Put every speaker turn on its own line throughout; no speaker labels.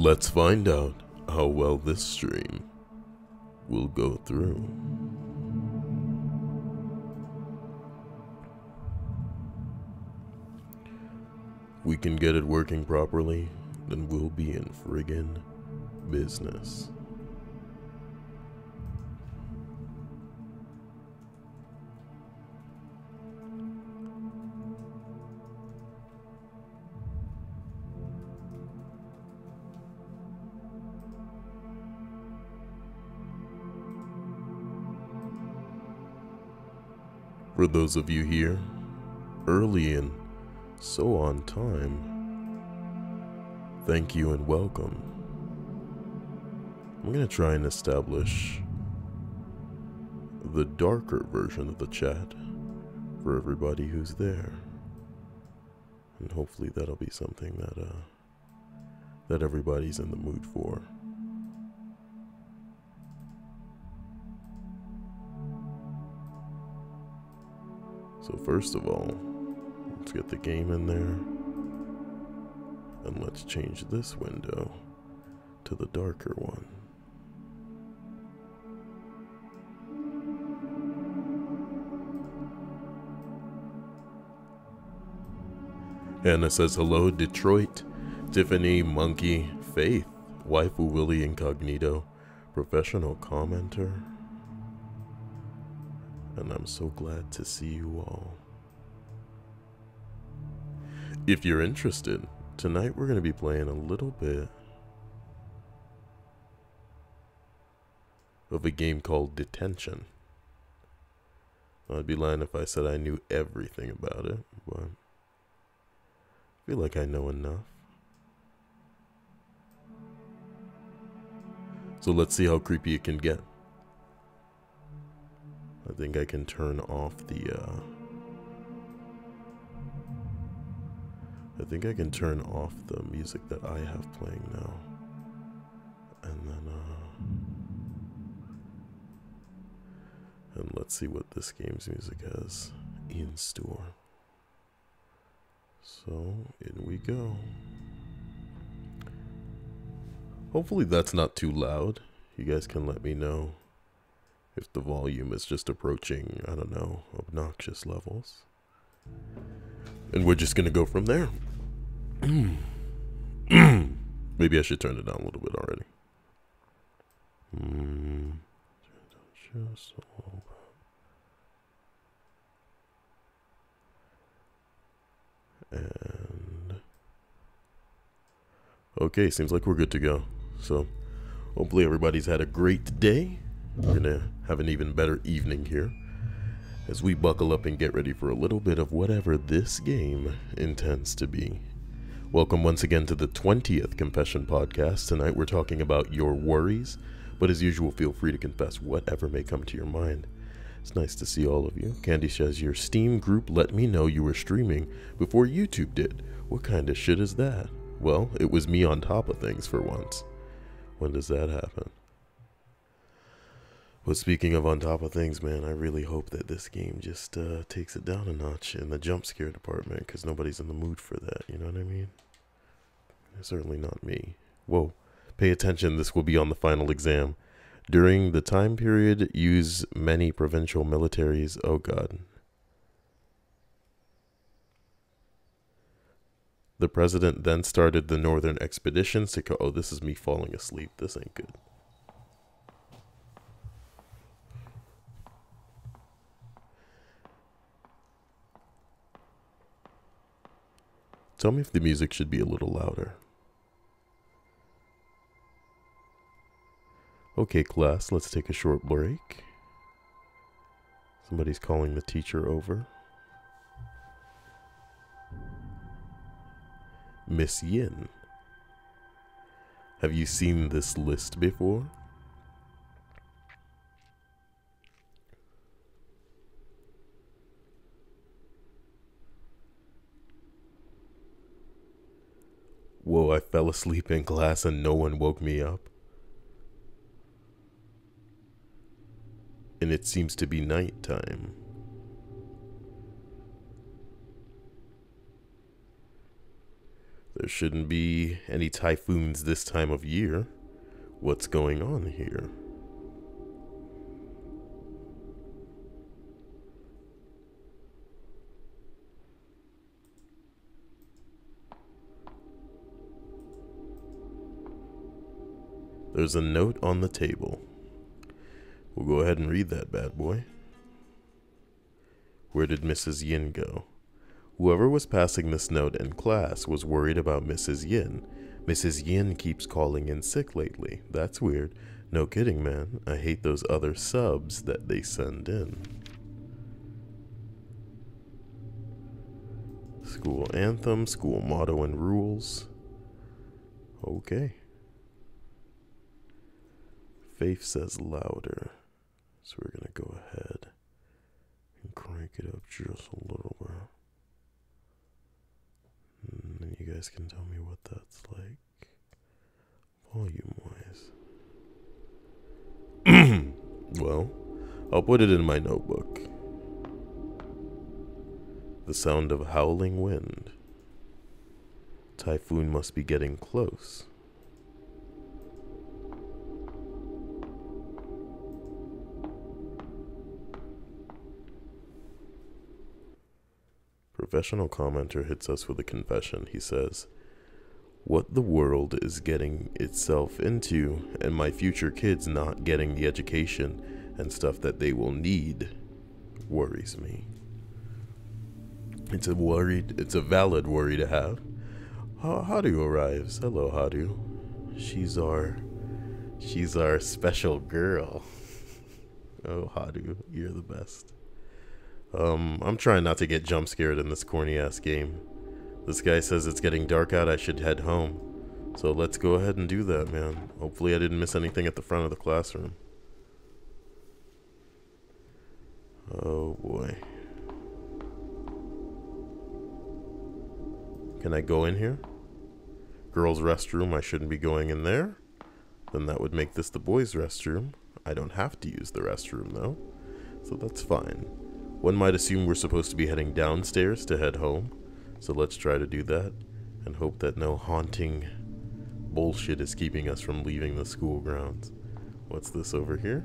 Let's find out how well this stream will go through. We can get it working properly, then we'll be in friggin' business. For those of you here, early and so on time, thank you and welcome. I'm gonna try and establish the darker version of the chat for everybody who's there. And hopefully that'll be something that everybody's in the mood for. So first of all, let's get the game in there, and let's change this window to the darker one. Hannah says hello, Detroit, Tiffany, Monkey, Faith, Waifu Willie Incognito, professional commenter. And I'm so glad to see you all. If you're interested, tonight we're going to be playing a little bit of a game called Detention. I'd be lying if I said I knew everything about it, but I feel like I know enough. So let's see how creepy it can get. I think I can turn off the, music that I have playing now. And then, and let's see what this game's music has in store. So, in we go. Hopefully that's not too loud. You guys can let me know if the volume is just approaching, I don't know, obnoxious levels. And we're just gonna go from there. Maybe I should turn it down a little bit already. Just a little bit. And okay, seems like we're good to go. So hopefully everybody's had a great day. We're gonna have an even better evening here as we buckle up and get ready for a little bit of whatever this game intends to be. Welcome once again to the 20th Confession Podcast. Tonight we're talking about your worries, but as usual, feel free to confess whatever may come to your mind. It's nice to see all of you. Candy says, your Steam group let me know you were streaming before YouTube did. What kind of shit is that? Well, it was me on top of things for once. When does that happen? But speaking of on top of things, man, I really hope that this game just takes it down a notch in the jump scare department, because nobody's in the mood for that, you know what I mean? Certainly not me. Whoa, pay attention, this will be on the final exam. During the time period, use many provincial militaries. Oh god. The president then started the northern expeditions to oh, this is me falling asleep. This ain't good. Tell me if the music should be a little louder. Okay, class, let's take a short break. Somebody's calling the teacher over. Miss Yin. Have you seen this list before? Whoa, I fell asleep in class and no one woke me up. And it seems to be nighttime. There shouldn't be any typhoons this time of year. What's going on here? There's a note on the table. We'll go ahead and read that bad boy. Where did Mrs. Yin go? Whoever was passing this note in class was worried about Mrs. Yin. Mrs. Yin keeps calling in sick lately. That's weird. No kidding, man. I hate those other subs that they send in. School anthem, school motto and rules. Okay. Faith says louder. So we're going to go ahead and crank it up just a little bit. And then you guys can tell me what that's like volume-wise. Well, I'll put it in my notebook. The sound of howling wind. Typhoon must be getting close. Professional commenter hits us with a confession. He says, "What the world is getting itself into, and my future kids not getting the education and stuff that they will need, worries me." It's a valid worry to have. Hadu arrives. Hello, Hadu. She's our special girl. Oh, Hadu, you're the best. I'm trying not to get jump scared in this corny ass game. This guy says it's getting dark out, I should head home. So let's go ahead and do that, man. Hopefully I didn't miss anything at the front of the classroom. Oh boy. Can I go in here? Girls' restroom, I shouldn't be going in there. Then that would make this the boys' restroom. I don't have to use the restroom though, so that's fine. One might assume we're supposed to be heading downstairs to head home, so let's try to do that and hope that no haunting bullshit is keeping us from leaving the school grounds. What's this over here?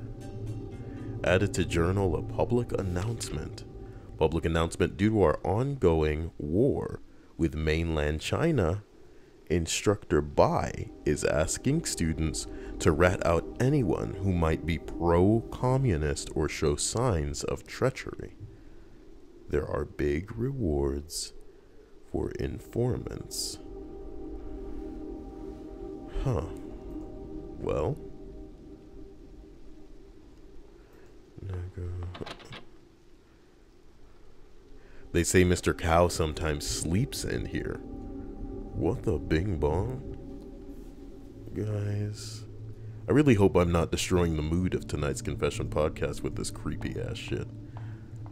Added to journal a public announcement. Public announcement due to our ongoing war with mainland China. Instructor Bai is asking students to rat out anyone who might be pro-communist or show signs of treachery. There are big rewards for informants. Huh. Well. They say Mr. Cow sometimes sleeps in here. What the bing bong? Guys, I really hope I'm not destroying the mood of tonight's Confession podcast with this creepy ass shit.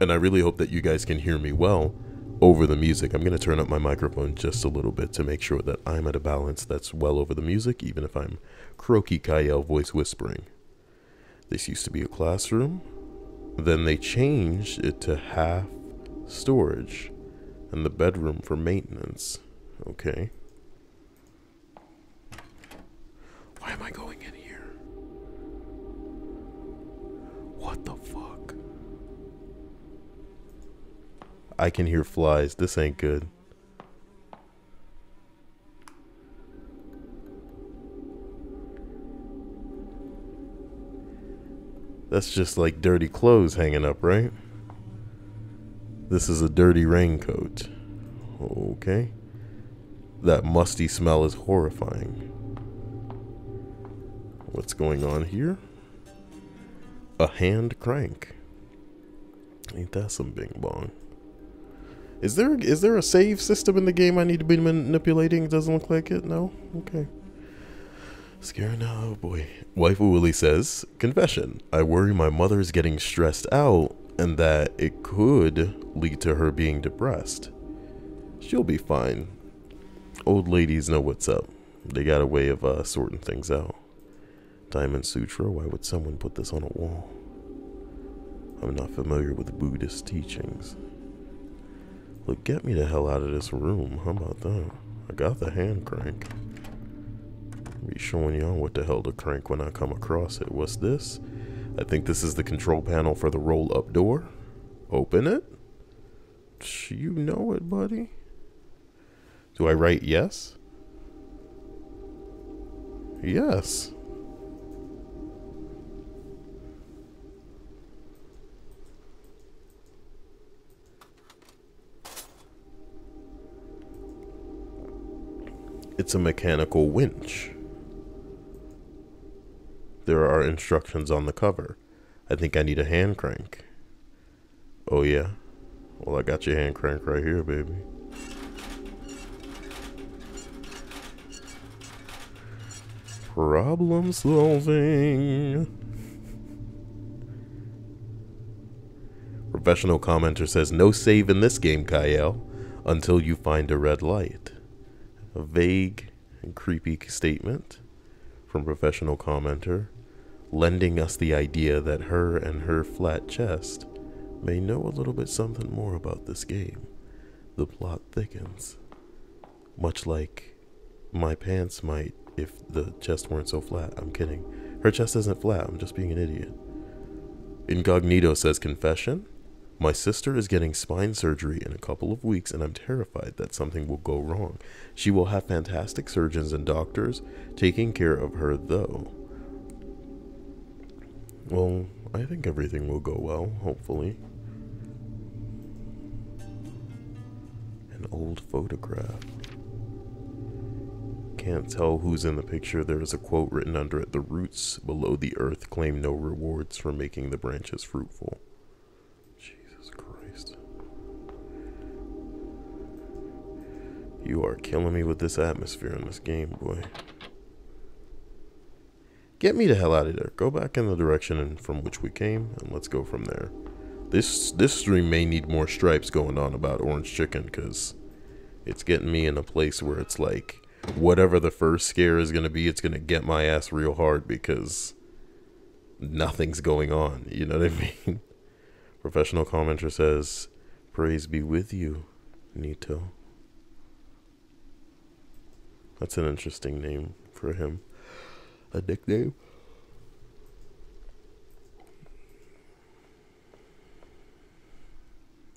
And I really hope that you guys can hear me well over the music. I'm going to turn up my microphone just a little bit to make sure that I'm at a balance that's well over the music, even if I'm croaky Kyle voice whispering. This used to be a classroom. Then they changed it to half storage and the bedroom for maintenance. Okay. Why am I going in here? What the fuck? I can hear flies. This ain't good. That's just like dirty clothes hanging up, right? This is a dirty raincoat. Okay. That musty smell is horrifying. What's going on here? A hand crank. Ain't that some bing bong? Is there a save system in the game I need to be manipulating? Doesn't look like it. No? Okay. Scary now, oh boy. Waifu Willie says, confession. I worry my mother's getting stressed out and that it could lead to her being depressed. She'll be fine. Old ladies know what's up. They got a way of sorting things out. Diamond Sutra, why would someone put this on a wall? I'm not familiar with Buddhist teachings. Look, get me the hell out of this room. How about that? I got the hand crank. I'll be showing y'all what the hell to crank when I come across it. What's this? I think this is the control panel for the roll-up door. Open it. You know it, buddy. Do I write yes? Yes. It's a mechanical winch. There are instructions on the cover. I think I need a hand crank. Oh yeah? Well, I got your hand crank right here, baby. Problem solving. Professional commenter says, no save in this game, Kyle, until you find a red light. A vague and creepy statement from professional commenter, lending us the idea that her and her flat chest may know a little bit something more about this game. The plot thickens. Much like my pants might if the chest weren't so flat. I'm kidding. Her chest isn't flat. I'm just being an idiot. Incognito says, confession? My sister is getting spine surgery in a couple of weeks and I'm terrified that something will go wrong. She will have fantastic surgeons and doctors taking care of her though. Well, I think everything will go well, hopefully. An old photograph. Can't tell who's in the picture. There is a quote written under it. The roots below the earth claim no rewards for making the branches fruitful. Jesus Christ. You are killing me with this atmosphere in this game, boy. Get me the hell out of there. Go back in the direction from which we came, and let's go from there. This stream may need more stripes going on about orange chicken, because it's getting me in a place where it's like, whatever the first scare is going to be, it's going to get my ass real hard because nothing's going on. You know what I mean? Professional commenter says, praise be with you, Nito. That's an interesting name for him. A nickname.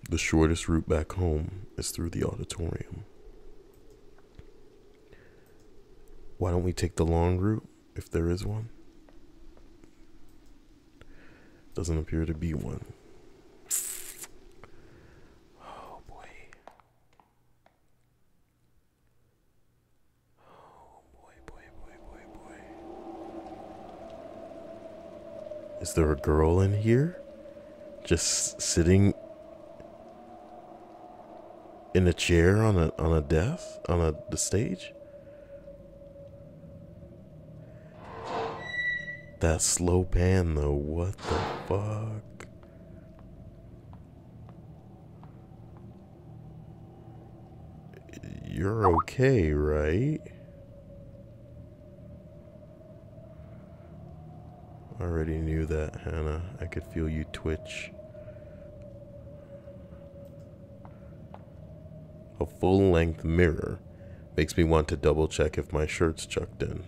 The shortest route back home is through the auditorium. Why don't we take the long route, if there is one? Doesn't appear to be one. Oh boy. Oh boy. Is there a girl in here? Just sitting in a chair on a desk? On the stage? That slow pan though, what the fuck? You're okay, right? I already knew that, Hannah. I could feel you twitch. A full-length mirror makes me want to double check if my shirt's tucked in.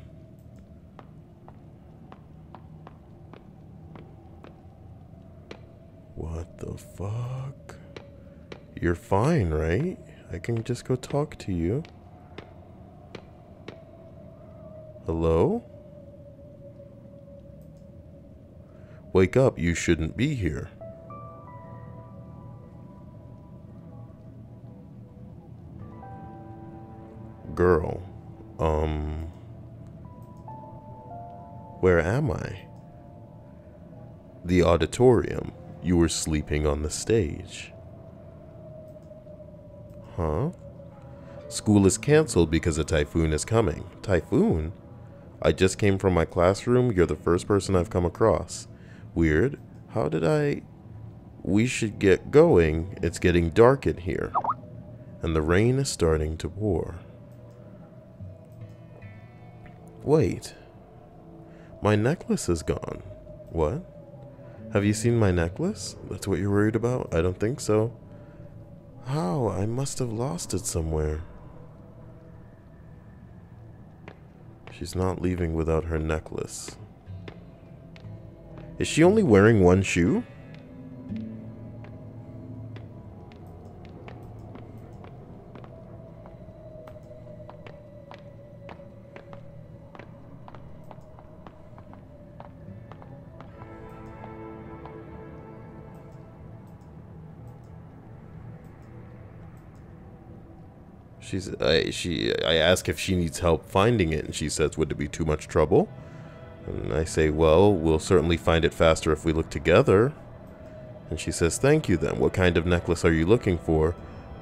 What the fuck? You're fine, right? I can just go talk to you. Hello? Wake up, you shouldn't be here. Girl, where am I? The auditorium. You were sleeping on the stage. Huh? School is canceled because a typhoon is coming. Typhoon? I just came from my classroom. You're the first person I've come across. Weird. How did I... We should get going. It's getting dark in here. And the rain is starting to pour. Wait. My necklace is gone. What? Have you seen my necklace? That's what you're worried about? I don't think so. How? I must have lost it somewhere. She's not leaving without her necklace. Is she only wearing one shoe? I ask if she needs help finding it, and she says, would it be too much trouble? And I say, well, we'll certainly find it faster if we look together. And she says, thank you then. What kind of necklace are you looking for?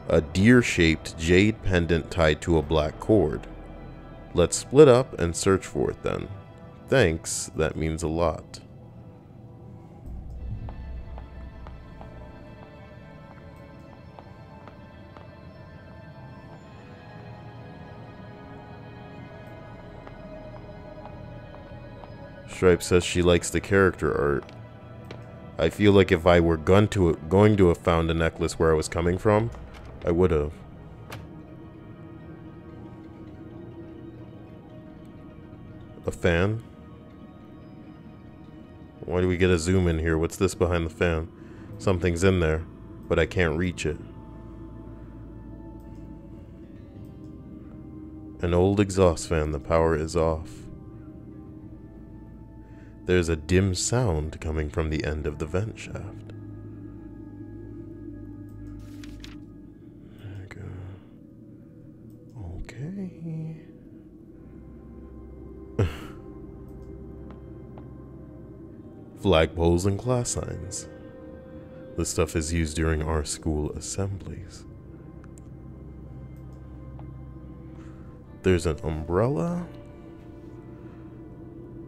A deer-shaped jade pendant tied to a black cord. Let's split up and search for it then. Thanks, that means a lot. Stripe says she likes the character art. I feel like if I were going to have found a necklace where I was coming from, I would have. A fan? Why do we get a zoom in here? What's this behind the fan? Something's in there, but I can't reach it. An old exhaust fan. The power is off. There's a dim sound coming from the end of the vent shaft. There we go. Okay. Flagpoles and class signs. This stuff is used during our school assemblies. There's an umbrella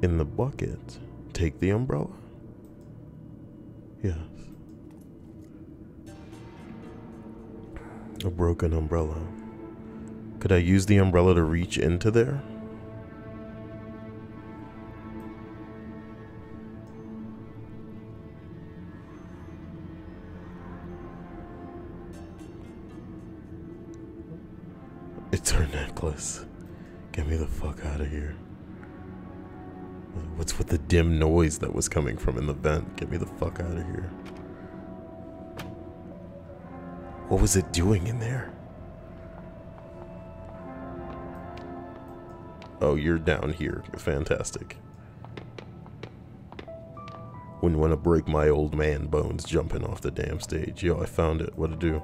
in the bucket. Take the umbrella? Yes. A broken umbrella. Could I use the umbrella to reach into there? It's her necklace. Get me the fuck out of here. What's with the dim noise that was coming from in the vent? Get me the fuck out of here. What was it doing in there? Oh, you're down here. Fantastic. Wouldn't want to break my old man bones jumping off the damn stage. Yo, I found it. What'd it do?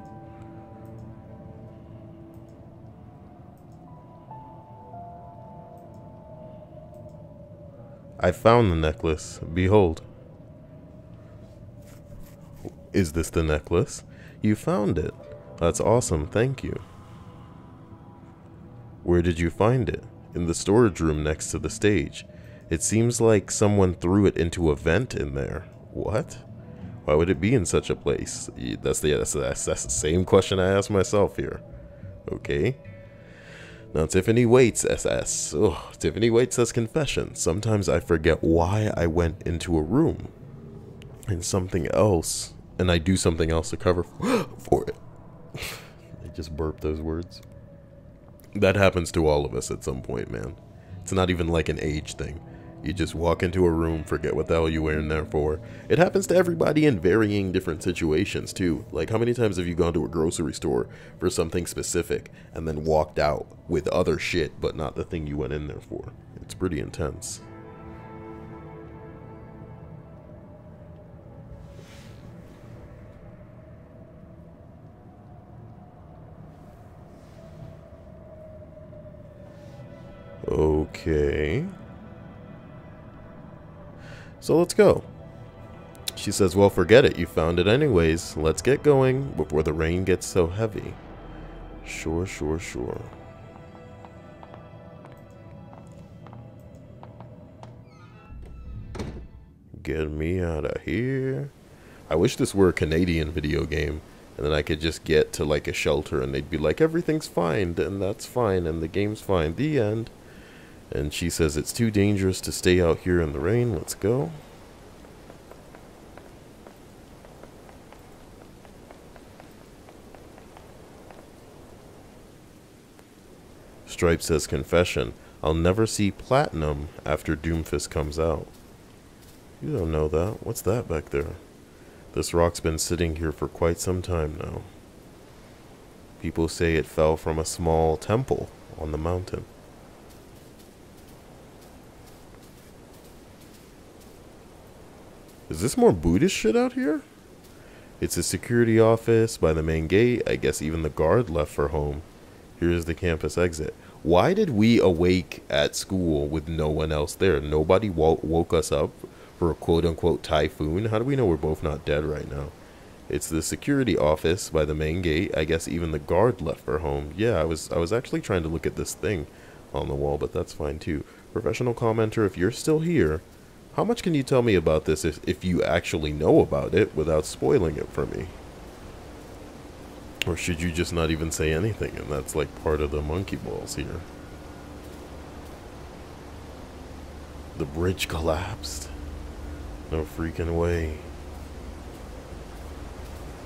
I found the necklace. Behold. Is this the necklace? You found it. That's awesome. Thank you. Where did you find it? In the storage room next to the stage. It seems like someone threw it into a vent in there. What? Why would it be in such a place? That's the same question I asked myself here. Okay. Now, Tiffany Waits SS. Oh, Tiffany Waits says confession. Sometimes I forget why I went into a room and something else, and I do something else to cover for it. I just burped those words. That happens to all of us at some point, man. It's not even like an age thing. You just walk into a room, forget what the hell you were in there for. It happens to everybody in varying different situations too. Like, how many times have you gone to a grocery store for something specific and then walked out with other shit but not the thing you went in there for? It's pretty intense. Okay. So let's go. She says, well, forget it. You found it anyways. Let's get going before the rain gets so heavy. Sure, sure, sure. Get me out of here. I wish this were a Canadian video game, and then I could just get to like a shelter and they'd be like, everything's fine, and that's fine, and the game's fine. The end. And she says, it's too dangerous to stay out here in the rain. Let's go. Stripe says confession. I'll never see Platinum after Doomfist comes out. You don't know that. What's that back there? This rock's been sitting here for quite some time now. People say it fell from a small temple on the mountain. Is this more Buddhist shit out here? It's a security office by the main gate. I guess even the guard left for home. Here's the campus exit. Why did we awake at school with no one else there? Nobody woke us up for a quote-unquote typhoon? How do we know we're both not dead right now? It's the security office by the main gate. I guess even the guard left for home. Yeah, I was actually trying to look at this thing on the wall, but that's fine too. Professional commenter, if you're still here, how much can you tell me about this if you actually know about it without spoiling it for me? Or should you just not even say anything and that's like part of the monkey balls here? The bridge collapsed. No freaking way.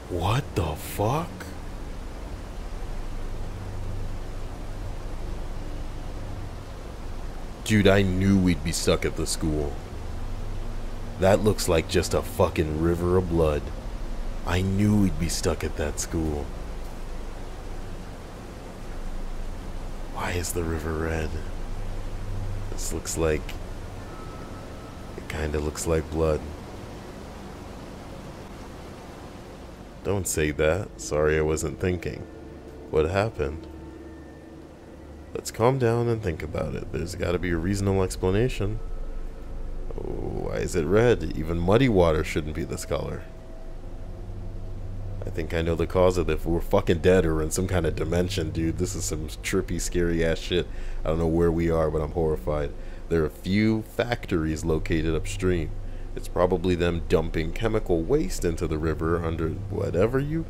What the fuck? Dude, I knew we'd be stuck at the school. That looks like just a fucking river of blood. I knew we'd be stuck at that school. Why is the river red? This looks like... It kinda looks like blood. Don't say that. Sorry, I wasn't thinking. What happened? Let's calm down and think about it. There's gotta be a reasonable explanation. Oh, why is it red? Even muddy water shouldn't be this color. I think I know the cause of this. We're fucking dead or in some kind of dimension, dude. This is some trippy, scary ass shit. I don't know where we are, but I'm horrified. There are a few factories located upstream. It's probably them dumping chemical waste into the river under whatever you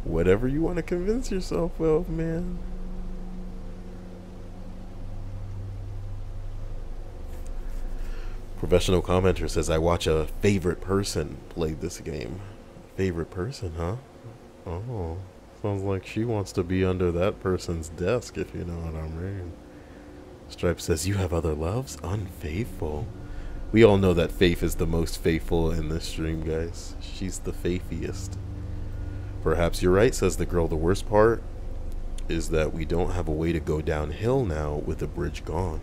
want to convince yourself of, man. Professional commenter says, I watch a favorite person play this game. Favorite person, huh? Oh, sounds like she wants to be under that person's desk, if you know what I mean. Stripe says, you have other loves? Unfaithful. We all know that Faith is the most faithful in this stream, guys. She's the faithiest. Perhaps you're right, says the girl. The worst part is that we don't have a way to go downhill now with the bridge gone.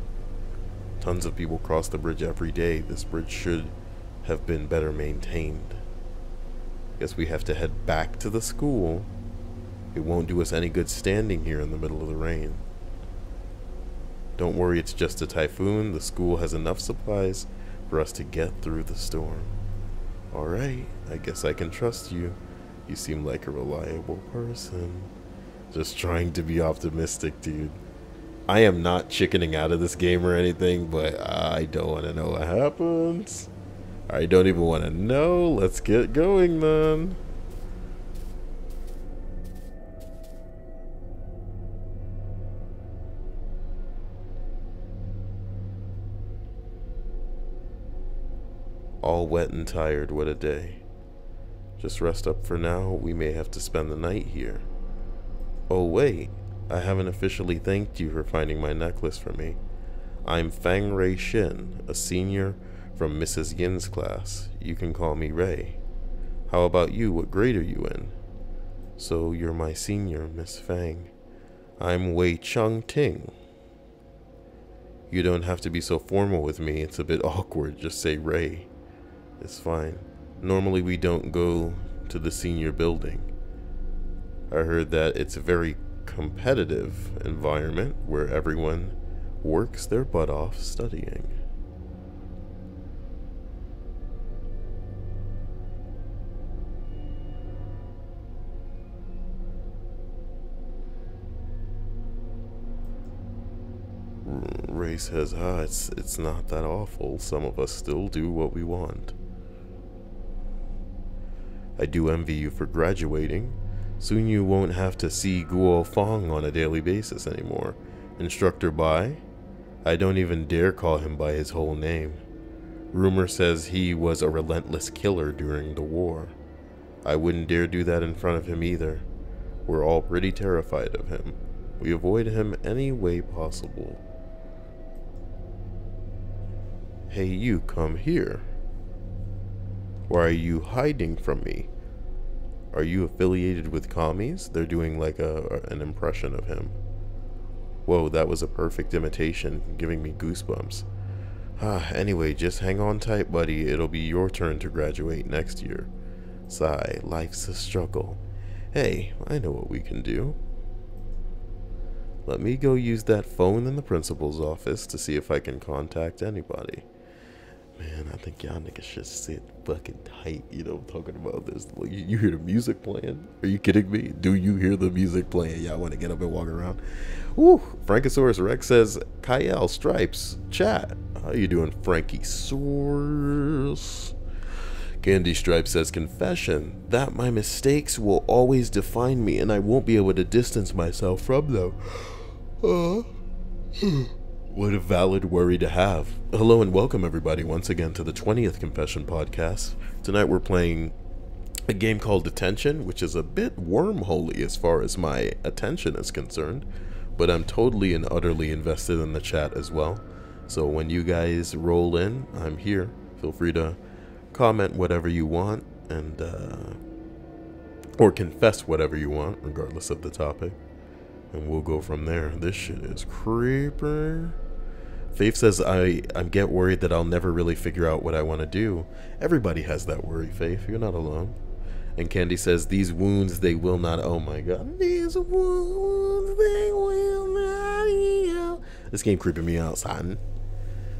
Tons of people cross the bridge every day. This bridge should have been better maintained. Guess we have to head back to the school. It won't do us any good standing here in the middle of the rain. Don't worry, it's just a typhoon. The school has enough supplies for us to get through the storm. Alright, I guess I can trust you. You seem like a reliable person. Just trying to be optimistic, dude. I am not chickening out of this game or anything, but I don't want to know what happens. I don't even want to know. Let's get going then. All wet and tired, what a day. Just rest up for now. We may have to spend the night here. Oh wait, I haven't officially thanked you for finding my necklace for me. I'm Fang Rei Shin, a senior from Mrs. Yin's class. You can call me Ray. How about you? What grade are you in? So you're my senior, Miss Fang. I'm Wei Chung Ting. You don't have to be so formal with me. It's a bit awkward. Just say Ray. It's fine. Normally we don't go to the senior building. I heard that it's a very competitive environment where everyone works their butt off studying. Ray says, it's not that awful. Some of us still do what we want. I do envy you for graduating. Soon you won't have to see Guo Fong on a daily basis anymore. Instructor Bai? I don't even dare call him by his whole name. Rumor says he was a relentless killer during the war. I wouldn't dare do that in front of him either. We're all pretty terrified of him. We avoid him any way possible. Hey, you, come here. Why are you hiding from me? Are you affiliated with commies? They're doing like an impression of him. Whoa, that was a perfect imitation, giving me goosebumps. Anyway, just hang on tight, buddy. It'll be your turn to graduate next year. Sigh, life's a struggle. Hey, I know what we can do. Let me go use that phone in the principal's office to see if I can contact anybody. Man, I think y'all niggas should sit fucking tight, you know, talking about this. You hear the music playing? Are you kidding me? Do you hear the music playing? Y'all want to get up and walk around? Woo! Frankosaurus Rex says, Kyle Stripes, chat. How you doing, Frankie Source? Candy Stripe says, confession, that my mistakes will always define me and I won't be able to distance myself from them. What a valid worry to have. Hello and welcome everybody once again to the 20th Confession Podcast. Tonight we're playing a game called Detention, which is a bit wormholey as far as my attention is concerned, but I'm totally and utterly invested in the chat as well. So when you guys roll in, I'm here. Feel free to comment whatever you want and or confess whatever you want, regardless of the topic. And we'll go from there. This shit is creepy. Faith says, I get worried that I'll never really figure out what I want to do. Everybody has that worry, Faith. You're not alone. And Candy says, these wounds, they will not... Oh my god. These wounds, they will not heal. This game creeping me out, son.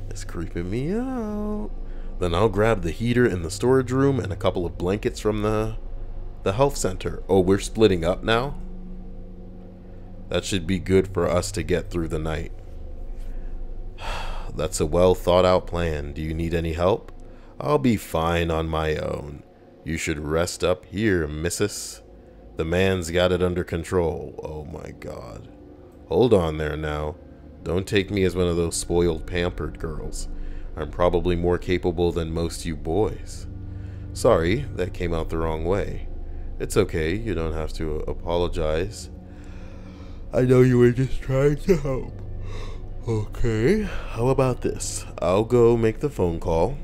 It's creeping me out. Then I'll grab the heater in the storage room and a couple of blankets from the health center. Oh, we're splitting up now? That should be good for us to get through the night. That's a well thought out plan. Do you need any help? I'll be fine on my own. You should rest up here, missus. The man's got it under control. Oh my god. Hold on there now. Don't take me as one of those spoiled, pampered girls. I'm probably more capable than most you boys. Sorry, that came out the wrong way. It's okay, you don't have to apologize. I know you were just trying to help. Okay, how about this? I'll go make the phone call.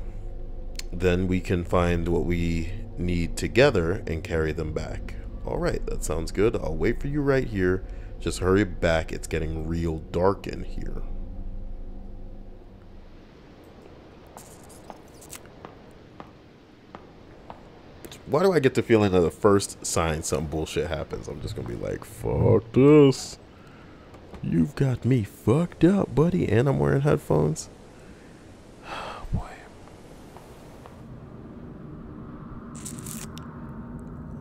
Then we can find what we need together and carry them back. Alright, that sounds good. I'll wait for you right here. Just hurry back. It's getting real dark in here. Why do I get the feeling that the first sign some bullshit happens, I'm just gonna be like, fuck this. You've got me fucked up, buddy. And I'm wearing headphones. Oh, boy.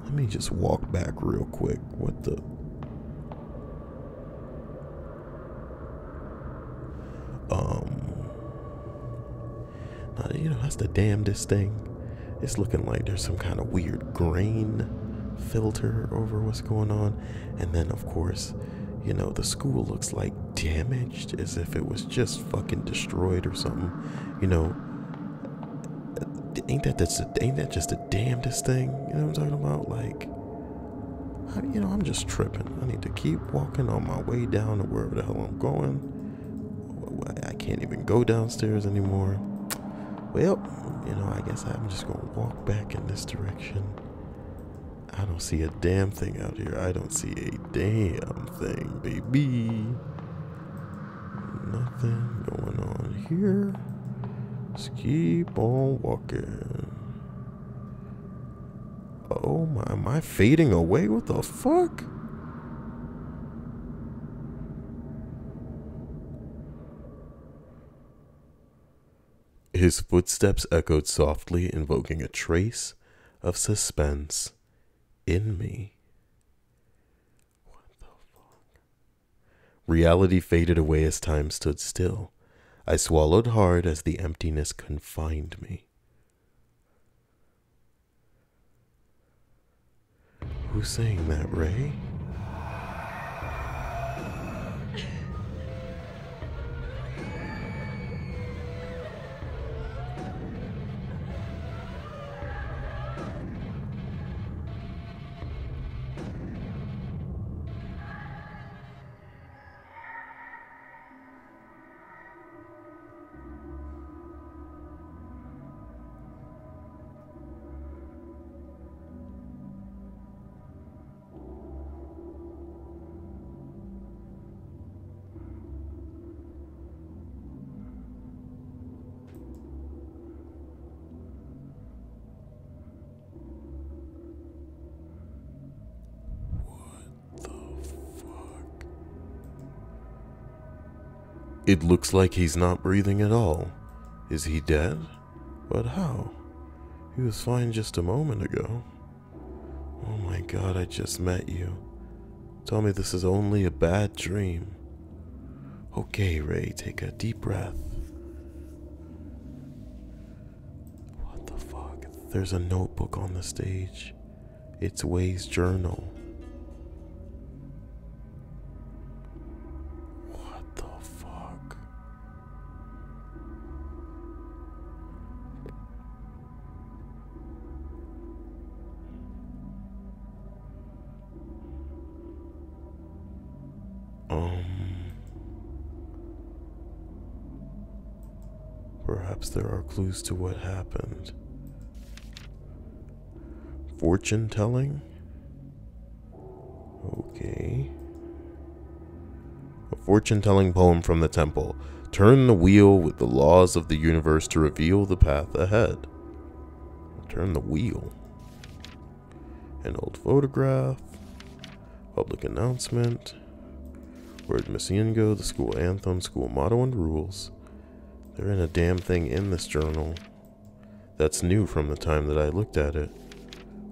Let me just walk back real quick. What the... you know, that's the damnedest thing. It's looking like there's some kind of weird grain filter over what's going on. And then, of course, you know, the school looks like damaged, as if it was just fucking destroyed or something. You know, ain't that just the damnedest thing? You know what I'm talking about? Like, you know, I'm just tripping. I need to keep walking on my way down to wherever the hell I'm going. I can't even go downstairs anymore. Well, you know, I guess I'm just gonna walk back in this direction. I don't see a damn thing out here. I don't see a damn thing, baby. Nothing going on here. Just keep on walking. Oh my, am I fading away? What the fuck? His footsteps echoed softly, invoking a trace of suspense in me. What the fuck? Reality faded away as time stood still. I swallowed hard as the emptiness confined me. Who's saying that, Ray? It looks like he's not breathing at all. Is he dead? But how? He was fine just a moment ago. Oh my god, I just met you. Tell me this is only a bad dream. Okay, Ray, take a deep breath. What the fuck? There's a notebook on the stage. It's Way's journal. What the fuck? Perhaps there are clues to what happened. Fortune telling? Okay. A fortune telling poem from the temple. Turn the wheel with the laws of the universe to reveal the path ahead. Turn the wheel. An old photograph. Public announcement. Word missing go, the school anthem, school motto and rules. There ain't a damn thing in this journal that's new from the time that I looked at it,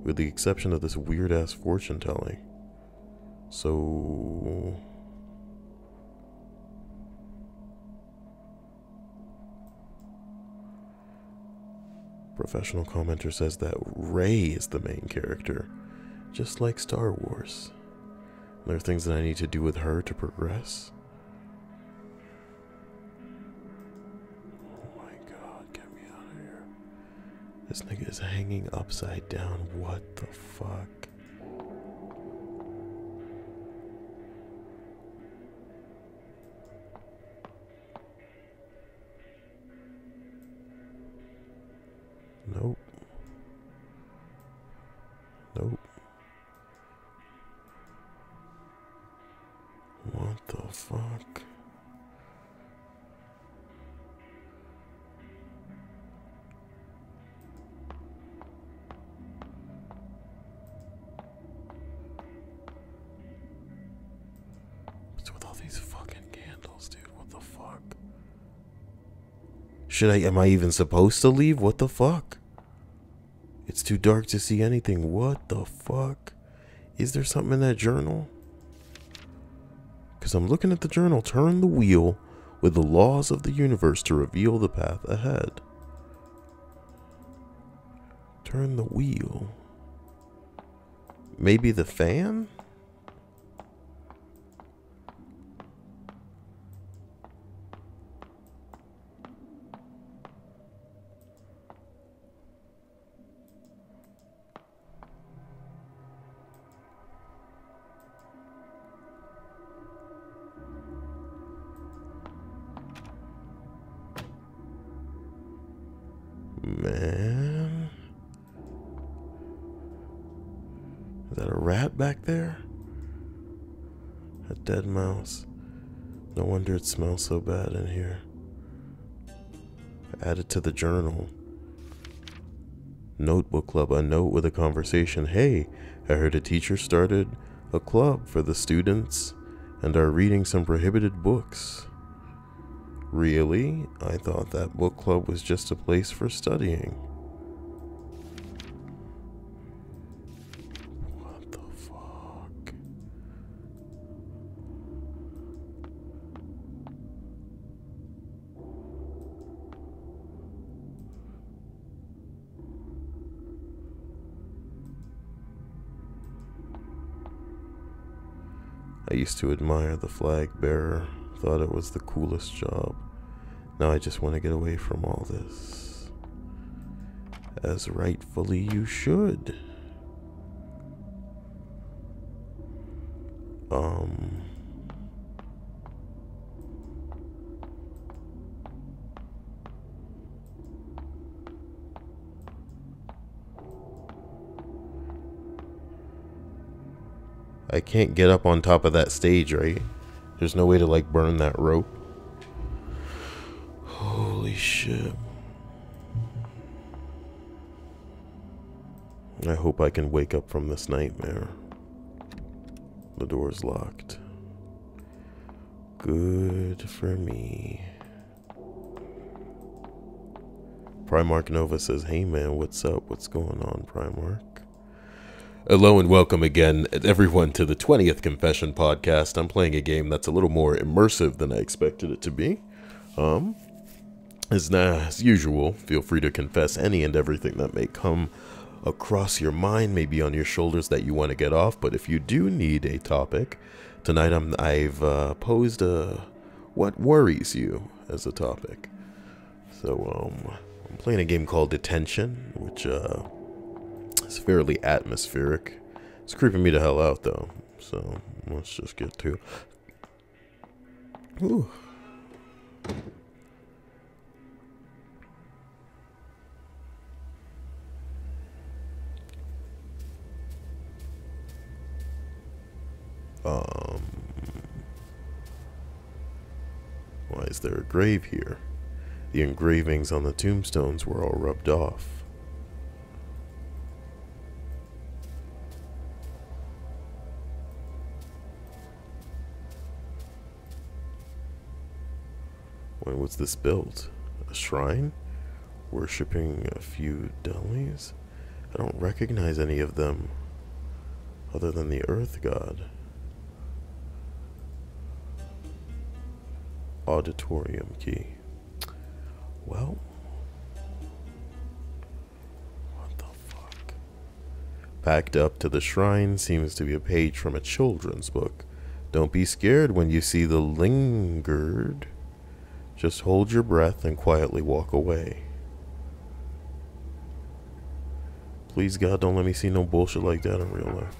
with the exception of this weird-ass fortune telling. So... Professional commenter says that Ray is the main character, just like Star Wars. There are things that I need to do with her to progress. This nigga is hanging upside down. What the fuck? Nope. Nope. What the fuck? Am I even supposed to leave? What the fuck? It's too dark to see anything. What the fuck? Is there something in that journal? Because I'm looking at the journal. Turn the wheel with the laws of the universe to reveal the path ahead. Turn the wheel. Maybe the fan? Man, is that a rat back there? A dead mouse. No wonder it smells so bad in here. Add it to the journal. Notebook club, a note with a conversation. Hey, I heard a teacher started a club for the students and are reading some prohibited books. Really? I thought that book club was just a place for studying. What the fuck? I used to admire the flag bearer. Thought it was the coolest job. Now I just want to get away from all this. As rightfully you should. I can't get up on top of that stage, right? There's no way to like burn that rope. Holy shit. I hope I can wake up from this nightmare. The door's locked. Good for me. Primark Nova says, hey man, what's up? What's going on, Primark? Hello and welcome again, everyone, to the 20th Confession Podcast. I'm playing a game that's a little more immersive than I expected it to be. As usual, feel free to confess any and everything that may come across your mind, maybe on your shoulders that you want to get off. But if you do need a topic, tonight I've posed what worries you as a topic. So I'm playing a game called Detention, which is fairly atmospheric. It's creeping me the hell out though. So let's just get to. Ooh. Why is there a grave here? The engravings on the tombstones were all rubbed off. When was this built? A shrine? Worshipping a few dummies? I don't recognize any of them other than the Earth God. Auditorium key. Well, what the fuck? Packed up to the shrine seems to be a page from a children's book. Don't be scared when you see the lingered. Just hold your breath and quietly walk away. Please God, don't let me see no bullshit like that in real life.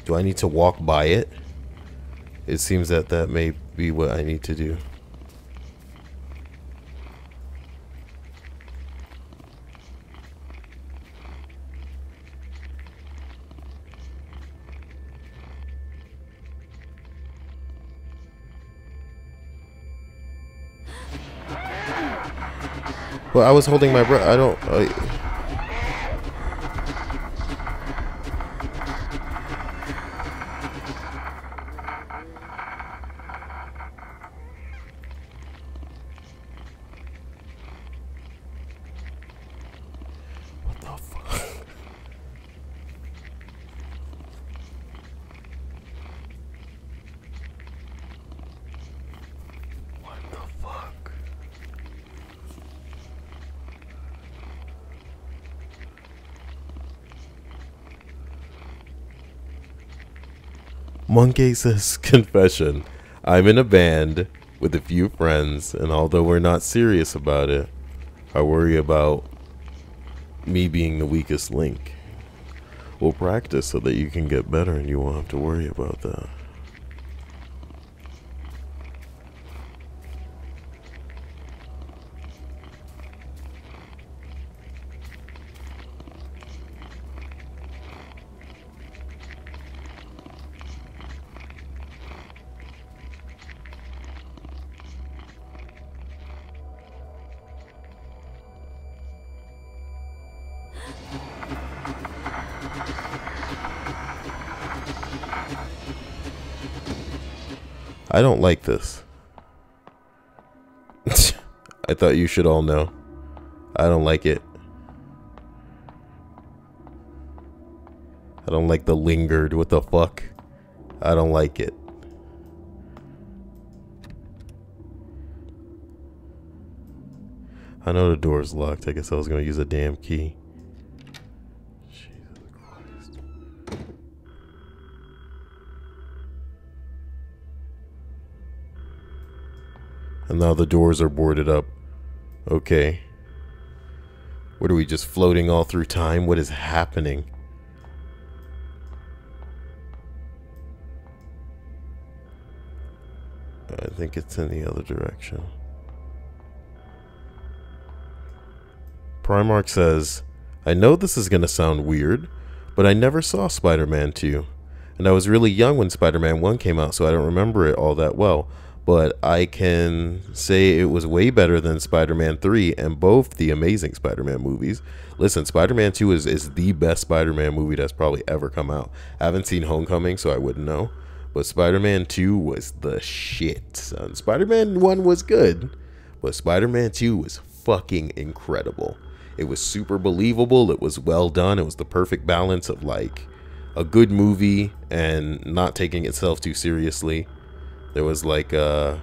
Do I need to walk by it? It seems that that may be what I need to do. Well, I was holding my breath. I don't... Monkey says, confession. I'm in a band with a few friends, and although we're not serious about it, I worry about me being the weakest link. We'll practice so that you can get better and you won't have to worry about that. I don't like this. I thought you should all know. I don't like it. I don't like the lingered. What the fuck? I don't like it. I know the door's locked. I guess I was gonna use a damn key. Jesus Christ. And now the doors are boarded up. Okay. What are we, just floating all through time? What is happening? think it's in the other direction. Primark says, I know this is going to sound weird, but I never saw Spider-Man 2. And I was really young when Spider-Man 1 came out, so I don't remember it all that well. But I can say it was way better than Spider-Man 3 and both the Amazing Spider-Man movies. Listen, Spider-Man 2 is the best Spider-Man movie that's probably ever come out. I haven't seen Homecoming, so I wouldn't know. But Spider-Man 2 was the shit, son. Spider-Man 1 was good, but Spider-Man 2 was fucking incredible. It was super believable. It was well done. It was the perfect balance of like a good movie and not taking itself too seriously. There was like oh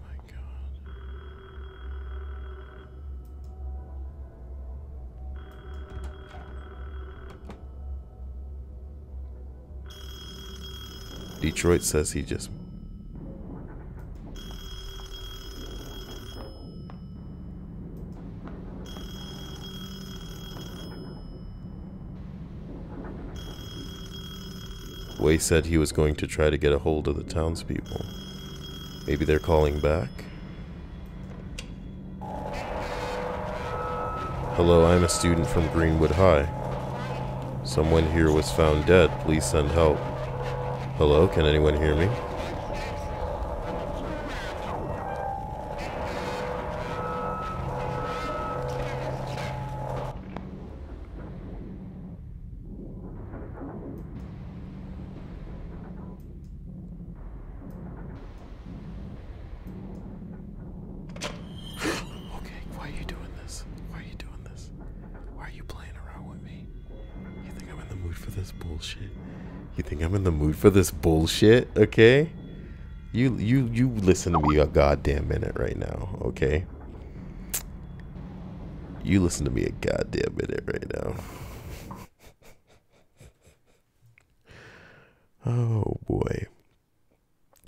my god. Detroit says he just Way said he was going to try to get a hold of the townspeople. Maybe they're calling back? Hello, I'm a student from Greenwood High. Someone here was found dead. Please send help. Hello, can anyone hear me? For this bullshit, okay? You listen to me a goddamn minute right now, okay? You listen to me a goddamn minute right now. Oh boy.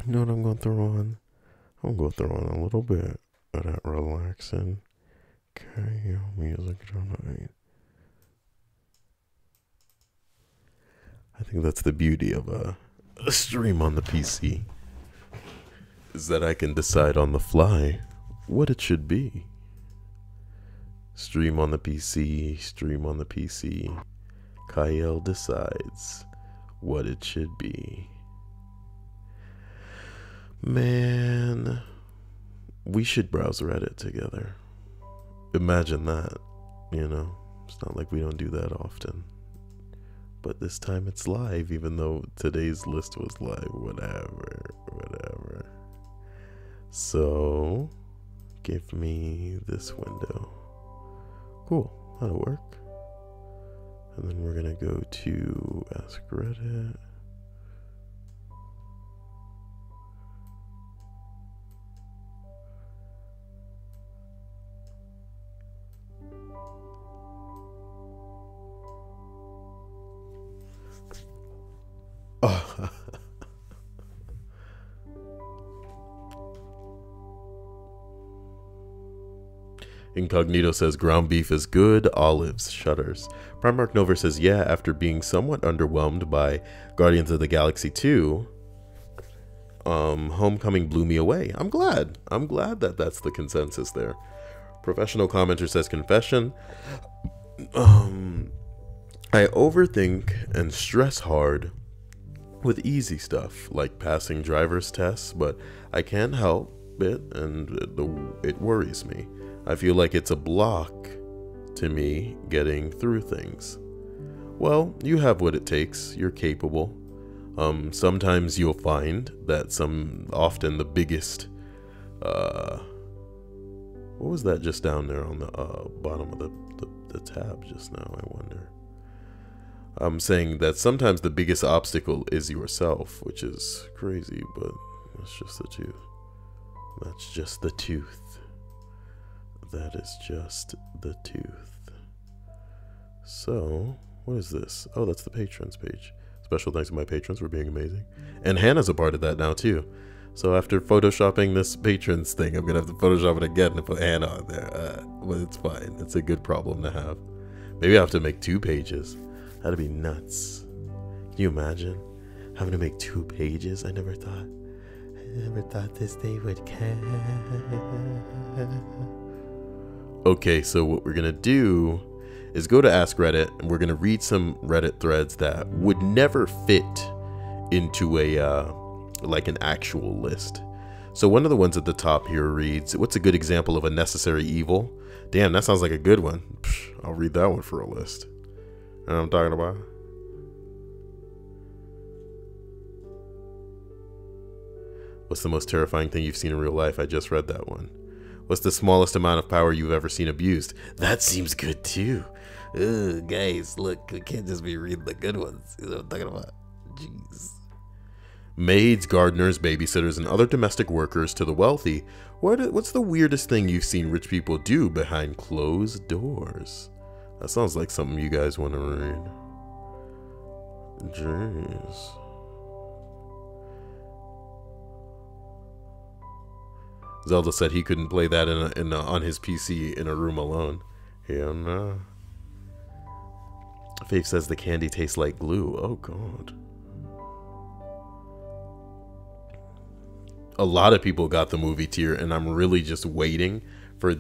You know what I'm gonna throw on? I'm gonna throw on a little bit of that relaxing karaoke music tonight. I think that's the beauty of a stream on the PC, is that I can decide on the fly what it should be. Stream on the PC, stream on the PC. Kyle decides what it should be. Man, we should browse Reddit together. Imagine that, you know? It's not like we don't do that often. But this time it's live, even though today's list was live. Whatever. So, give me this window. Cool, that'll work. And then we're gonna go to Ask Reddit. Oh. Incognito says ground beef is good, olives, shudders. Primark Nova says yeah, after being somewhat underwhelmed by Guardians of the Galaxy 2, Homecoming blew me away. I'm glad that that's the consensus there. Professional commenter says confession. I overthink and stress hard with easy stuff like passing driver's tests, but I can't help it, and it worries me. I feel like it's a block to me getting through things. Well, you have what it takes. You're capable. Sometimes you'll find that often the biggest, what was that just down there on the bottom of the tab just now, I wonder. I'm saying that sometimes the biggest obstacle is yourself, which is crazy, but that's just the tooth. That's just the tooth. That is just the tooth. So, what is this? Oh, that's the patrons page. Special thanks to my patrons for being amazing. And Hannah's a part of that now, too. So after photoshopping this patrons thing, I'm going to have to photoshop it again and put Hannah on there. But it's fine. It's a good problem to have. Maybe I have to make 2 pages. That'd be nuts. Can you imagine having to make 2 pages? I never thought Never thought this day would come. Okay, so what we're gonna do is go to Ask Reddit, and we're gonna read some Reddit threads that would never fit into a like an actual list. So one of the ones at the top here reads, "What's a good example of a necessary evil?" Damn, that sounds like a good one. Psh, I'll read that one for a list. You know what I'm talking about? What's the most terrifying thing you've seen in real life? I just read that one. What's the smallest amount of power you've ever seen abused? That seems good too. Ugh, guys, look, we can't just be reading the good ones. You know what I'm talking about? Jeez. Maids, gardeners, babysitters, and other domestic workers to the wealthy. What's the weirdest thing you've seen rich people do behind closed doors? That sounds like something you guys want to read. Jeez. Zelda said he couldn't play that on his PC in a room alone. Hell no. Faith says the candy tastes like glue. Oh god. A lot of people got the movie tier, and I'm really just waiting for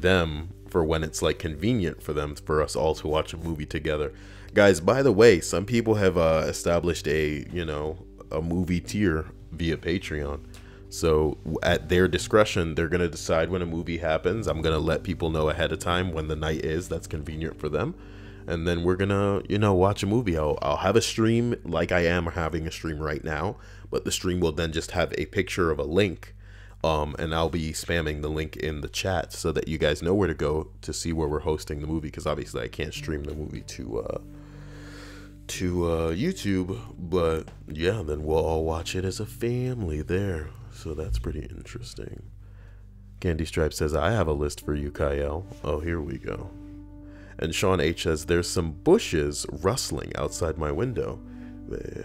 when it's like convenient for them, for us all to watch a movie together. Guys, by the way, some people have established a movie tier via Patreon. So at their discretion, they're going to decide when a movie happens. I'm going to let people know ahead of time when the night is that's convenient for them. And then we're going to, watch a movie. I'll have a stream like I am having a stream right now. But the stream will then just have a picture of a link. And I'll be spamming the link in the chat so that you guys know where to go to see where we're hosting the movie. Because obviously I can't stream the movie to YouTube. But yeah, then we'll all watch it as a family there. So that's pretty interesting. Candy Stripe says, I have a list for you, Kyle. Oh, here we go. And Sean H says, there's some bushes rustling outside my window.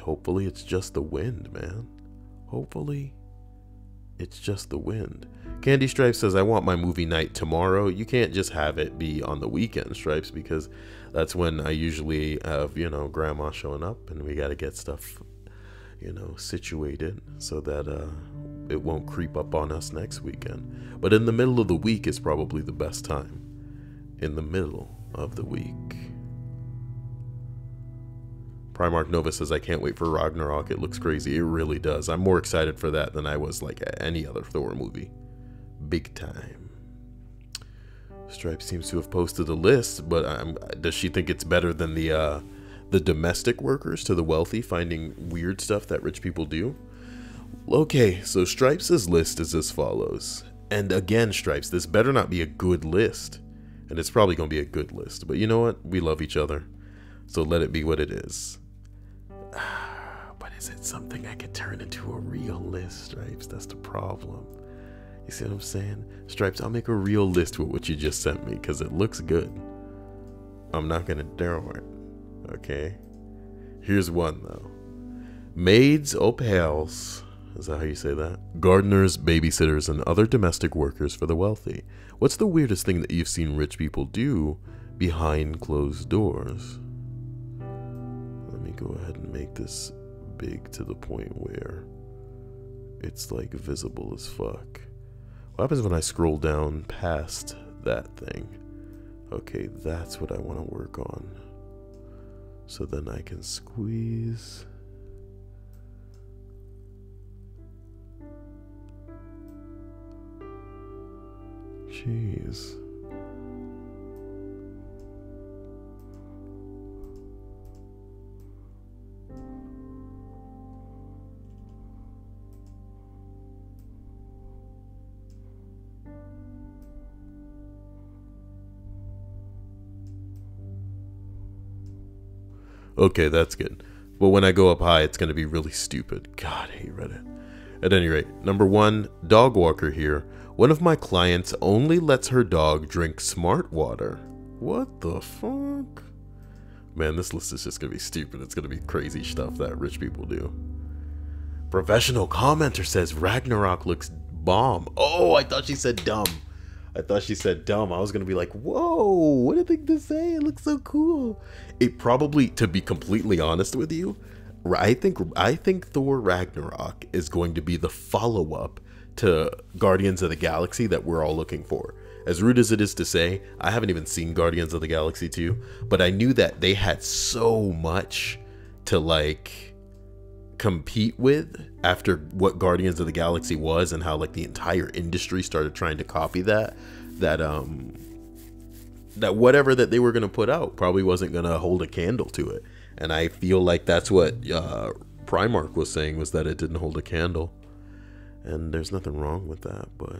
Hopefully it's just the wind, man. Hopefully it's just the wind. Candy Stripe says, I want my movie night tomorrow. You can't just have it be on the weekend, Stripes, because that's when I usually have, grandma showing up and we got to get stuff, situated so that, it won't creep up on us next weekend. But in the middle of the week is probably the best time. In the middle of the week. Primarch Nova says, I can't wait for Ragnarok. It looks crazy. It really does. I'm more excited for that than I was like any other Thor movie. Big time. Stripe seems to have posted a list, but does she think it's better than the domestic workers to the wealthy finding weird stuff that rich people do? Okay, so Stripes' list is as follows. And again, Stripes, this better not be a good list. And it's probably going to be a good list. But you know what? We love each other. So let it be what it is. But is it something I could turn into a real list, Stripes? That's the problem. You see what I'm saying? Stripes, I'll make a real list with what you just sent me because it looks good. I'm not going to dare it. Okay? Here's one, though. Maids or pals. Is that how you say that? Gardeners, babysitters, and other domestic workers for the wealthy. What's the weirdest thing that you've seen rich people do behind closed doors? Let me go ahead and make this big to the point where it's like visible as fuck. What happens when I scroll down past that thing? Okay, that's what I want to work on. So then I can squeeze. Jeez. Okay, that's good. But when I go up high, it's going to be really stupid. God, I hate Reddit. At any rate, number 1, dog walker here. One of my clients only lets her dog drink smart water. What the fuck? Man, this list is just going to be stupid. It's going to be crazy stuff that rich people do. Professional commenter says Ragnarok looks bomb. Oh, I thought she said dumb. I thought she said dumb. I was going to be like, whoa, what a thing to say. It looks so cool. It probably, to be completely honest with you, I think Thor Ragnarok is going to be the follow-up to Guardians of the Galaxy that we're all looking for. As rude as it is to say, I haven't even seen Guardians of the Galaxy 2, but I knew that they had so much to like compete with after what Guardians of the Galaxy was, and how like the entire industry started trying to copy that whatever that they were going to put out probably wasn't going to hold a candle to it. And I feel like that's what Primark was saying, was that it didn't hold a candle. And there's nothing wrong with that, but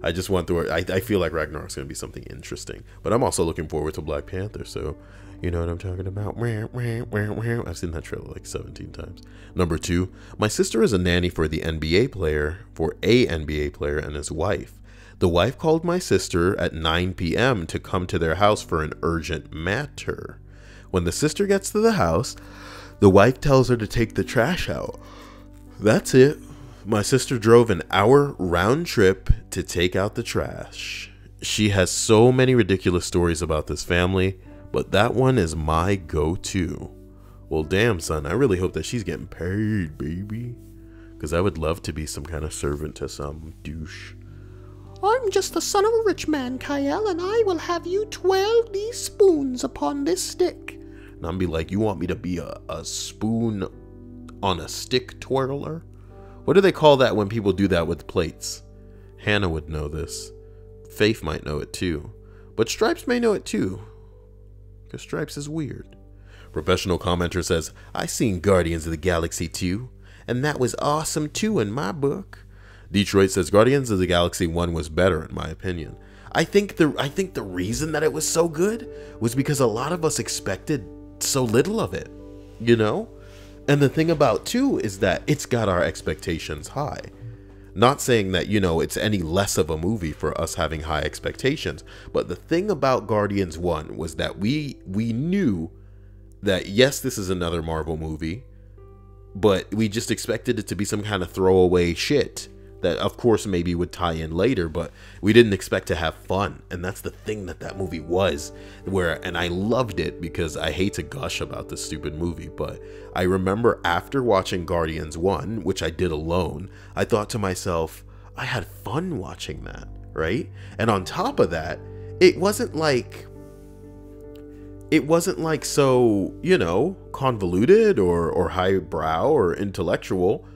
I just went through it. I feel like Ragnarok's going to be something interesting, but I'm also looking forward to Black Panther, so you know what I'm talking about. I've seen that trailer like 17 times. Number 2, my sister is a nanny for a NBA player and his wife. The wife called my sister at 9 p.m. to come to their house for an urgent matter. When the sister gets to the house, the wife tells her to take the trash out. That's it. My sister drove an hour round trip to take out the trash. She has so many ridiculous stories about this family, but that one is my go-to. Well, damn, son, I really hope that she's getting paid, baby. Because I would love to be some kind of servant to some douche.
I'm just the son of a rich man, Kyle, and I will have you twirl these spoons upon this stick.
And I'm be like, you want me to be a spoon on a stick twirler? What do they call that when people do that with plates? Hannah would know this. Faith might know it too. But Stripes may know it too, because Stripes is weird. Professional commenter says, I seen Guardians of the Galaxy 2, and that was awesome too in my book. Detroit says Guardians of the Galaxy 1 was better in my opinion. I think the reason that it was so good was because a lot of us expected so little of it, you know? And the thing about 2 is that it's got our expectations high. Not saying that, you know, it's any less of a movie for us having high expectations, but the thing about Guardians 1 was that we knew that, yes, this is another Marvel movie, but we just expected it to be some kind of throwaway shit that of course maybe would tie in later, but we didn't expect to have fun. And that's the thing that movie was, and I loved it, because I hate to gush about this stupid movie, but I remember after watching Guardians 1, which I did alone, I thought to myself, I had fun watching that, right? And on top of that, it wasn't like so, you know, convoluted or highbrow or intellectual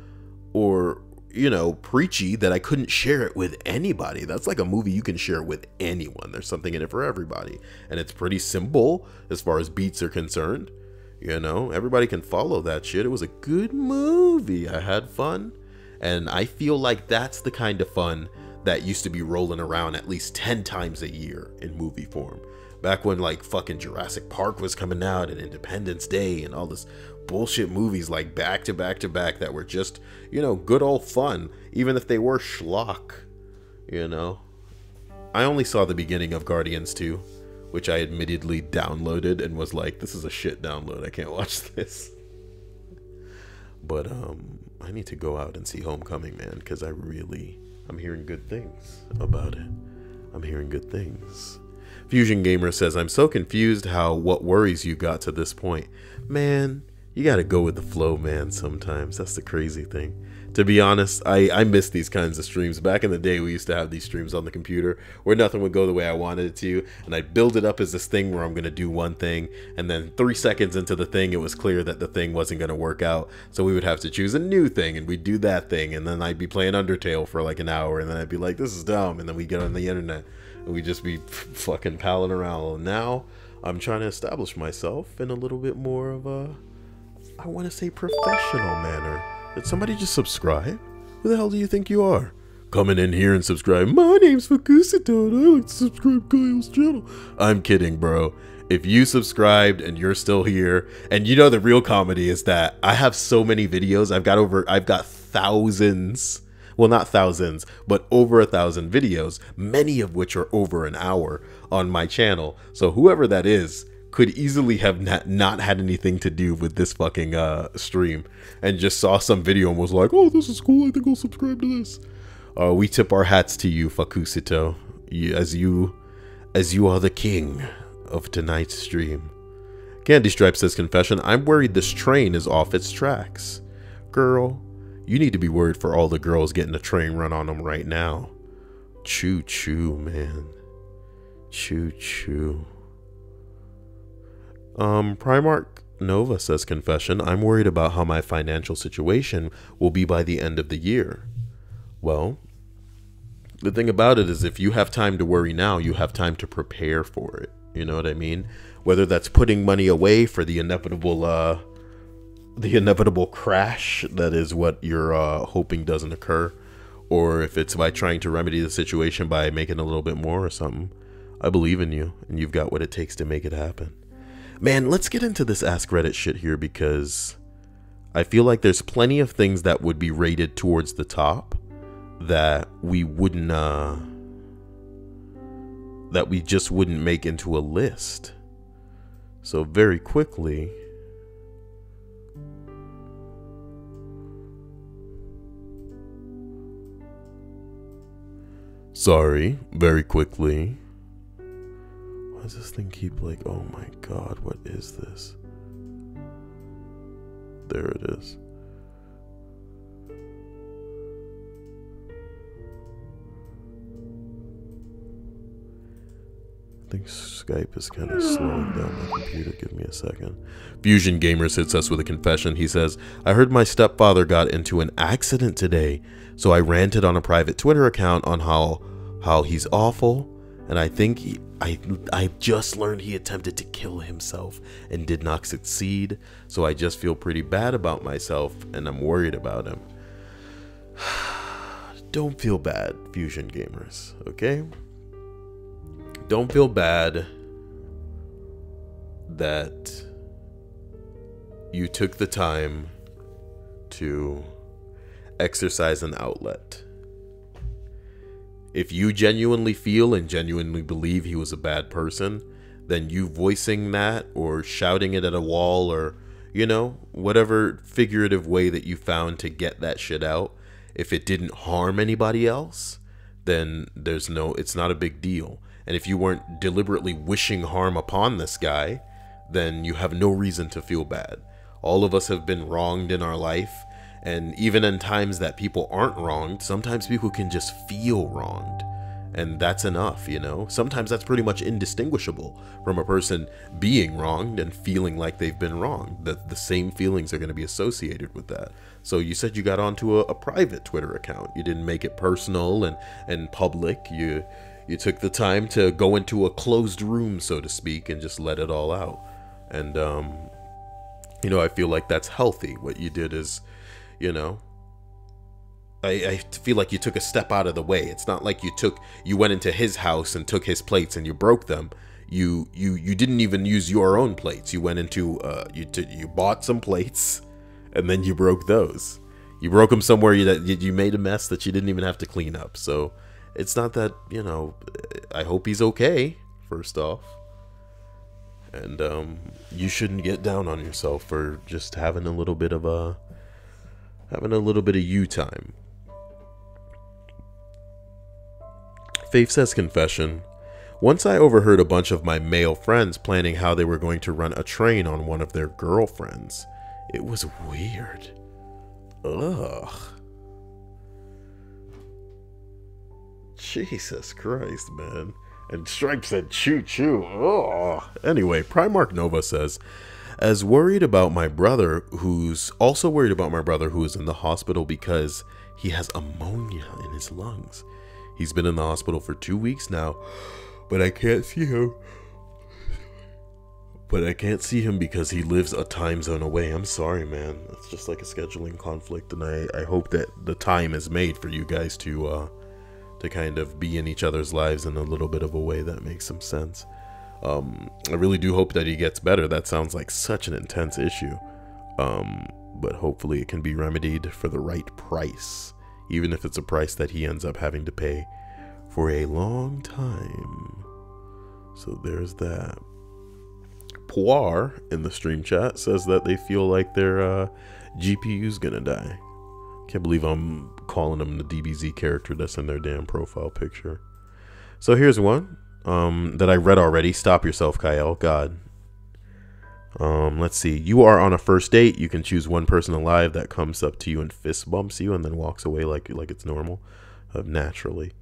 or, you know, preachy that I couldn't share it with anybody. That's like a movie you can share with anyone. There's something in it for everybody. And it's pretty simple as far as beats are concerned. You know, everybody can follow that shit. It was a good movie. I had fun. And I feel like that's the kind of fun that used to be rolling around at least 10 times a year in movie form. Back when like fucking Jurassic Park was coming out and Independence Day and all this bullshit movies like back to back to back that were just, you know, good old fun, even if they were schlock, you know. I only saw the beginning of Guardians 2, which I admittedly downloaded and was like, this is a shit download, I can't watch this. But I need to go out and see Homecoming, man, because I'm hearing good things about it. I'm hearing good things. Fusion Gamer says, I'm so confused how What Worries You got to this point. Man, you gotta go with the flow, man, sometimes. That's the crazy thing. To be honest, I miss these kinds of streams. Back in the day, we used to have these streams on the computer where nothing would go the way I wanted it to, and I'd build it up as this thing where I'm gonna do one thing, and then 3 seconds into the thing, it was clear that the thing wasn't gonna work out, so we would have to choose a new thing, and we'd do that thing, and then I'd be playing Undertale for like an hour, and then I'd be like, this is dumb, and then we'd get on the internet, and we'd just be fucking palling around. And now, I'm trying to establish myself in a little bit more of a, I want to say, professional manner. Did somebody just subscribe? Who the hell do you think you are? Coming in here and subscribe. My name's Fakusito and I like to subscribe Kyle's channel. I'm kidding, bro. If you subscribed and you're still here, and you know the real comedy is that I have so many videos. I've got thousands, well, not thousands, but over 1,000 videos, many of which are over an hour on my channel. So whoever that is could easily have not had anything to do with this fucking stream and just saw some video and was like, oh, this is cool, I think I'll subscribe to this. We tip our hats to you, Fakusito, as you are the king of tonight's stream. Candy Stripe says, confession, I'm worried this train is off its tracks. Girl, You need to be worried for all the girls getting a train run on them right now. Choo choo, man. Choo choo. Primarch Nova says, confession, I'm worried about how my financial situation will be by the end of the year. Well, the thing about it is if you have time to worry now, you have time to prepare for it. You know what I mean? Whether that's putting money away for the inevitable crash that is what you're hoping doesn't occur, or if it's by trying to remedy the situation by making a little bit more or something. I believe in you, and you've got what it takes to make it happen. Man, let's get into this Ask Reddit shit here, because I feel like there's plenty of things that would be rated towards the top that we wouldn't, that we just wouldn't make into a list. So very quickly, very quickly. Why does this thing keep like, oh my god, what is this? There it is. I think Skype is kind of slowing down my computer. Give me a second. Fusion Gamers hits us with a confession. He says, I heard my stepfather got into an accident today, so I ranted on a private Twitter account on how he's awful, and I think I just learned he attempted to kill himself and did not succeed, so I just feel pretty bad about myself, and I'm worried about him. Don't feel bad, Fusion Gamers, okay? Don't feel bad that you took the time to exercise an outlet. If you genuinely feel and genuinely believe he was a bad person, then you voicing that or shouting it at a wall or, you know, whatever figurative way that you found to get that shit out, if it didn't harm anybody else, then it's not a big deal. And if you weren't deliberately wishing harm upon this guy, then you have no reason to feel bad. All of us have been wronged in our life. And even in times that people aren't wronged, sometimes people can just feel wronged. And that's enough, you know? Sometimes that's pretty much indistinguishable from a person being wronged and feeling like they've been wronged. The same feelings are going to be associated with that. So you said you got onto a private Twitter account. You didn't make it personal and public. You took the time to go into a closed room, so to speak, and just let it all out. And, you know, I feel like that's healthy. What you did is, you know, I feel like you took a step out of the way. It's not like you went into his house and took his plates and you broke them. You didn't even use your own plates. You went into, you bought some plates and then you broke those. You broke them somewhere that you made a mess that you didn't even have to clean up. So it's not that, you know, I hope he's okay, first off. And you shouldn't get down on yourself for just having a little bit of you time. Faith says, confession. Once I overheard a bunch of my male friends planning how they were going to run a train on one of their girlfriends. It was weird. Ugh. Jesus Christ, man. And Stripe said, choo choo. Ugh. Anyway, Primarch Nova says, as worried about my brother, who's also worried about my brother who is in the hospital because he has ammonia in his lungs. He's been in the hospital for 2 weeks now, but I can't see him. Because he lives a time zone away. I'm sorry, man. It's just like a scheduling conflict, and I hope that the time is made for you guys to kind of be in each other's lives in a little bit of a way that makes some sense. I really do hope that he gets better. That sounds like such an intense issue. But hopefully it can be remedied for the right price, even if it's a price that he ends up having to pay for a long time. So there's that. Poir in the stream chat says that they feel like their GPU's gonna die. Can't believe I'm calling them the DBZ character that's in their damn profile picture. So here's one that I read already. Stop yourself, Kyle. God. Let's see. You are on a first date. You can choose one person alive that comes up to you and fist bumps you and then walks away like it's normal, naturally.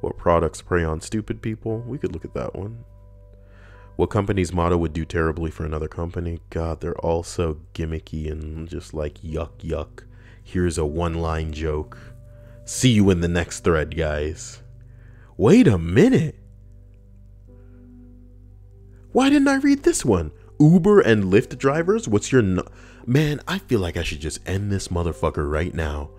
What products prey on stupid people? We could look at that one. What company's motto would do terribly for another company? God, they're all so gimmicky and just like yuck yuck. Here's a one-line joke. See you in the next thread, guys. Wait a minute. Why didn't I read this one? Uber and Lyft drivers? What's your man, I feel like I should just end this motherfucker right now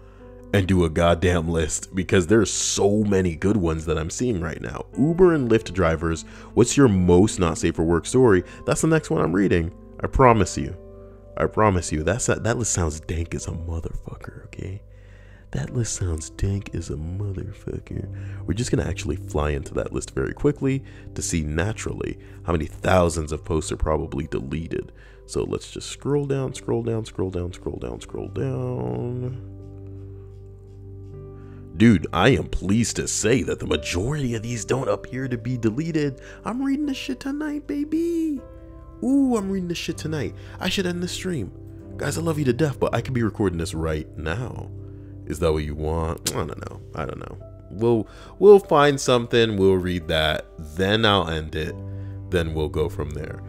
and do a goddamn list, because there's so many good ones that I'm seeing right now. Uber and Lyft drivers, what's your most not safe for work story? That's the next one I'm reading. I promise you. I promise you. That list sounds dank as a motherfucker, okay? That list sounds dank as a motherfucker. We're just going to actually fly into that list very quickly to see naturally how many thousands of posts are probably deleted. So let's just scroll down, scroll down, scroll down, scroll down, scroll down. Dude, I am pleased to say that the majority of these don't appear to be deleted. I'm reading this shit tonight, baby. Ooh, I'm reading this shit tonight. I should end the stream. Guys, I love you to death, but I could be recording this right now. Is that what you want? I don't know. I don't know. We'll find something. We'll read that. Then I'll end it. Then we'll go from there.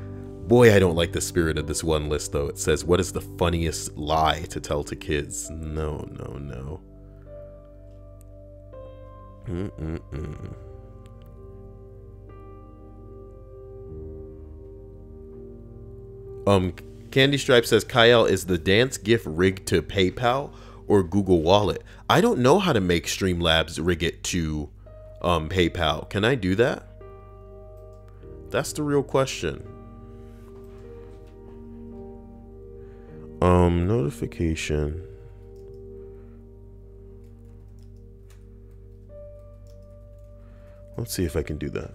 Boy, I don't like the spirit of this one list, though. It says, what is the funniest lie to tell to kids? No, no, no. Candy Stripe says, Kyle, is the dance GIF rigged to PayPal or Google Wallet? I don't know how to make Streamlabs rig it to PayPal. Can I do that? That's the real question. Notification. Let's see if I can do that.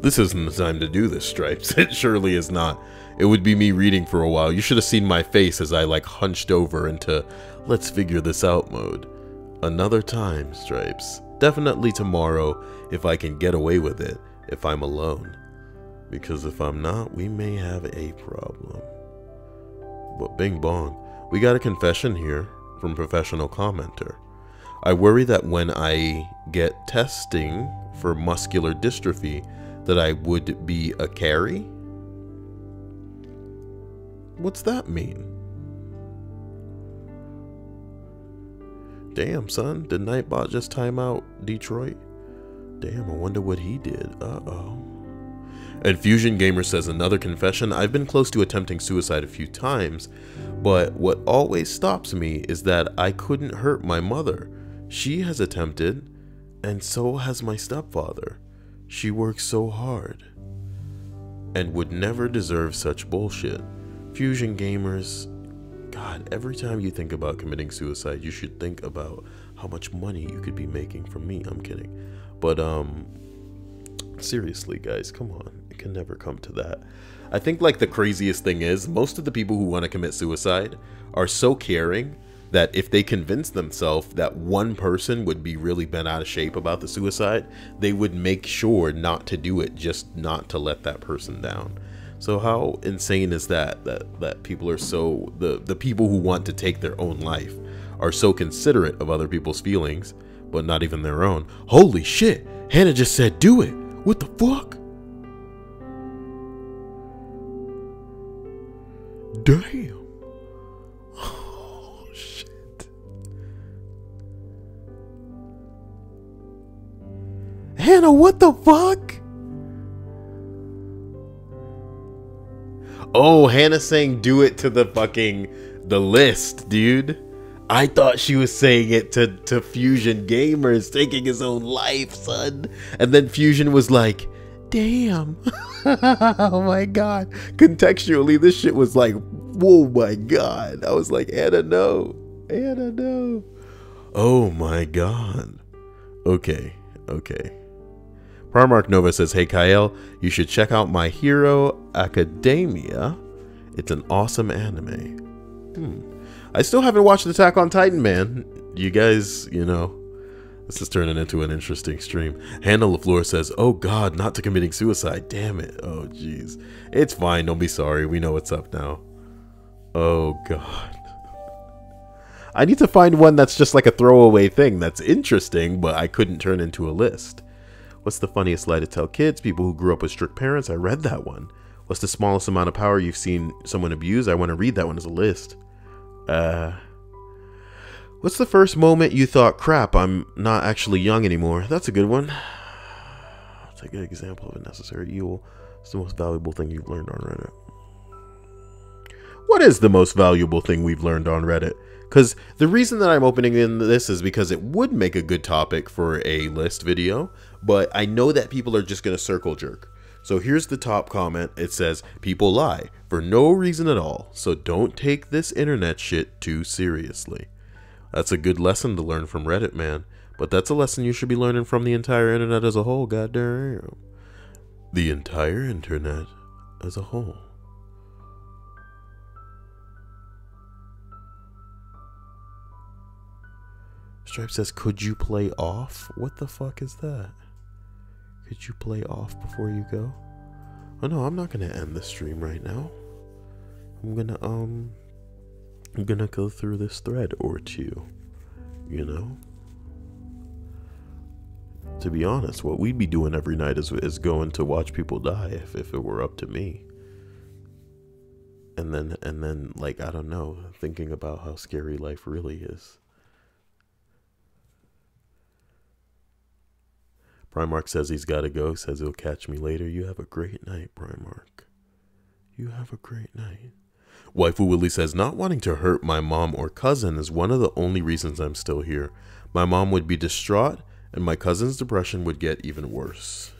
This isn't the time to do this, Stripes. It surely is not. It would be me reading for a while. You should have seen my face as I like hunched over into let's figure this out mode. Another time, Stripes. Definitely tomorrow if I can get away with it, if I'm alone. Because if I'm not, we may have a problem. But bing bong. We got a confession here from professional commenter. I worry that when I get testing for muscular dystrophy, that I would be a carry? What's that mean? Damn, son, did Nightbot just time out Detroit? Damn, I wonder what he did. Uh-oh. And Fusion Gamer says, another confession. I've been close to attempting suicide a few times, but what always stops me is that I couldn't hurt my mother. She has attempted, and so has my stepfather. She works so hard and would never deserve such bullshit. Fusion Gamers, God, every time you think about committing suicide, you should think about how much money you could be making from me. I'm kidding. But seriously, guys, come on. It can never come to that. I think like the craziest thing is most of the people who want to commit suicide are so caring that if they convince themselves that one person would be really bent out of shape about the suicide, they would make sure not to do it, just not to let that person down. So how insane is that people are so, the people who want to take their own life are so considerate of other people's feelings, but not even their own. Holy shit, Hannah just said do it. What the fuck? Damn. Hannah, what the fuck? Oh, Hannah's saying do it to the list, dude. I thought she was saying it to Fusion Gamers, taking his own life, son. And then Fusion was like, damn. Oh my god. Contextually, this shit was like, whoa my god. I was like, Anna, no. Anna, no. Oh my god. Okay. Primarch Nova says, hey Kyle, you should check out My Hero Academia. It's an awesome anime. I still haven't watched Attack on Titan, man. You guys, this is turning into an interesting stream. Hannah LaFleur says, oh god, not to committing suicide. Damn it. Oh jeez. It's fine. Don't be sorry. We know what's up now. Oh god. I need to find one that's just like a throwaway thing that's interesting, but I couldn't turn into a list. What's the funniest lie to tell kids? People who grew up with strict parents. I read that one. What's the smallest amount of power you've seen someone abuse? I want to read that one as a list. What's the first moment you thought, crap, I'm not actually young anymore? That's a good one. I'll take an example of a necessary evil. It's the most valuable thing you've learned on Reddit. What is the most valuable thing we've learned on Reddit? Because the reason that I'm opening in this is because it would make a good topic for a list video, but I know that people are just going to circle jerk. So here's the top comment. It says, people lie for no reason at all, so don't take this internet shit too seriously. That's a good lesson to learn from Reddit, man. But that's a lesson you should be learning from the entire internet as a whole, goddamn. The entire internet as a whole. Stripe says, could you play off? What the fuck is that? Could you play off before you go? Oh no, I'm not gonna end the stream right now. I'm gonna go through this thread or two, To be honest, what we'd be doing every night is going to watch people die if it were up to me. And then like, I don't know, thinking about how scary life really is. Primarch says he's got to go, says he'll catch me later. You have a great night, Primarch. You have a great night. Waifu Willie says, not wanting to hurt my mom or cousin is one of the only reasons I'm still here. My mom would be distraught, and my cousin's depression would get even worse.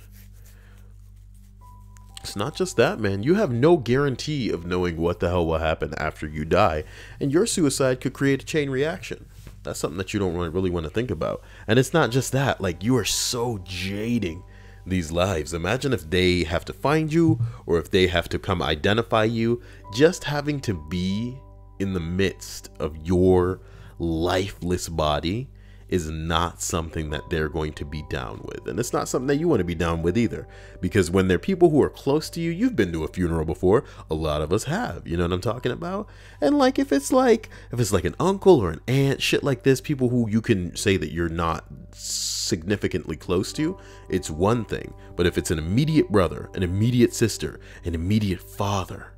It's not just that, man. You have no guarantee of knowing what the hell will happen after you die, and your suicide could create a chain reaction. That's something that you don't really want to think about. And it's not just that, like, you are so jading these lives. Imagine if they have to find you, or if they have to come identify you. Just having to be in the midst of your lifeless body is not something that they're going to be down with. And it's not something that you want to be down with either. Because when they're people who are close to you, you've been to a funeral before. A lot of us have. You know what I'm talking about? And like, if it's like an uncle or an aunt, shit like this, people who you can say that you're not significantly close to, it's one thing. But if it's an immediate brother, an immediate sister, an immediate father,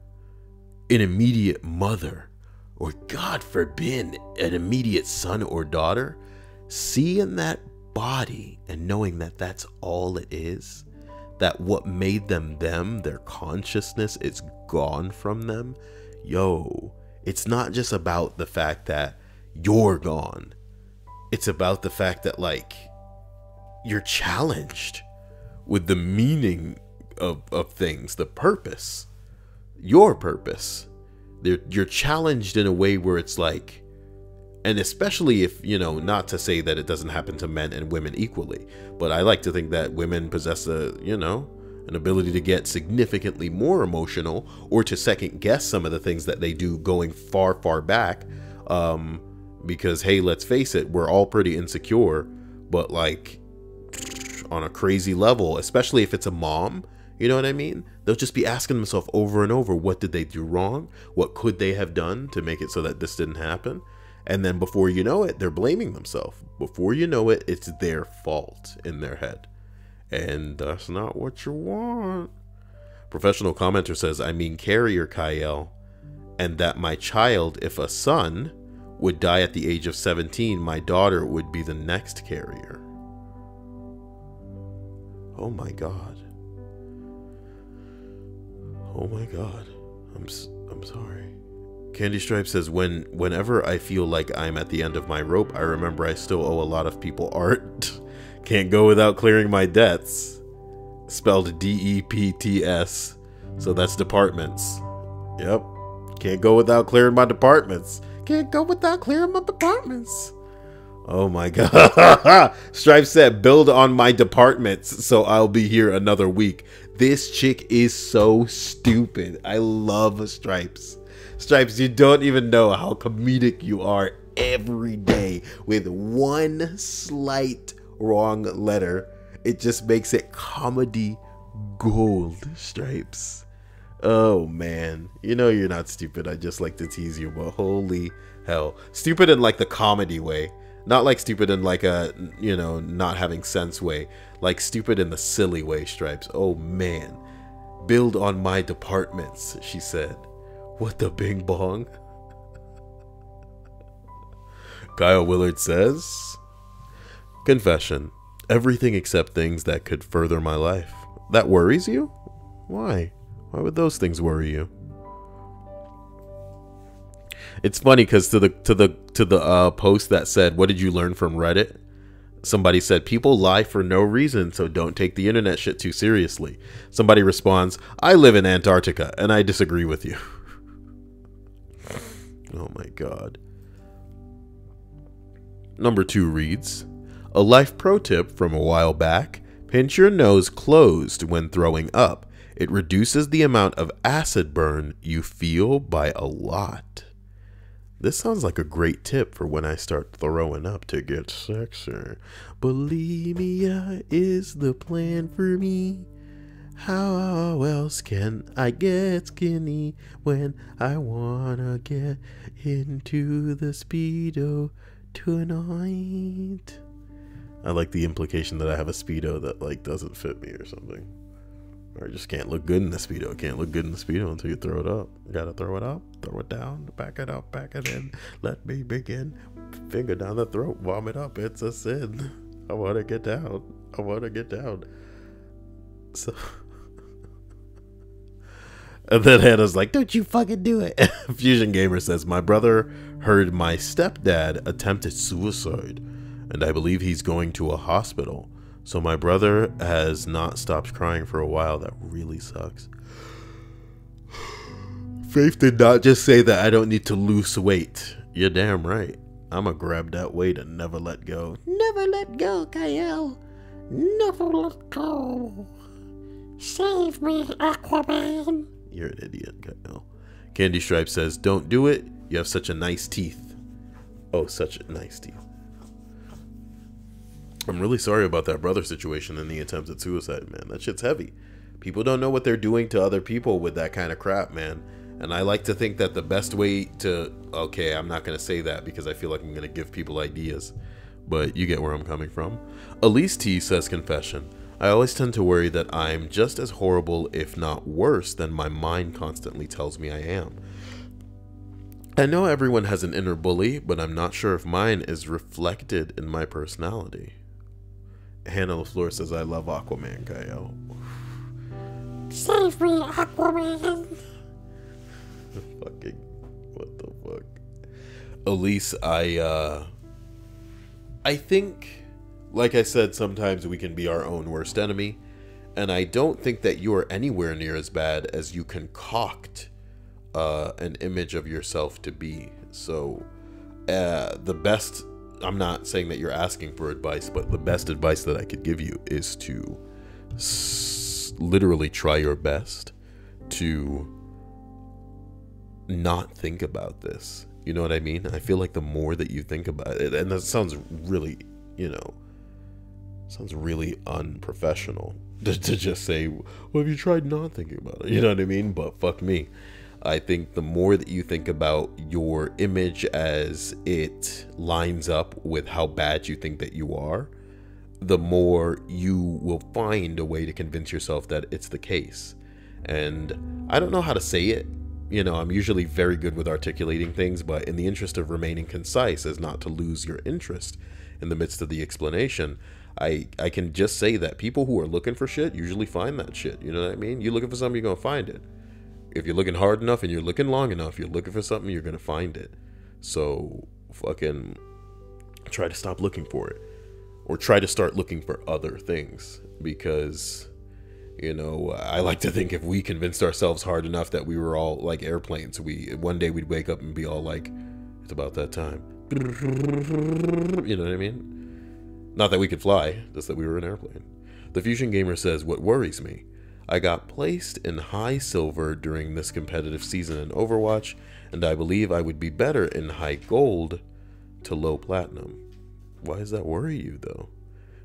an immediate mother, or God forbid, an immediate son or daughter, seeing that body and knowing that that's all it is, that what made them them, their consciousness is gone from them. Yo, it's not just about the fact that you're gone. It's about the fact that, like, you're challenged with the meaning of things, the purpose, your purpose. You're challenged in a way where it's like, and especially if, not to say that it doesn't happen to men and women equally, but I like to think that women possess an ability to get significantly more emotional, or to second guess some of the things that they do going far, far back. Because, hey, let's face it, we're all pretty insecure, but like on a crazy level, especially if it's a mom, you know what I mean? They'll just be asking themselves over and over, what did they do wrong? What could they have done to make it so that this didn't happen? And then before you know it, they're blaming themselves. Before you know it, it's their fault in their head. And that's not what you want. Professional commenter says, I mean carrier Kyle, and that my child, if a son, would die at the age of 17, my daughter would be the next carrier. Oh my God. Oh my God. I'm sorry. Candy Stripe says, whenever I feel like I'm at the end of my rope, I remember I still owe a lot of people art. Can't go without clearing my debts. Spelled D-E-P-T-S. So that's departments. Yep. Can't go without clearing my departments. Can't go without clearing my departments. Oh my god. Stripe said, build on my departments so I'll be here another week. This chick is so stupid. I love Stripes. Stripes, you don't even know how comedic you are every day. With one slight wrong letter, it just makes it comedy gold, Stripes. Oh man, you know you're not stupid. I just like to tease you, but holy hell. Stupid in like the comedy way. Not like stupid in like a, you know, not having sense way. Like stupid in the silly way, Stripes. Oh man. Build on my departments, she said. What the bing bong? Kyle Willard says, confession. Everything except things that could further my life. That worries you? Why? Why would those things worry you? It's funny because to the post that said, what did you learn from Reddit? Somebody said, people lie for no reason, so don't take the internet shit too seriously. Somebody responds, I live in Antarctica and I disagree with you. Oh my god. Number 2 reads, a life pro tip from a while back, pinch your nose closed when throwing up. It reduces the amount of acid burn you feel by a lot. This sounds like a great tip for when I start throwing up to get sexier. Bulimia is the plan for me. How else can I get skinny when I wanna get into the Speedo tonight? I like the implication that I have a Speedo that like doesn't fit me or something. Or just can't look good in the Speedo. Can't look good in the Speedo until you throw it up. You gotta throw it up, throw it down, back it up, back it in. Let me begin. Finger down the throat, vomit up. It's a sin. I wanna get down. I wanna get down. So... And then Hannah's like, don't you fucking do it. Fusion Gamer says, my brother heard my stepdad attempted suicide, and I believe he's going to a hospital. So my brother has not stopped crying for a while. That really sucks. Faith did not just say that I don't need to lose weight. You're damn right. I'm gonna grab that weight and never let go.
Never let go, Kyle. Never let go. Save me, Aquaman.
You're an idiot, Kyle. Candy Stripe says, don't do it. You have such a nice teeth. Oh, such nice teeth. I'm really sorry about that brother situation and the attempt at suicide, man. That shit's heavy. People don't know what they're doing to other people with that kind of crap, man. And I like to think that the best way to... Okay, I'm not going to say that because I feel like I'm going to give people ideas. But you get where I'm coming from. Elise T says, confession. I always tend to worry that I'm just as horrible, if not worse, than my mind constantly tells me I am. I know everyone has an inner bully, but I'm not sure if mine is reflected in my personality. Hannah LaFleur says, I love Aquaman, Kyle.
Save me, Aquaman.
Fucking, what the fuck? Elise, I think, like I said, sometimes we can be our own worst enemy. And I don't think that you are anywhere near as bad as you concoct an image of yourself to be. So, the best... I'm not saying that you're asking for advice, but the best advice that I could give you is to literally try your best to not think about this. You know what I mean? I feel like the more that you think about it, and that sounds really, you know, sounds really unprofessional to just say, well, have you tried not thinking about it? You know what I mean? But fuck me. I think the more that you think about your image as it lines up with how bad you think that you are, the more you will find a way to convince yourself that it's the case. And I don't know how to say it. You know, I'm usually very good with articulating things, but in the interest of remaining concise as not to lose your interest in the midst of the explanation, I can just say that people who are looking for shit usually find that shit. You know what I mean? You're looking for something, you're going to find it. if you're looking hard enough and you're looking long enough, you're looking for something, you're gonna find it. So fucking try to stop looking for it, or try to start looking for other things, because you know, I like to think if we convinced ourselves hard enough that we were all like airplanes, one day we'd wake up and be all like, it's about that time. You know what I mean? Not that we could fly, just that we were an airplane. The Fusion Gamer says, what worries me? I got placed in high silver during this competitive season in Overwatch, and I believe I would be better in high gold to low platinum. Why does that worry you, though?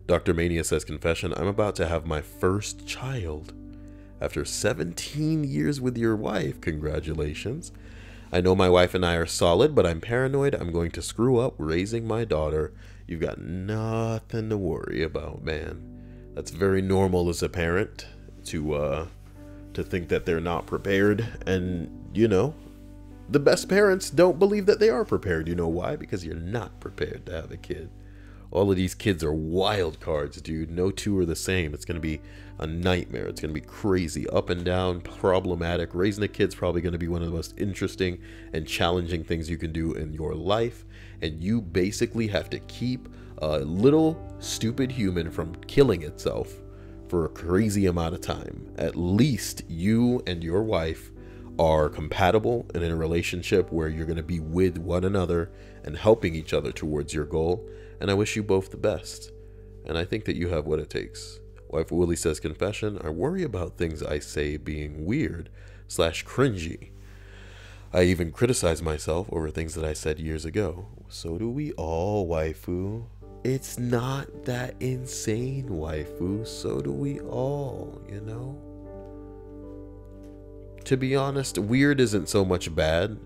Dr. Mania says, confession, I'm about to have my first child. After 17 years with your wife, congratulations. I know my wife and I are solid, but I'm paranoid I'm going to screw up raising my daughter. You've got nothing to worry about, man. That's very normal as a parent to think that they're not prepared. And, you know, the best parents don't believe that they are prepared. You know why? Because you're not prepared to have a kid. All of these kids are wild cards, dude. No two are the same. It's going to be a nightmare. It's going to be crazy, up and down, problematic. Raising a kid's probably going to be one of the most interesting and challenging things you can do in your life. And you basically have to keep a little stupid human from killing itself for a crazy amount of time. At least you and your wife are compatible and in a relationship where you're going to be with one another and helping each other towards your goal. And I wish you both the best. And I think that you have what it takes. Wife Willie says, confession, I worry about things I say being weird / cringy. I even criticize myself over things that I said years ago. So do we all, waifu. It's not that insane, waifu. So do we all, you know? To be honest, weird isn't so much bad.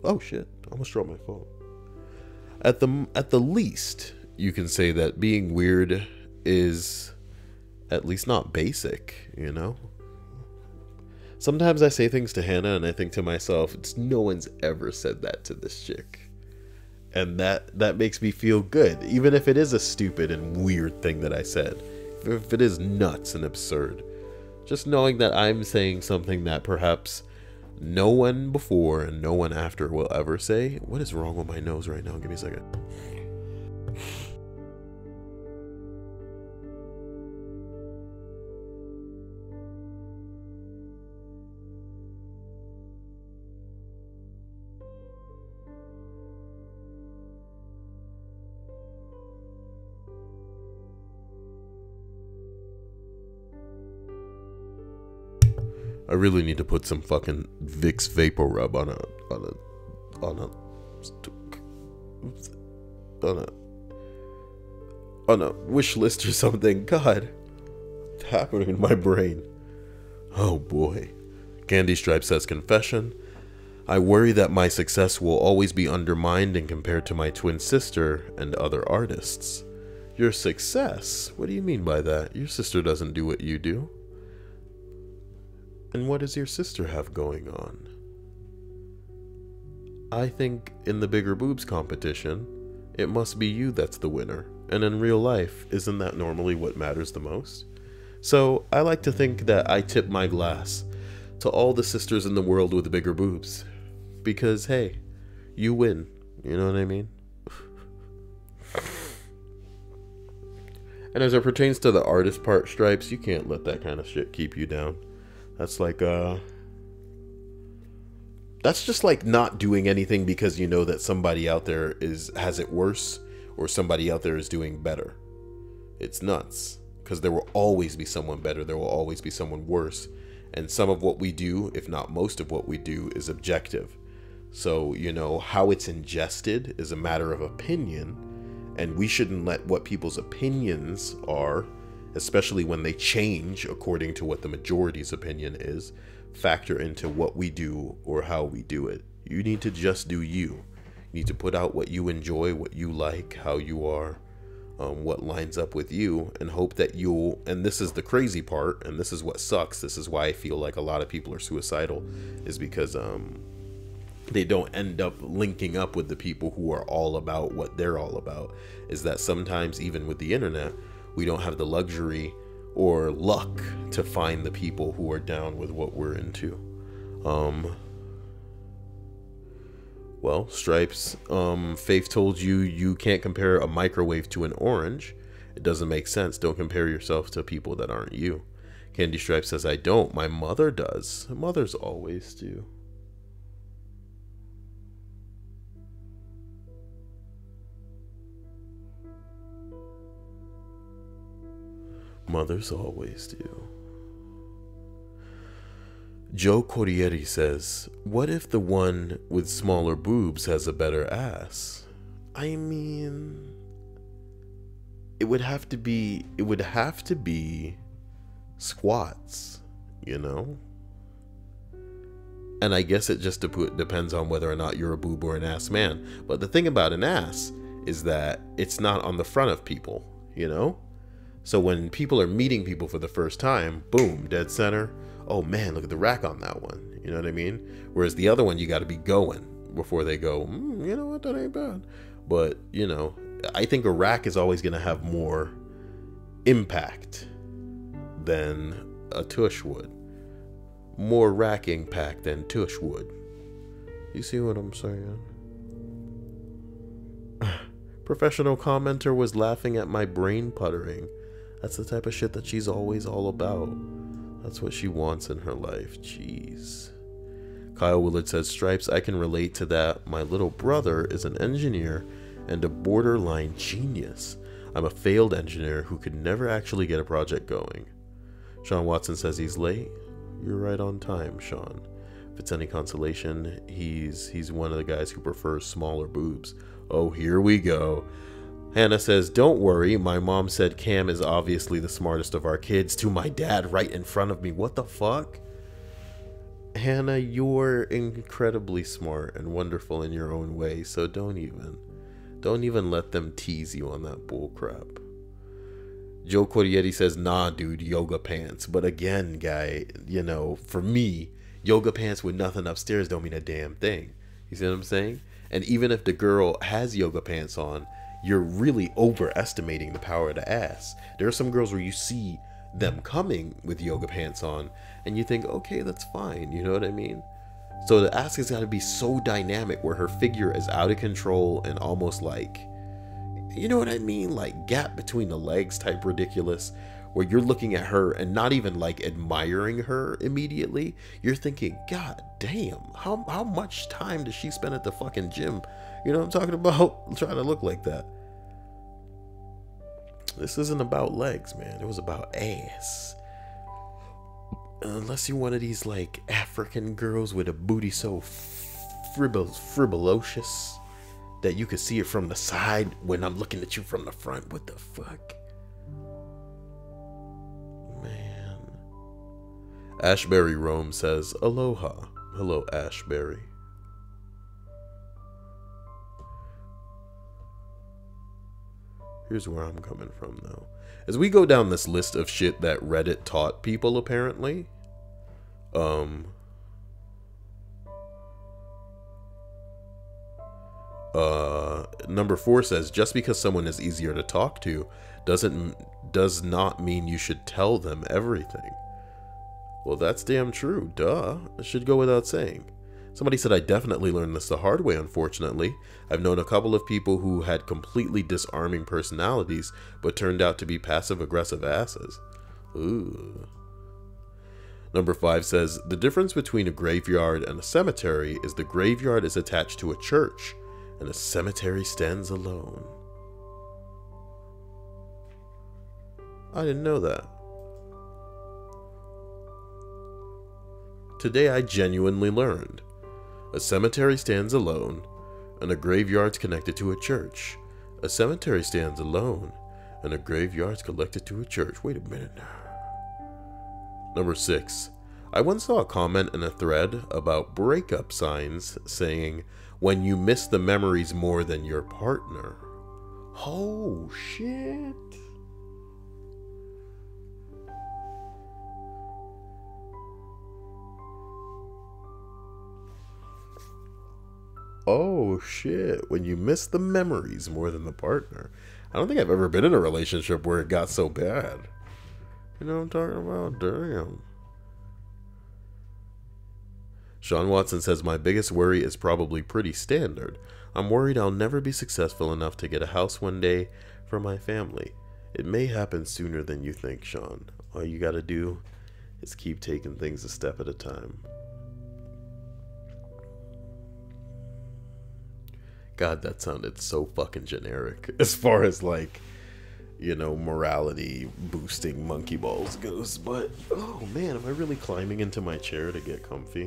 Oh shit, I almost dropped my phone. At the least, you can say that being weird is at least not basic, you know? Sometimes I say things to Hannah and I think to myself, no one's ever said that to this chick. And that makes me feel good, even if it is a stupid and weird thing that I said. If it is nuts and absurd. Just knowing that I'm saying something that perhaps no one before and no one after will ever say. What is wrong with my nose right now? Give me a second. I really need to put some fucking Vicks Vapor Rub on a wish list or something. God, what's happening in my brain? Oh boy. Candy Stripe says, confession. I worry that my success will always be undermined and compared to my twin sister and other artists. Your success? What do you mean by that? Your sister doesn't do what you do. And what does your sister have going on? I think in the bigger boobs competition, it must be you that's the winner. And in real life, isn't that normally what matters the most? So I like to think that I tip my glass to all the sisters in the world with bigger boobs. Because hey, you win. You know what I mean? And as it pertains to the artist part, Stripes, you can't let that kind of shit keep you down. That's like, that's just like not doing anything because you know that somebody out there has it worse or somebody out there is doing better. It's nuts because there will always be someone better. There will always be someone worse. And some of what we do, if not most of what we do, is objective. So, you know, how it's ingested is a matter of opinion, and we shouldn't let what people's opinions are, especially when they change according to what the majority's opinion is, factor into what we do or how we do it. You need to just do you. You need to put out what you enjoy, what you like, how you are, what lines up with you, and hope that you'll, and this is the crazy part, and this is what sucks, this is why I feel like a lot of people are suicidal, is because they don't end up linking up with the people who are all about what they're all about. Is that sometimes even with the internet, we don't have the luxury or luck to find the people who are down with what we're into. Well, Stripes, Faith told you you can't compare a microwave to an orange. It doesn't make sense. Don't compare yourself to people that aren't you. Candy Stripe says, I don't. My mother does. Mothers always do. Mothers always do. Joe Corrieri says, what if the one with smaller boobs has a better ass? I mean, it would have to be squats, you know? And I guess it just depends on whether or not you're a boob or an ass man. But the thing about an ass is that it's not on the front of people, you know? So when people are meeting people for the first time, boom, dead center. Oh man, look at the rack on that one. You know what I mean? Whereas the other one, you got to be going before they go, you know what, that ain't bad. But, you know, I think a rack is always going to have more impact than a tush would. More rack impact than tush would. You see what I'm saying? Professional commenter was laughing at my brain puttering. That's the type of shit that she's always all about. That's what she wants in her life. Jeez. Kyle Willard says, Stripes, I can relate to that. My little brother is an engineer and a borderline genius. I'm a failed engineer who could never actually get a project going. Sean Watson says he's late. You're right on time, Sean. If it's any consolation, he's one of the guys who prefers smaller boobs. Oh, here we go. Hannah says, don't worry, my mom said Cam is obviously the smartest of our kids to my dad right in front of me. What the fuck? Hannah, you're incredibly smart and wonderful in your own way, so don't even let them tease you on that bull crap. Joe Corrieri says, nah, dude, yoga pants. But again, guy, you know, for me, yoga pants with nothing upstairs don't mean a damn thing. You see what I'm saying? And even if the girl has yoga pants on, you're really overestimating the power of the ass. There are some girls where you see them coming with yoga pants on and you think, okay, that's fine. You know what I mean? So the ass has got to be so dynamic where her figure is out of control and almost like, you know what I mean? Like gap between the legs type ridiculous, where you're looking at her and not even like admiring her immediately. You're thinking, God damn, how much time does she spend at the fucking gym? You know what I'm talking about? Trying to look like that. This isn't about legs, man. It was about ass. Unless you're one of these like African girls with a booty so frivolous that you could see it from the side when I'm looking at you from the front. What the fuck? Man. Ashbury Rome says, aloha. Hello, Ashbury. Here's where I'm coming from, though. As we go down this list of shit that Reddit taught people, apparently, number 4 says, just because someone is easier to talk to does not mean you should tell them everything. Well, that's damn true. Duh. It should go without saying. Somebody said, I definitely learned this the hard way, unfortunately. I've known a couple of people who had completely disarming personalities, but turned out to be passive-aggressive asses. Ooh. Number 5 says, the difference between a graveyard and a cemetery is the graveyard is attached to a church, and a cemetery stands alone. I didn't know that. Today I genuinely learned. A cemetery stands alone, and a graveyard's connected to a church. A cemetery stands alone, and a graveyard's connected to a church. Wait a minute now. Number 6. I once saw a comment in a thread about breakup signs saying, when you miss the memories more than your partner. Oh, shit. Oh shit, when you miss the memories more than the partner. I don't think I've ever been in a relationship where it got so bad. You know what I'm talking about? Damn. Sean Watson says, my biggest worry is probably pretty standard. I'm worried I'll never be successful enough to get a house one day for my family. It may happen sooner than you think, Sean. All you gotta do is keep taking things a step at a time. God, that sounded so fucking generic as far as like, you know, morality boosting monkey balls goes. But oh man, am I really climbing into my chair to get comfy?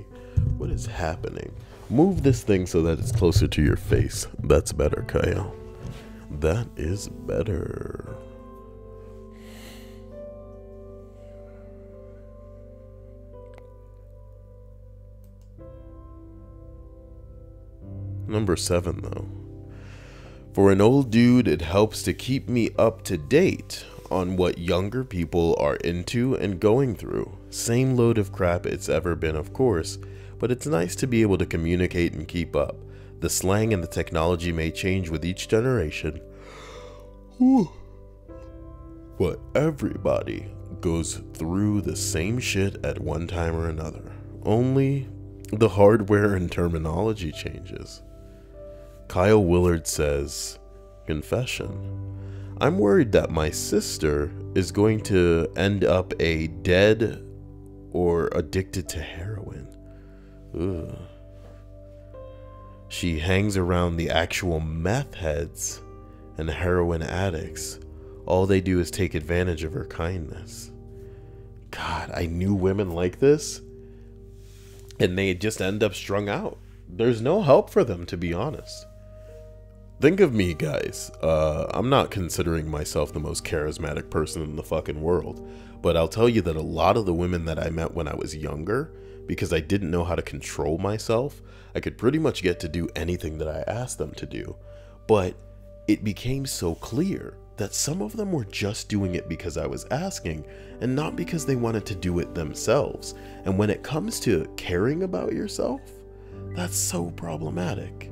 What is happening? Move this thing so that it's closer to your face. That's better, Kyle. That is better. Number 7, though. For an old dude, it helps to keep me up to date on what younger people are into and going through. Same load of crap it's ever been, of course, but it's nice to be able to communicate and keep up. The slang and the technology may change with each generation, but everybody goes through the same shit at one time or another. Only the hardware and terminology changes. Kyle Willard says, confession. I'm worried that my sister is going to end up a dead or addicted to heroin. Ugh. She hangs around the actual meth heads and heroin addicts. All they do is take advantage of her kindness. God, I knew women like this, and they just end up strung out. There's no help for them, to be honest. Think of me, guys. I'm not considering myself the most charismatic person in the fucking world, but I'll tell you that a lot of the women that I met when I was younger, because I didn't know how to control myself, I could pretty much get to do anything that I asked them to do. But it became so clear that some of them were just doing it because I was asking, and not because they wanted to do it themselves. And when it comes to caring about yourself, that's so problematic.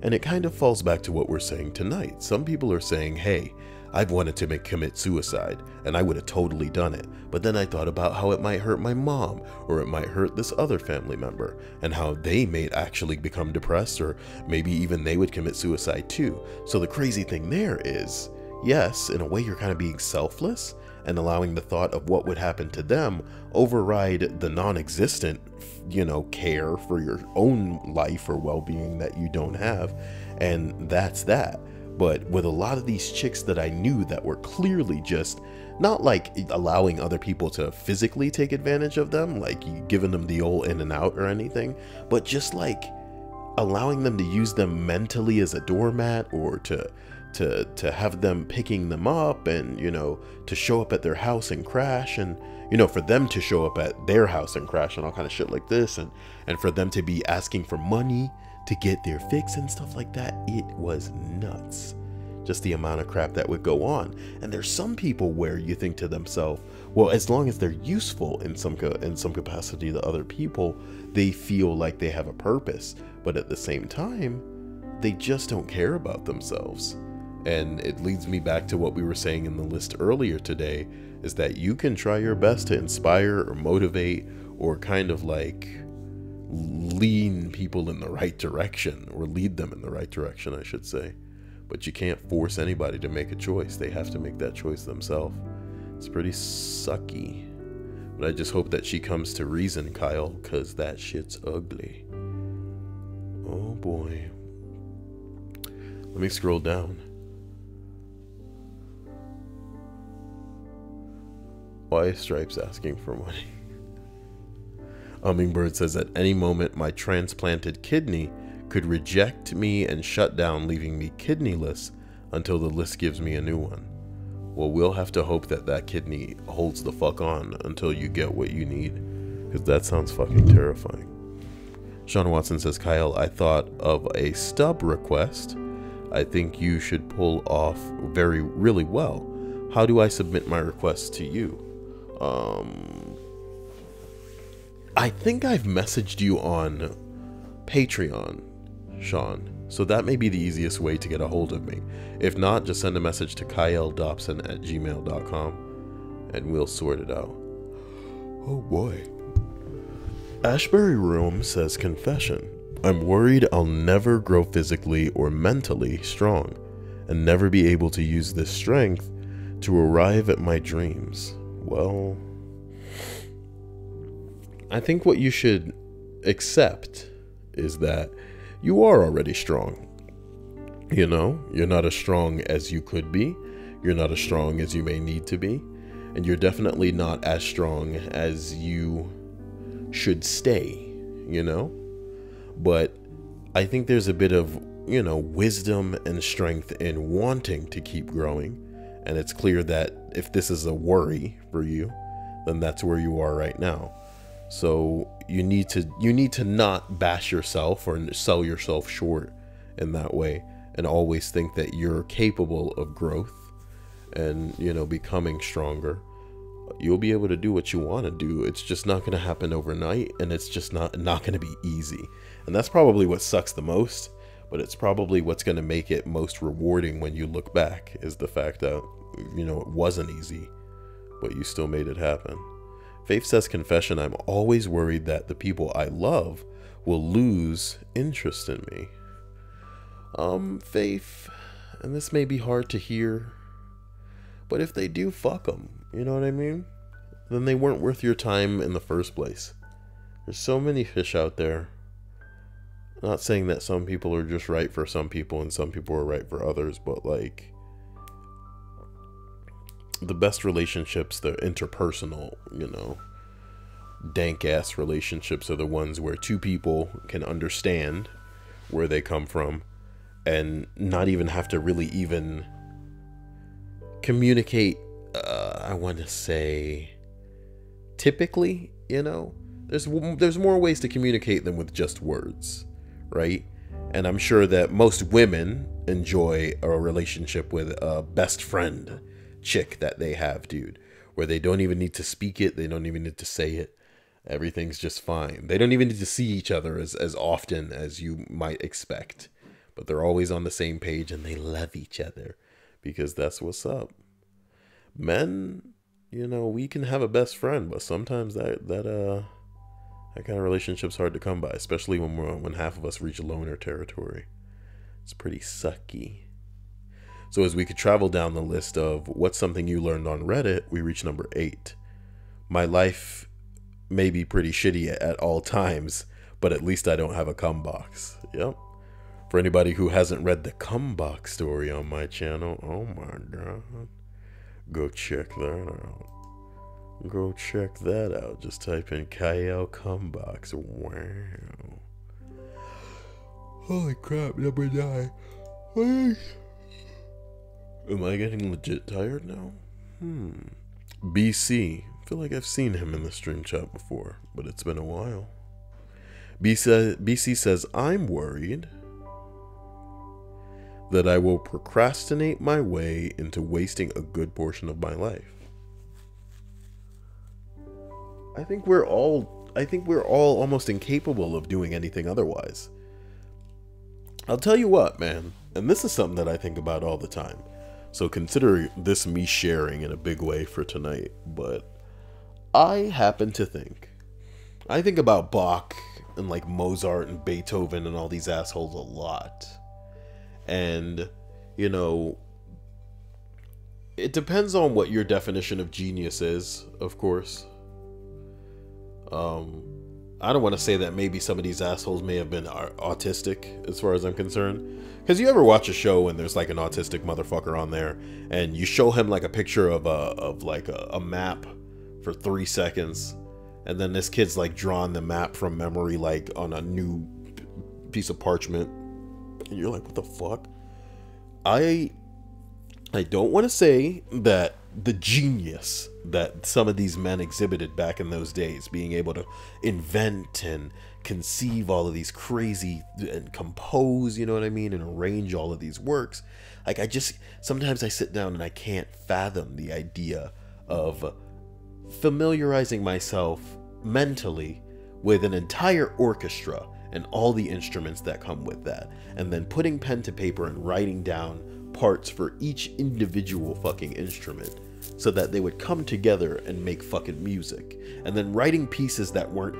And it kind of falls back to what we're saying tonight. Some people are saying, hey, I've wanted to commit suicide, and I would have totally done it. But then I thought about how it might hurt my mom, or it might hurt this other family member, and how they may actually become depressed, or maybe even they would commit suicide too. So the crazy thing there is, yes, in a way you're kind of being selfless, and allowing the thought of what would happen to them override the non-existent, care for your own life or well-being that you don't have. And that's that. But with a lot of these chicks that I knew that were clearly just not like allowing other people to physically take advantage of them, like giving them the old in and out or anything, but just like allowing them to use them mentally as a doormat, or to have them picking them up, and to show up at their house and crash, and for them to show up at their house and crash and all kind of shit like this, and for them to be asking for money to get their fix and stuff like that. It was nuts, just the amount of crap that would go on. And there's some people where you think to themselves, well, as long as they're useful in some capacity to other people, they feel like they have a purpose. But at the same time, they just don't care about themselves. And it leads me back to what we were saying in the list earlier today, is that you can try your best to inspire or motivate or kind of like lean people in the right direction, or lead them in the right direction, I should say. But you can't force anybody to make a choice. They have to make that choice themselves. It's pretty sucky. But I just hope that she comes to reason, Kyle, because that shit's ugly. Oh boy. Let me scroll down. Why is Stripes asking for money? Hummingbird says, at any moment my transplanted kidney could reject me and shut down, leaving me kidneyless until the list gives me a new one. Well, we'll have to hope that that kidney holds the fuck on until you get what you need, because that sounds fucking terrifying. Sean Watson says, Kyle, I thought of a stub request I think you should pull off really well. How do I submit my request to you? I think I've messaged you on Patreon, Sean, so that may be the easiest way to get a hold of me. If not, just send a message to kyledobson@gmail.com and we'll sort it out. Oh boy. Ashbury Rome says, confession. I'm worried I'll never grow physically or mentally strong and never be able to use this strength to arrive at my dreams. Well, I think what you should accept is that you are already strong. You know, you're not as strong as you could be. You're not as strong as you may need to be. And you're definitely not as strong as you should stay, you know? But I think there's a bit of, you know, wisdom and strength in wanting to keep growing. And it's clear that if this is a worry for you, then that's where you are right now. So you need to not bash yourself or sell yourself short in that way, and always think that you're capable of growth and, you know, becoming stronger. You'll be able to do what you want to do. It's just not going to happen overnight, and it's just not going to be easy. And that's probably what sucks the most, but it's probably what's going to make it most rewarding when you look back, is the fact that, you know, it wasn't easy, but you still made it happen. Faith says, confession, I'm always worried that the people I love will lose interest in me. Faith, and this may be hard to hear, but if they do, fuck them. You know what I mean? Then they weren't worth your time in the first place. There's so many fish out there. I'm not saying that some people are just right for some people and some people are right for others, but like, the best relationships, the interpersonal, you know, dank ass relationships are the ones where two people can understand where they come from and not even have to really even communicate. I want to say typically, you know, there's more ways to communicate than with just words, right? And I'm sure that most women enjoy a relationship with a best friend chick that they have, dude, where they don't even need to speak it, they don't even need to say it, everything's just fine. They don't even need to see each other as often as you might expect, but they're always on the same page and they love each other because that's what's up. Men, you know, we can have a best friend, but sometimes that kind of relationship's hard to come by, especially when half of us reach loner territory. It's pretty sucky. So as we could travel down the list of what's something you learned on Reddit, we reach number 8. My life may be pretty shitty at all times, but at least I don't have a cum box. Yep. For anybody who hasn't read the cum box story on my channel, oh my god, go check that out. Go check that out. Just type in Kyle cum box. Wow. Holy crap, number 9. Am I getting legit tired now? BC. I feel like I've seen him in the stream chat before, but it's been a while. BC says, I'm worried that I will procrastinate my way into wasting a good portion of my life. I think we're all almost incapable of doing anything otherwise. I'll tell you what, man, and this is something that I think about all the time. So consider this me sharing in a big way for tonight, but I think about Bach and like Mozart and Beethoven and all these assholes a lot. And, you know, it depends on what your definition of genius is, of course. I don't want to say that maybe some of these assholes may have been autistic as far as I'm concerned. Because you ever watch a show and there's like an autistic motherfucker on there and you show him like a picture of a map for 3 seconds, and then this kid's like drawing the map from memory like on a new piece of parchment, and you're like, what the fuck? I don't want to say that the genius that some of these men exhibited back in those days, being able to invent and conceive all of these crazy and compose, you know what I mean, and arrange all of these works. Like, sometimes I sit down and I can't fathom the idea of familiarizing myself mentally with an entire orchestra and all the instruments that come with that, and then putting pen to paper and writing down parts for each individual fucking instrument. so that they would come together and make fucking music. And then writing pieces that weren't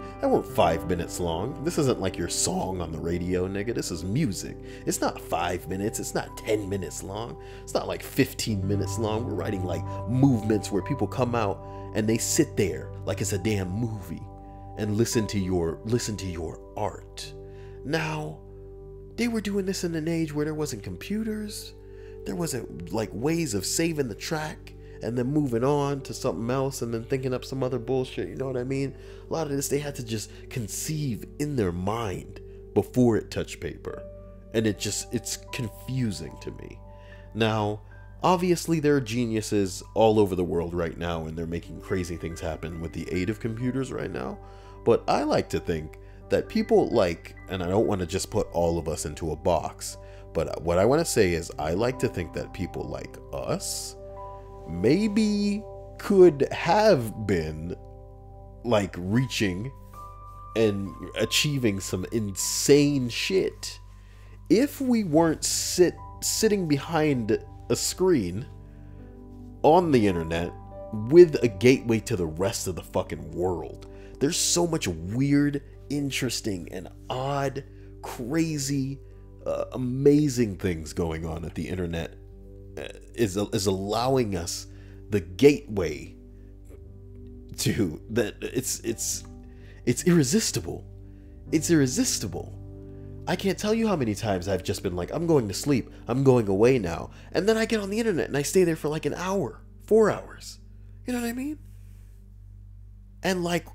5 minutes long. This isn't like your song on the radio, nigga. This is music. It's not 5 minutes. It's not 10 minutes long. It's not like 15 minutes long. We're writing like movements where people come out and they sit there like it's a damn movie and listen to your art. Now, they were doing this in an age where there wasn't computers. There wasn't like ways of saving the track and then moving on to something else and then thinking up some other bullshit. You know what I mean? A lot of this they had to just conceive in their mind before it touched paper. And it's confusing to me. Now, obviously there are geniuses all over the world right now and they're making crazy things happen with the aid of computers right now. But I like to think that people like, and I don't want to just put all of us into a box, but what I want to say is I like to think that people like us maybe could have been like reaching and achieving some insane shit if we weren't sitting behind a screen on the internet with a gateway to the rest of the fucking world. There's so much weird, interesting, and odd, crazy, amazing things going on at the internet is allowing us the gateway to that. It's irresistible. It's irresistible. I can't tell you how many times I've just been like, I'm going to sleep, I'm going away now, and then I get on the internet and I stay there for like an hour, 4 hours. You know what I mean? And like,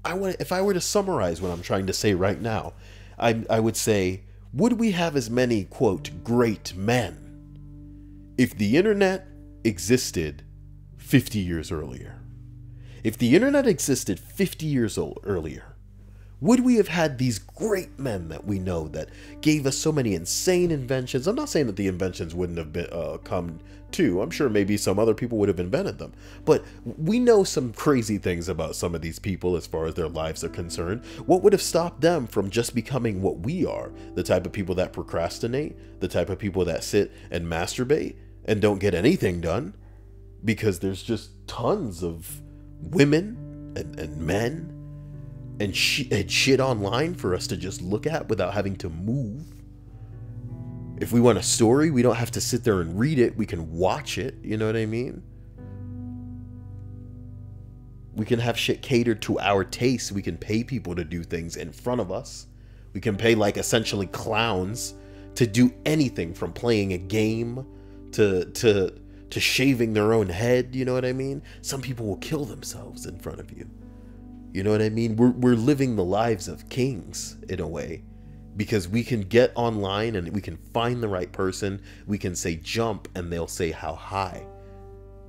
if I were to summarize what I'm trying to say right now, I would say, would we have as many, quote, great men if the internet existed 50 years earlier? If the internet existed 50 years earlier, would we have had these great men that we know that gave us so many insane inventions? I'm not saying that the inventions wouldn't have been come to. I'm sure maybe some other people would have invented them. But we know some crazy things about some of these people as far as their lives are concerned. What would have stopped them from just becoming what we are? The type of people that procrastinate, the type of people that sit and masturbate and don't get anything done because there's just tons of women and men and shit online for us to just look at without having to move. If we want a story, we don't have to sit there and read it. We can watch it. You know what I mean? We can have shit catered to our tastes. We can pay people to do things in front of us. We can pay like essentially clowns to do anything from playing a game to shaving their own head. You know what I mean? Some people will kill themselves in front of you. You know what I mean? We're living the lives of kings in a way, because we can get online and we can find the right person. We can say jump and they'll say how high.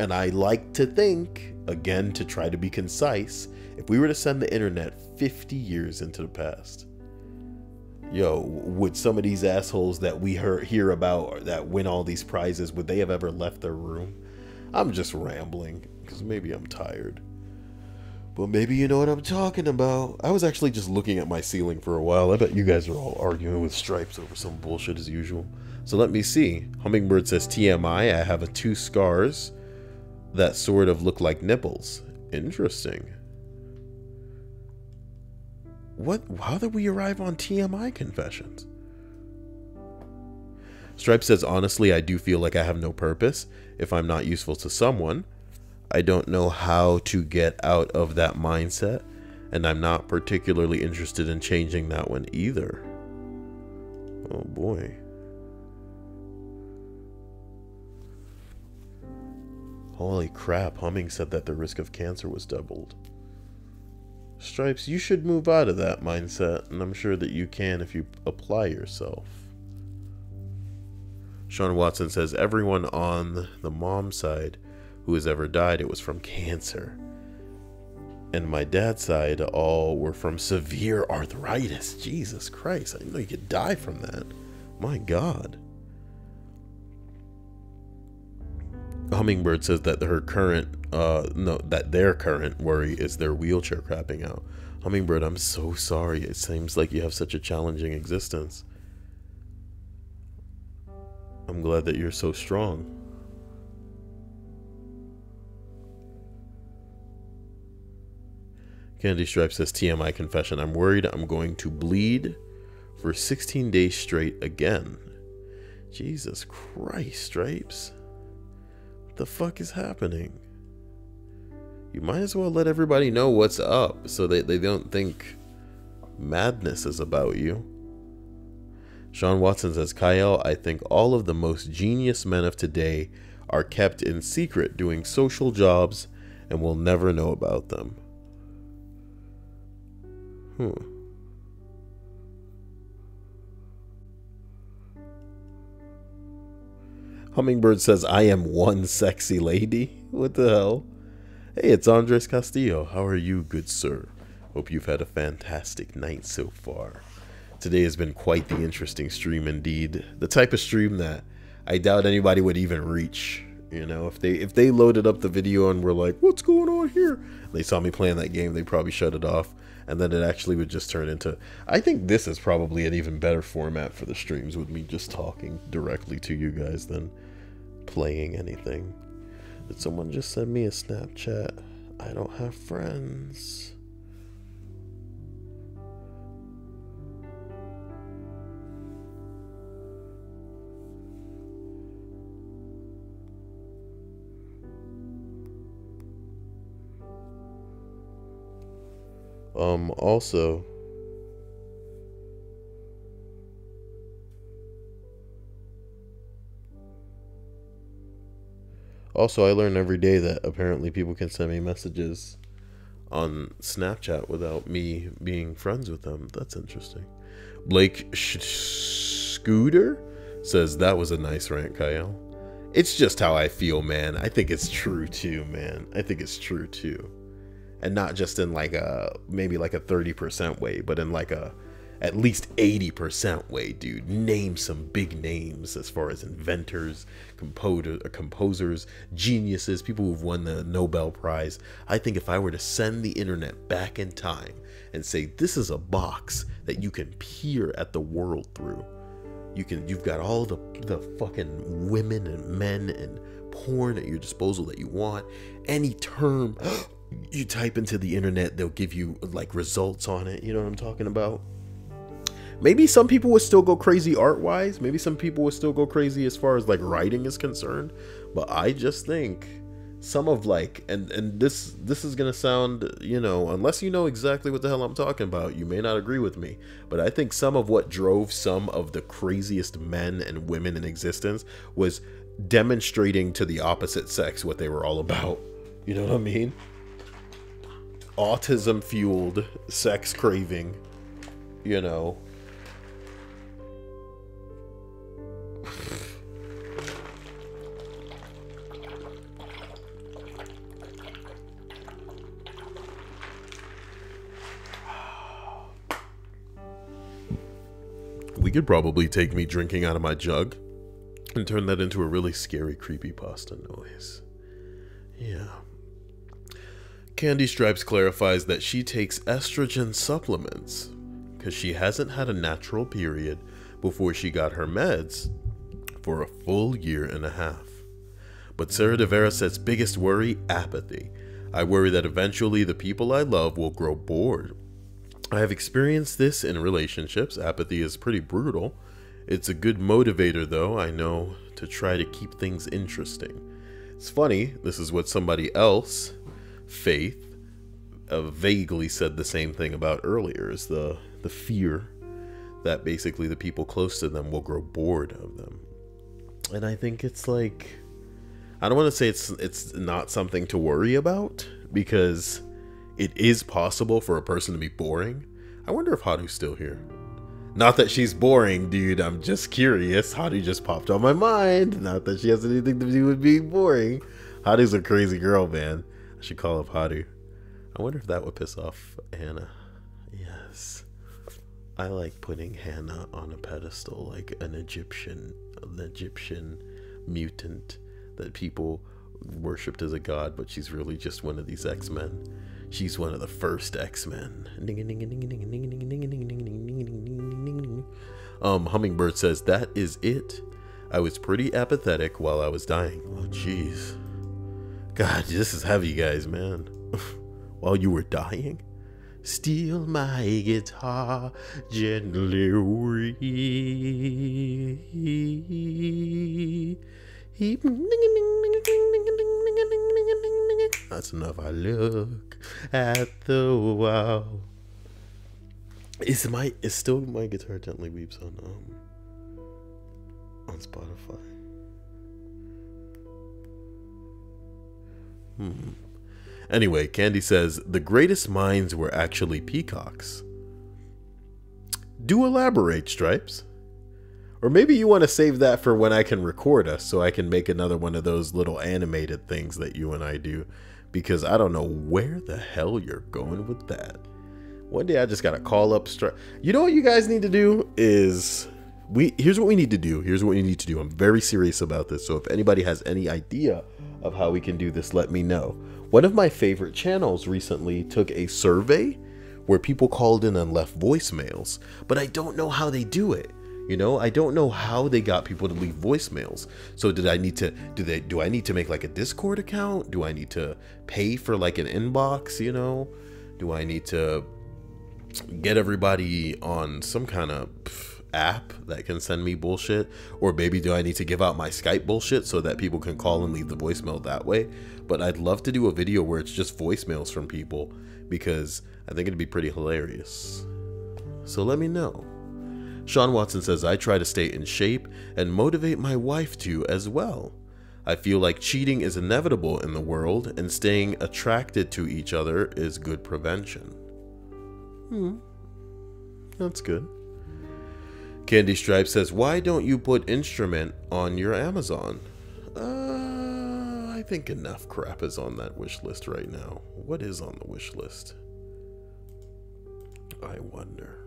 And I like to think, again, to try to be concise, if we were to send the internet 50 years into the past, yo, would some of these assholes that we hear about or that win all these prizes, would they have ever left their room? I'm just rambling because maybe I'm tired. But maybe you know what I'm talking about. I was actually just looking at my ceiling for a while. I bet you guys are all arguing with Stripes over some bullshit as usual. So let me see. Hummingbird says TMI, I have 2 scars that sort of look like nipples. Interesting. How did we arrive on TMI confessions? Stripe says, honestly, I do feel like I have no purpose if I'm not useful to someone. I don't know how to get out of that mindset, and I'm not particularly interested in changing that one either. Oh boy. Holy crap, Humming said that the risk of cancer was doubled. Stripes, you should move out of that mindset, and I'm sure that you can if you apply yourself. Sean Watson says, everyone on the mom side who has ever died, it was from cancer. And my dad's side, all were from severe arthritis. Jesus Christ, I didn't know you could die from that. My God. Hummingbird says that their current worry is their wheelchair crapping out. Hummingbird, I'm so sorry. It seems like you have such a challenging existence. I'm glad that you're so strong. Candy Stripe says, TMI confession. I'm worried I'm going to bleed for 16 days straight again. Jesus Christ, Stripes. What the fuck is happening? You might as well let everybody know what's up so that they don't think madness is about you. Sean Watson says, Kyle, I think all of the most genius men of today are kept in secret doing social jobs and we'll never know about them. Hummingbird says, I am one sexy lady. What the hell? Hey, it's Andres Castillo. How are you, good sir? Hope you've had a fantastic night so far. Today has been quite the interesting stream indeed. The type of stream that I doubt anybody would even reach. You know, if they loaded up the video and were like, what's going on here? They saw me playing that game, they'd probably shut it off. And then it actually would just turn into... I think this is probably an even better format for the streams, with me just talking directly to you guys than playing anything. Did someone just send me a Snapchat? I don't have friends. Also, I learn every day that apparently people can send me messages on Snapchat without me being friends with them. That's interesting. Blake Scooter says, that was a nice rant, Kyle. It's just how I feel, man. I think it's true too, man. I think it's true too. And not just in like a, maybe like a 30% way, but in like a at least 80% way, dude. Name some big names as far as inventors, composers, geniuses, people who've won the Nobel Prize. I think if I were to send the internet back in time and say, this is a box that you can peer at the world through. You've got all the fucking women and men and porn at your disposal that you want. Any term you type into the internet, they'll give you like results on it. You know what I'm talking about? Maybe some people would still go crazy art-wise. Maybe some people would still go crazy as far as like writing is concerned. But I just think some of like, and this is gonna sound, you know, unless you know exactly what the hell I'm talking about, you may not agree with me. But I think some of what drove some of the craziest men and women in existence was demonstrating to the opposite sex what they were all about. You know what I mean? Autism-fueled sex craving, you know. We could probably take me drinking out of my jug and turn that into a really scary creepypasta noise. Yeah. Candy Stripes clarifies that she takes estrogen supplements because she hasn't had a natural period before she got her meds for a full 1.5 years. But Sarah De Vera says, biggest worry, apathy. I worry that eventually the people I love will grow bored. I have experienced this in relationships. Apathy is pretty brutal. It's a good motivator, though, I know, to try to keep things interesting. It's funny, this is what somebody else, Faith, vaguely said the same thing about earlier, is the fear that basically the people close to them will grow bored of them. And I think it's like, I don't want to say it's not something to worry about, because it is possible for a person to be boring. I wonder if Haru's still here. Not that she's boring, dude. I'm just curious. Haru just popped on my mind. Not that she has anything to do with being boring. Haru's a crazy girl, man. I should call up Haru. I wonder if that would piss off Hannah. Yes. I like putting Hannah on a pedestal like an Egyptian mutant that people worshipped as a god, but she's really just one of these X-Men. She's one of the first X-Men. Hummingbird says, that is it. I was pretty apathetic while I was dying. Oh, jeez. God, this is heavy, guys, man. While you were dying? Steal my guitar, gently weep. That's enough. I look at the wall. Is still my guitar gently weeps on Spotify? Anyway, Candy says the greatest minds were actually peacocks. Do elaborate, Stripes. Or maybe you want to save that for when I can record us, so I can make another one of those little animated things that you and I do, because I don't know where the hell you're going with that. One day I just gotta call up Stripes. You know what you guys need to do is here's what we need to do. Here's what we need to do. I'm very serious about this, so if anybody has any idea of how we can do this, let me know. One of my favorite channels recently took a survey where people called in and left voicemails, but I don't know how they do it. You know, I don't know how they got people to leave voicemails. So do I need to make like a Discord account? Do I need to pay for like an inbox, you know? Do I need to get everybody on some kind of app that can send me bullshit? Or maybe do I need to give out my Skype bullshit so that people can call and leave the voicemail that way? But I'd love to do a video where it's just voicemails from people, because I think it'd be pretty hilarious. So let me know. Sean Watson says, I try to stay in shape and motivate my wife to as well. I feel like cheating is inevitable in the world, and staying attracted to each other is good prevention. That's good. Candy Stripe says, why don't you put instrument on your Amazon? I think enough crap is on that wish list right now. What is on the wish list? I wonder.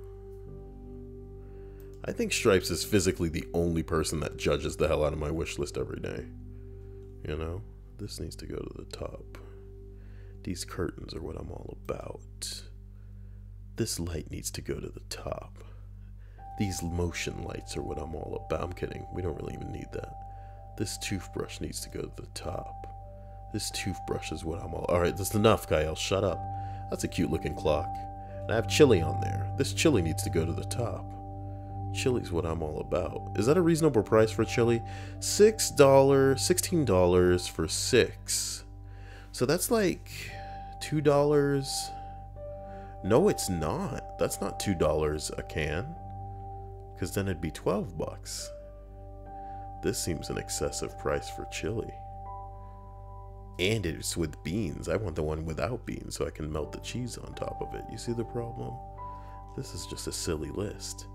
I think Stripes is physically the only person that judges the hell out of my wish list every day. You know, this needs to go to the top. These curtains are what I'm all about. This light needs to go to the top. These motion lights are what I'm all about. I'm kidding. We don't really even need that. This toothbrush needs to go to the top. This toothbrush is what I'm all... Alright, that's enough, Kyle. Shut up. That's a cute looking clock. And I have chili on there. This chili needs to go to the top. Chili's what I'm all about. Is that a reasonable price for chili? $16 for 6. So that's like $2. No, it's not. That's not $2 a can. Because then it'd be 12 bucks. This seems an excessive price for chili. And it's with beans. I want the one without beans so I can melt the cheese on top of it. You see the problem? This is just a silly list.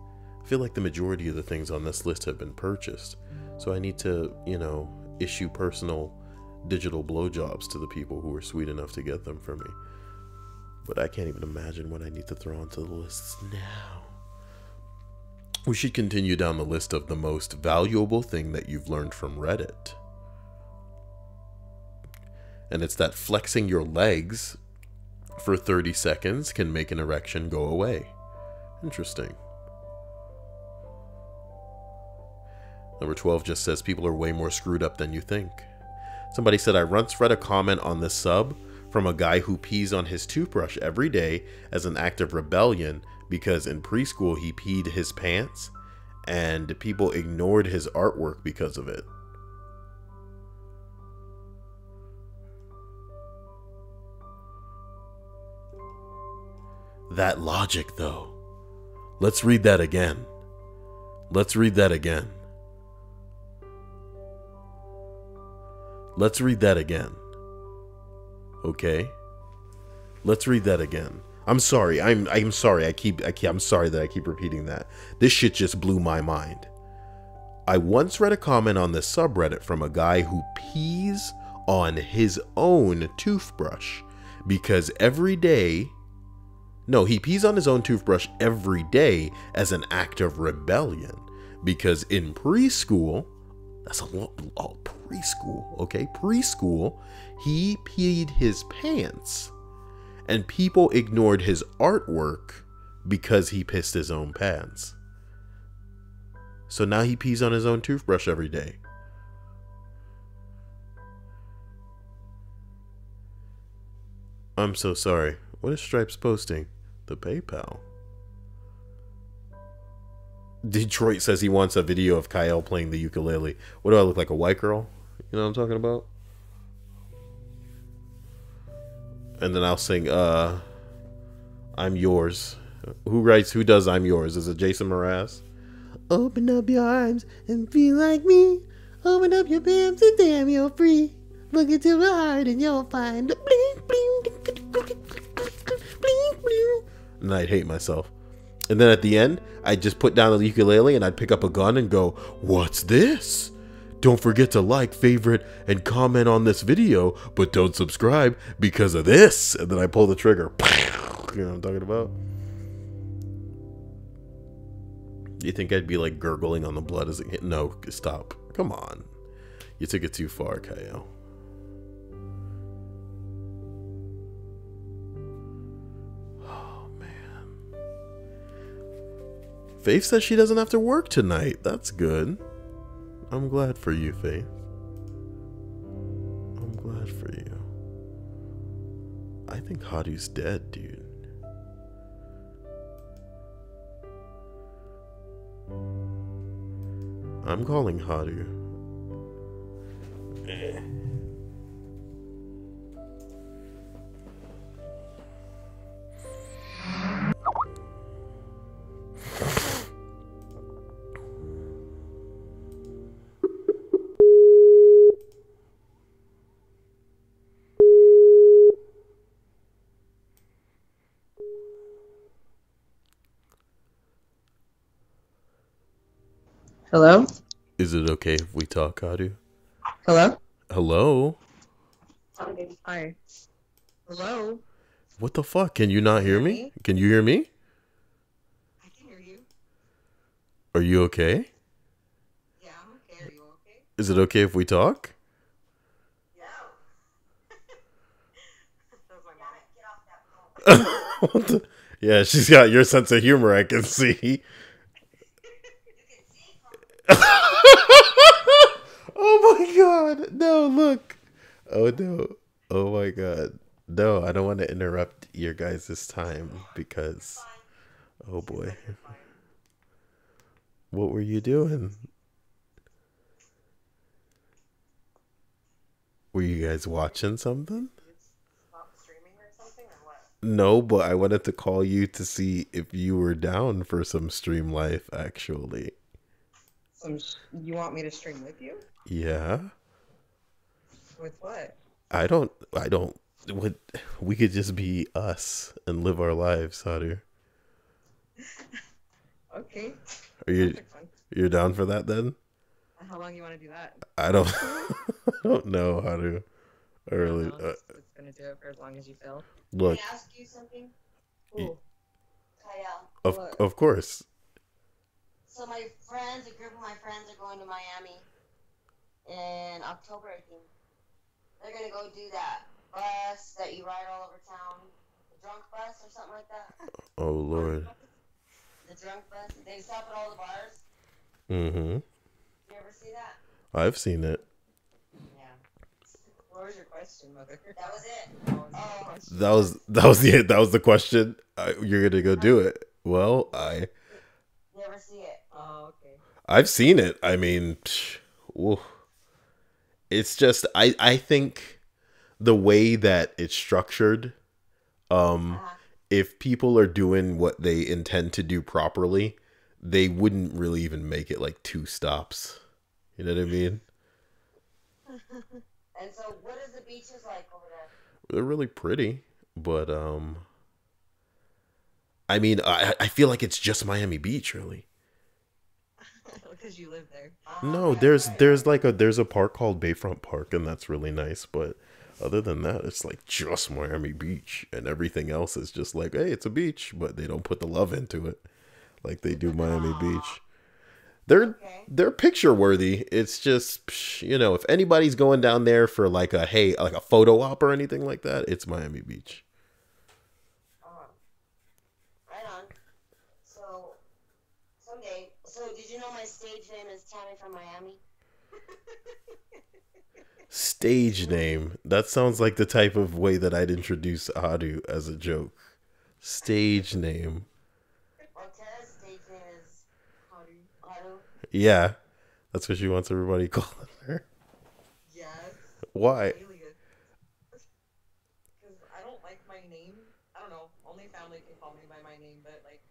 I feel like the majority of the things on this list have been purchased. So I need to, you know, issue personal digital blowjobs to the people who are sweet enough to get them for me. But I can't even imagine what I need to throw onto the lists now. We should continue down the list of the most valuable thing that you've learned from Reddit. And it's that flexing your legs for 30 seconds can make an erection go away. Interesting. Number 12 just says people are way more screwed up than you think. Somebody said, I once read a comment on this sub from a guy who pees on his toothbrush every day as an act of rebellion because in preschool he peed his pants and people ignored his artwork because of it. That logic, though. Let's read that again. Let's read that again. Let's read that again. Okay? Let's read that again. I'm sorry. I'm sorry. I'm sorry that I keep repeating that. This shit just blew my mind. I once read a comment on this subreddit from a guy who pees on his own toothbrush because every day... No, he pees on his own toothbrush every day as an act of rebellion. Because in preschool... That's a lot. Oh, preschool. Okay, preschool. He peed his pants, and people ignored his artwork because he pissed his own pants. So now he pees on his own toothbrush every day. I'm so sorry. What is Stripes posting? The PayPal. Detroit says he wants a video of Kyle playing the ukulele. What do I look like, a white girl? You know what I'm talking about? And then I'll sing, I'm Yours. Who does I'm Yours? Is it Jason Mraz? Open up your arms and feel like me. Open up your palms and damn, you're free. Look into my heart and you'll find a bling, bling, bling, bling. And I'd hate myself. And then at the end, I'd just put down the ukulele and I'd pick up a gun and go, what's this? Don't forget to like, favorite, and comment on this video, but don't subscribe because of this. And then I pull the trigger. You know what I'm talking about? You think I'd be like gurgling on the blood as it hit? No, stop. Come on. You took it too far, Kyle. Oh, man. Faith says she doesn't have to work tonight. That's good. I'm glad for you, Faith. I'm glad for you. I think Haru's dead, dude. I'm calling Haru.
Hello?
Is it okay if we talk, Haru?
Hello?
Hello?
Hi. Hello?
What the fuck? Can you not hear me? Can you hear me?
I can hear you.
Are you okay?
Yeah, I'm okay. Are you okay?
Is it okay if we talk?
Yeah. That was my mom.
What the? Yeah, she's got your sense of humor, I can see. Oh my god. No, look. Oh no. Oh my god. No, I don't want to interrupt your guys' time because... Oh boy. What were you doing? Were you guys watching something? No, but I wanted to call you to see if you were down for some stream life, actually.
You want me to stream with you?
Yeah.
With what?
I don't, we could just be us and live our lives, Haru.
Okay.
You're down for that then?
How long you want to do that?
I don't, I don't know, Haru. I really,
it's gonna do it for as long as you feel.
Look.
Can I ask you something?
Ooh.
Kyle.
Of course.
So a group of my friends are going to Miami in October, I think. They're gonna go do that bus that you ride all over town, the drunk bus or something like that.
Oh Lord.
The drunk bus. They stop at all the bars.
Mm-hmm.
You ever see that?
I've seen it.
Yeah. What was your question, Mother? That was it.
That was the question. You're gonna go do it. Well,
You ever see it? Oh, okay.
I've seen it. I mean, it's just I think the way that it's structured, if people are doing what they intend to do properly, they wouldn't really even make it like 2 stops. You know what I mean?
And so, what is the beaches like over there?
They're really pretty, but I mean, I feel like it's just Miami Beach, really.
Because you live there.
No, there's a park called Bayfront Park, and that's really nice. But other than that, it's like just Miami Beach, and everything else is just like, hey, it's a beach, but they don't put the love into it like they do Miami Beach. They're picture worthy. It's just, you know, if anybody's going down there for like a photo op or anything like that, it's Miami Beach.
Right on. So someday. So did you know my stage name is Tammy from Miami?
Stage name. That sounds like the type of way that I'd introduce Haru as a joke. Stage name.
Well, Tara's stage name is Haru.
Yeah. That's what she wants everybody calling her.
Yes.
Why?
Because I don't like my name. I don't know. Only family can call me by my name, but like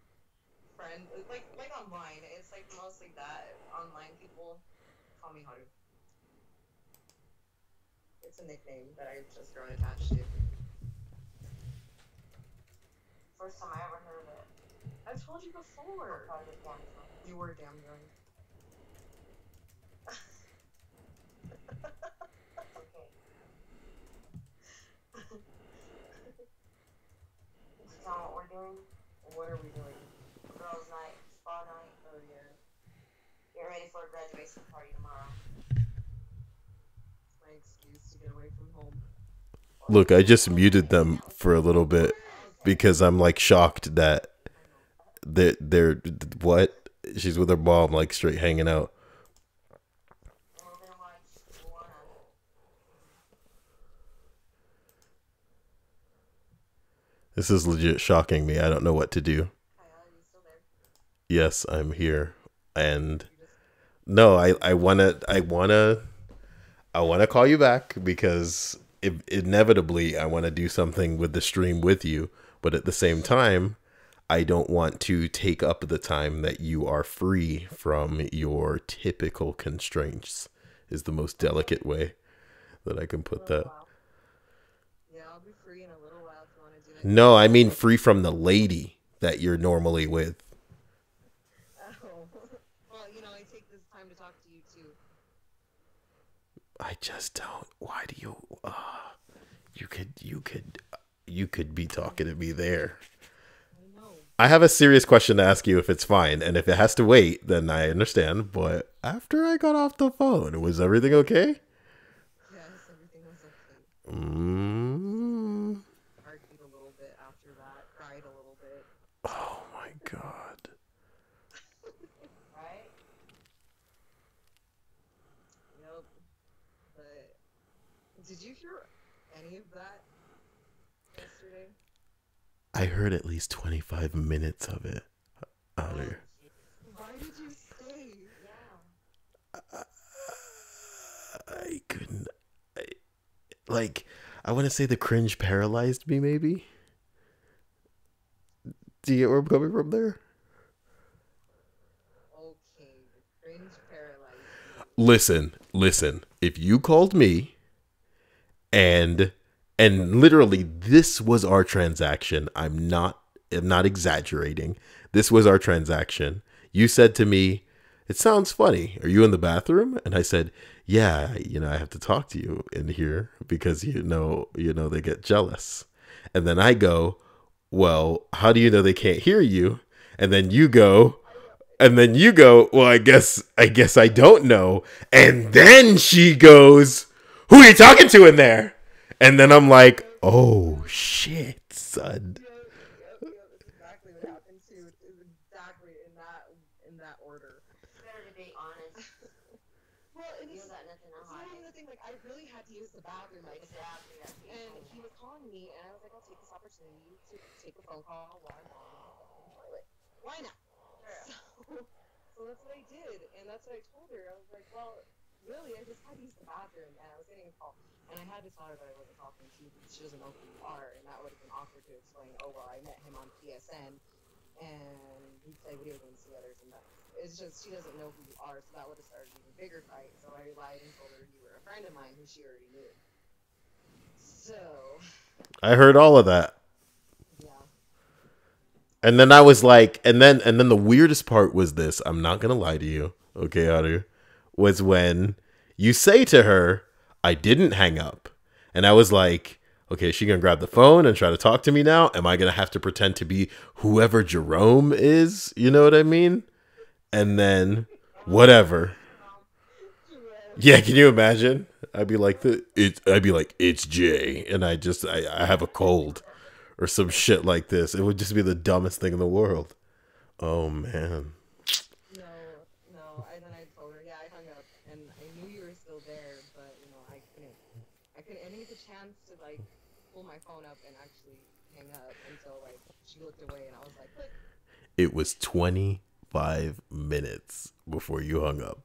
friend, like online, it's like mostly that. Online people call me Haru. It's a nickname that I've just grown attached to.
First time I ever heard it.
I've told you before. You were damn drunk.
Okay. Tell them what we're doing.
What are we doing?
Girls' night, spa night.
Oh yeah.
Get ready for a graduation party tomorrow.
My excuse to get away from home.
Look, I just muted them for a little bit because I'm like shocked that they're what? She's with her mom, like straight hanging out.
And we're gonna watch Moana.
This is legit shocking me. I don't know what to do.
Hi, are you still there?
Yes, I'm here. And no, I wanna call you back because inevitably I want to do something with the stream with you, but at the same time, I don't want to take up the time that you are free from your typical constraints is the most delicate way that I can put that.
Yeah, I'll be free in a little while if you want to do that.
No, I mean free from the lady that you're normally with.
Oh. Well, I take this time to talk to you too.
I just don't. Why do you? You could be talking to me there.
I know.
I have a serious question to ask you if it's fine, and if it has to wait, then I understand. But after I got off the phone, was everything okay?
Yes, everything was okay. Argued a little bit after that. Cried a little bit.
Oh my god.
Right?
Yep. But did you hear any of that yesterday?
I heard at least 25 minutes of it.
Why did you stay?
Yeah.
I couldn't. I want to say the cringe paralyzed me, maybe? Do you get where I'm coming from there?
Okay, the cringe paralyzed.
Listen. If you called me and literally this was our transaction, I'm not exaggerating. This was our transaction. You said to me, "It sounds funny. Are you in the bathroom?" And I said, "Yeah, I have to talk to you in here because they get jealous." And then I go, "Well, how do you know they can't hear you?" And then you go, "Well, I guess I don't know." And then she goes, "Who are you talking to in there?" And then I'm like, "Oh shit, son."
Yep, that's exactly what happened too. It was exactly in that order.
It's better to be honest.
Well, and
You
it's
got nothing to
not
hide.
even the thing. Like, I really had to use the bathroom,
Exactly.
and he was calling me, and I was like, I'll take this opportunity to take a phone call while I'm on the toilet. Why not? So that's what I did, and that's what I told her. I was like, well, really, I just had to use the bathroom, and I was getting a call, and I had to tell her that I wasn't talking to you because she doesn't know who you are, and that would have been awkward to explain. Oh well, I met him on PSN, and we play video games together sometimes. It's just she doesn't know who you are, so that would have started an even bigger fight. So I lied and told her you were a friend of mine who she already knew. So
I heard all of that.
yeah.
And then I was like, and then the weirdest part was this. I'm not gonna lie to you, okay, Audrey, was when you say to her, "I didn't hang up," and I was like, "Okay, is she gonna grab the phone and try to talk to me now? Am I gonna have to pretend to be whoever Jerome is? You know what I mean?" And then whatever. Yeah, can you imagine? I'd be like, "It's Jay," and I have a cold. Or some shit like this. It would just be the dumbest thing in the world. Oh, man.
No. And then I told her, yeah, I hung up, and I knew you were still there, but I couldn't. I didn't get the chance to pull my phone up and actually hang up until like she looked away, and I was like, "Click."
It was 25 minutes before you hung up.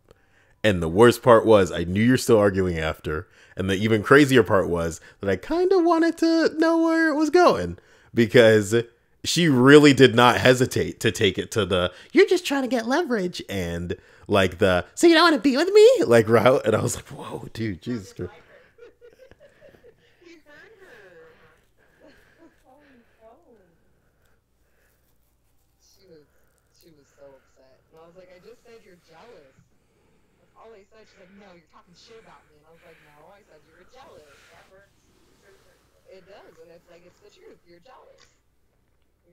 And the worst part was I knew you're still arguing after. And the even crazier part was that I kind of wanted to know where it was going, because she really did not hesitate to take it to the, you're just trying to get leverage, and like the, so you don't want to be with me, like route. And I was like, whoa, dude, Jesus Christ.
You heard her. Oh no. She was so upset, and I was like, I just said you're jealous. That's all I said. She's like, no, you're talking shit about me, and I was like, no, I said you were jealous. That works. It does, and it's like, it's the truth. You're jealous.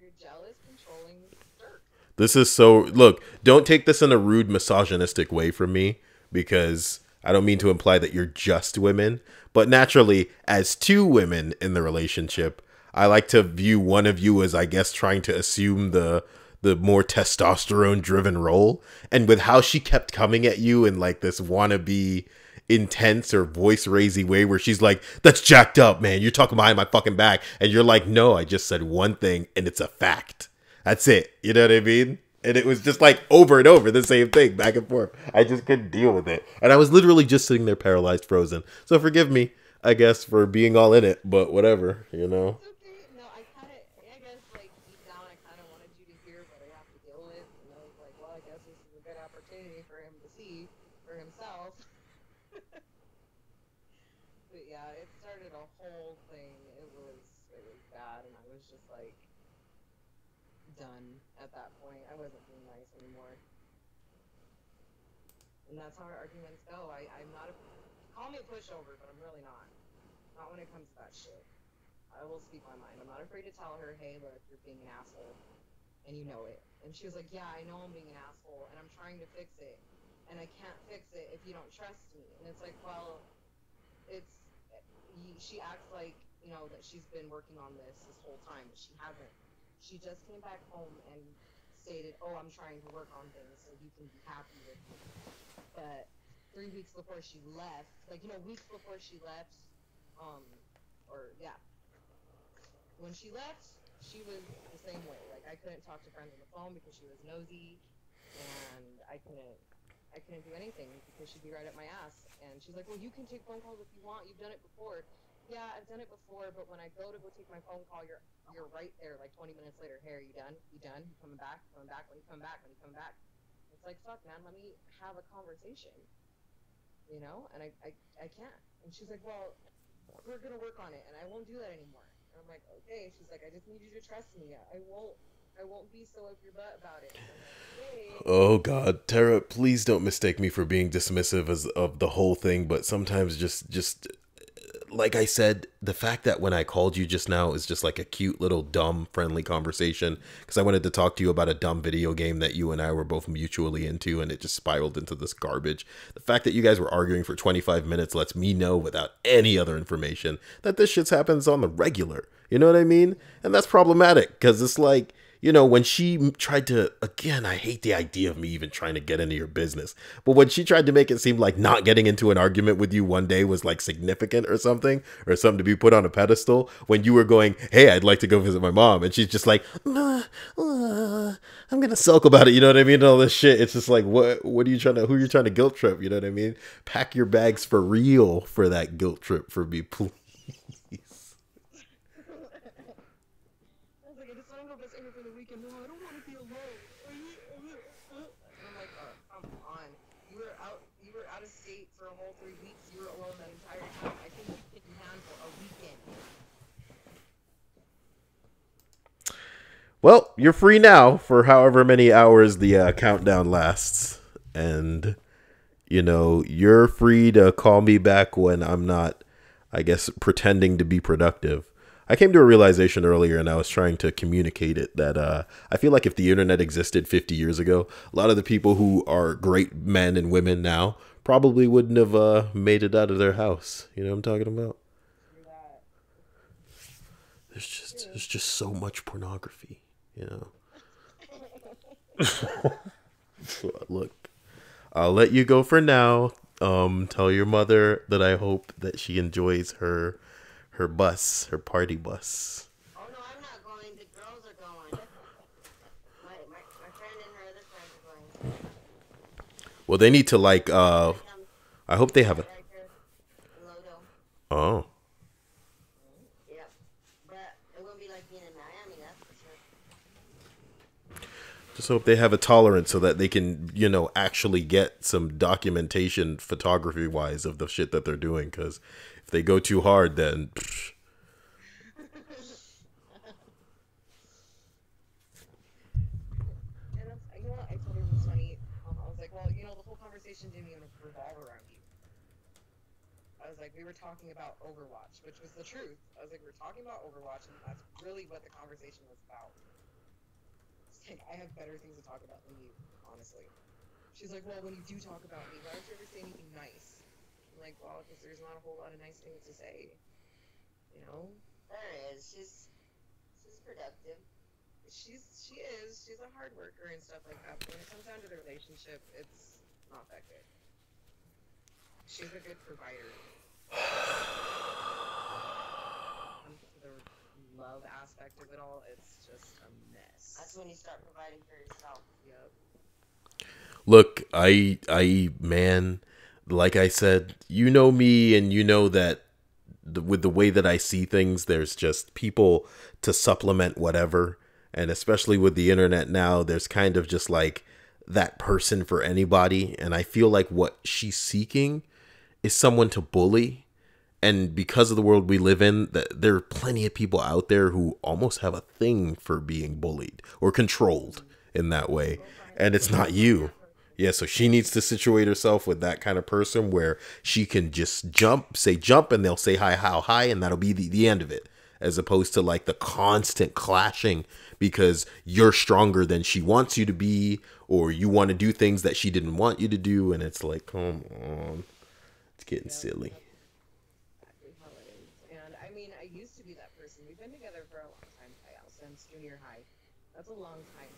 You're jealous, controlling jerk.
This is so, look, don't take this in a rude misogynistic way from me, because I don't mean to imply that you're just women, but naturally, as two women in the relationship, I like to view one of you as, I guess, trying to assume the more testosterone driven role. And with how she kept coming at you in like this wannabe intense or voice raisy way where she's like, that's jacked up, man, you're talking behind my fucking back, and you're like, no, I just said one thing and it's a fact, that's it, you know what I mean? And it was just like over and over the same thing, back and forth. I just couldn't deal with it, and I was literally just sitting there paralyzed, frozen. So forgive me, I guess, for being all in it, but whatever, you know.
It's okay. No, I guess like deep down I kind of wanted you to hear what I have to deal with, and I was like, well, I guess this is a good opportunity for him to see for himself. But yeah, it started a whole thing. It was bad, and I was just like done at that point. I wasn't being nice anymore, and that's how our arguments go. I'm not a, call me a pushover, but I'm really not. Not when it comes to that shit. I will speak my mind. I'm not afraid to tell her, hey, look, you're being an asshole, and you know it. And she was like, yeah, I know I'm being an asshole, and I'm trying to fix it, and I can't fix it if you don't trust me. And it's like, well, she acts like, you know, that she's been working on this whole time, but she hasn't. She just came back home and stated, oh, I'm trying to work on things so you can be happy with me. But 3 weeks before she left, like, you know, weeks before she left, when she left, she was the same way. Like, I couldn't talk to friends on the phone because she was nosy, and I couldn't do anything because she'd be right up my ass. And she's like, well, you can take phone calls if you want. You've done it before. Yeah, I've done it before, but when I go take my phone call, you're right there like 20 minutes later. Hey, are you done? You done? You coming back? Coming back? When you come back? When you come back? It's like, fuck, man, let me have a conversation. You know? And I can't. And she's like, well, we're going to work on it, and I won't do that anymore. And I'm like, okay. She's like, I just need you to trust me. I won't be so up your butt about it. Like, hey.
Oh God, Tara, please don't mistake me for being dismissive of the whole thing, but sometimes just like I said, the fact that when I called you just now is just like a cute little dumb friendly conversation, because I wanted to talk to you about a dumb video game that you and I were both mutually into, and it just spiraled into this garbage. The fact that you guys were arguing for 25 minutes lets me know without any other information that this shit happens on the regular. You know what I mean? And that's problematic, because it's like, you know, when she tried to, again, I hate the idea of me even trying to get into your business, but when she tried to make it seem like not getting into an argument with you one day was like significant or something to be put on a pedestal, when you were going, hey, I'd like to go visit my mom, and she's just like, I'm gonna sulk about it, you know what I mean? And all this shit. It's just like, what are you trying to, who are you trying to guilt trip? You know what I mean? Pack your bags for real for that guilt trip for me, please. Well, you're free now for however many hours the countdown lasts. And, you know, you're free to call me back when I'm not, I guess, pretending to be productive. I came to a realization earlier, and I was trying to communicate it, that I feel like if the internet existed 50 years ago, a lot of the people who are great men and women now probably wouldn't have made it out of their house. You know what I'm talking about? There's just so much pornography. You know. Look, I'll let you go for now. Tell your mother that I hope that she enjoys her bus, her party bus.
Oh no, I'm not
Well, they need to like.
Right down
I hope they have a.
right there in Lodo.
Oh,
Yep. But it wouldn't be like being in Miami, that's for sure.
just hope they have a tolerance so that they can, actually get some documentation, photography wise, of the shit that they're doing. Because if they go too hard, then. Psh,
And that's, you know what, I told her it was funny. I was like, well, the whole conversation didn't even revolve around you. I was like, we were talking about Overwatch, which was the truth. I was like, we're talking about Overwatch, and that's really what the conversation was about. It's like, I have better things to talk about than you, honestly. She's like, well, when you do talk about me, why don't you ever say anything nice? I'm like, well, because there's not a whole lot of nice things to say, you know?
There is. She's productive.
She's a hard worker and stuff like that, but when it comes down to the relationship, it's not that good. She's a good provider. When it comes to the love aspect of it all, it's just a mess.
That's when you start providing for yourself.
Yep.
look, man, like I said, you know me, and you know that with the way that I see things, there's just people to supplement whatever. And especially with the internet now, there's kind of just like that person for anybody. And I feel like what she's seeking is someone to bully. And because of the world we live in, there are plenty of people out there who almost have a thing for being bullied or controlled in that way. And it's not you. Yeah, so she needs to situate herself with that kind of person where she can just say jump, and they'll say hi, how high, and that'll be the end of it. As opposed to like the constant clashing because you're stronger than she wants you to be, or you want to do things that she didn't want you to do. And it's like, come on, it's getting silly.
Exactly how it is. And I mean, I used to be that person. We've been together for a long time, Kyle, since junior high. That's a long time.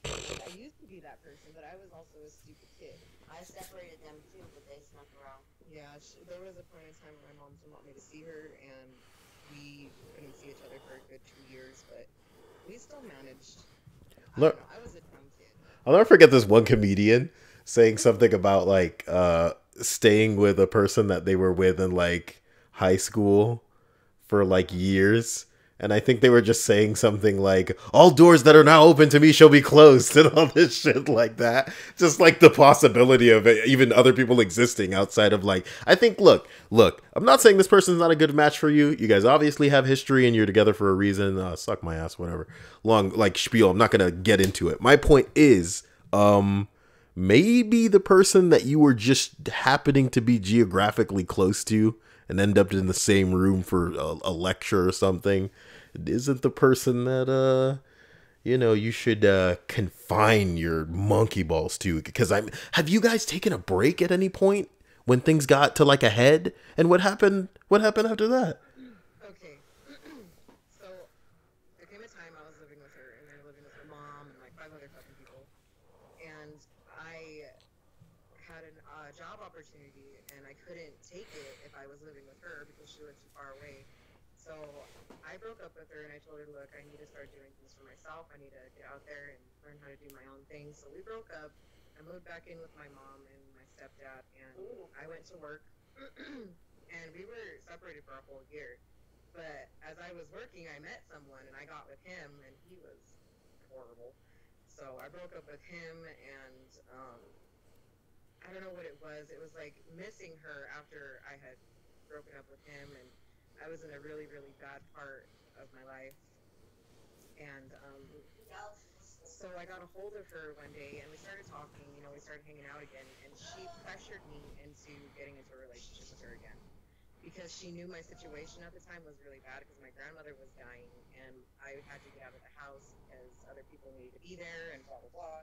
And I used to be that person, but I was also a stupid kid.
I separated them too, but they snuck around.
Yeah, there was a point in time where my mom didn't want me to see her, and we couldn't see each other for a good 2 years, but we still managed.
Look,
I was a dumb kid.
I'll never forget this one comedian saying something about like staying with a person that they were with in like high school for like years. And I think they were just saying something like, all doors that are now open to me shall be closed, and all this shit like that. Just like the possibility of even other people existing outside of like, I think, look, I'm not saying this person's not a good match for you. You guys obviously have history and you're together for a reason. Suck my ass, whatever. Long, like, spiel. I'm not going to get into it. My point is, maybe the person that you were just happening to be geographically close to and end up in the same room for a lecture or something isn't the person that you should confine your monkey balls to. Because have you guys taken a break at any point when things got to like a head? And what happened after that?
Okay. So, there came a time I was living with her, and we were living with her mom and like 5 other fucking people. And I had a job opportunity, and I couldn't take it if I was living with her because she lived too far away. So I broke up with her, and I told her, look, I need to start doing things for myself. I need to get out there and learn how to do my own things. So we broke up. I moved back in with my mom and my stepdad, and I went to work. And we were separated for a whole year. But as I was working, I met someone, and I got with him, and he was horrible. So I broke up with him, and I don't know what it was. It was like missing her after I had broken up with him, and I was in a really, really bad part of my life. And so I got a hold of her one day, and we started talking, we started hanging out again, and she pressured me into getting into a relationship with her again. Because she knew my situation at the time was really bad because my grandmother was dying, and I had to get out of the house because other people needed to be there, and blah, blah, blah.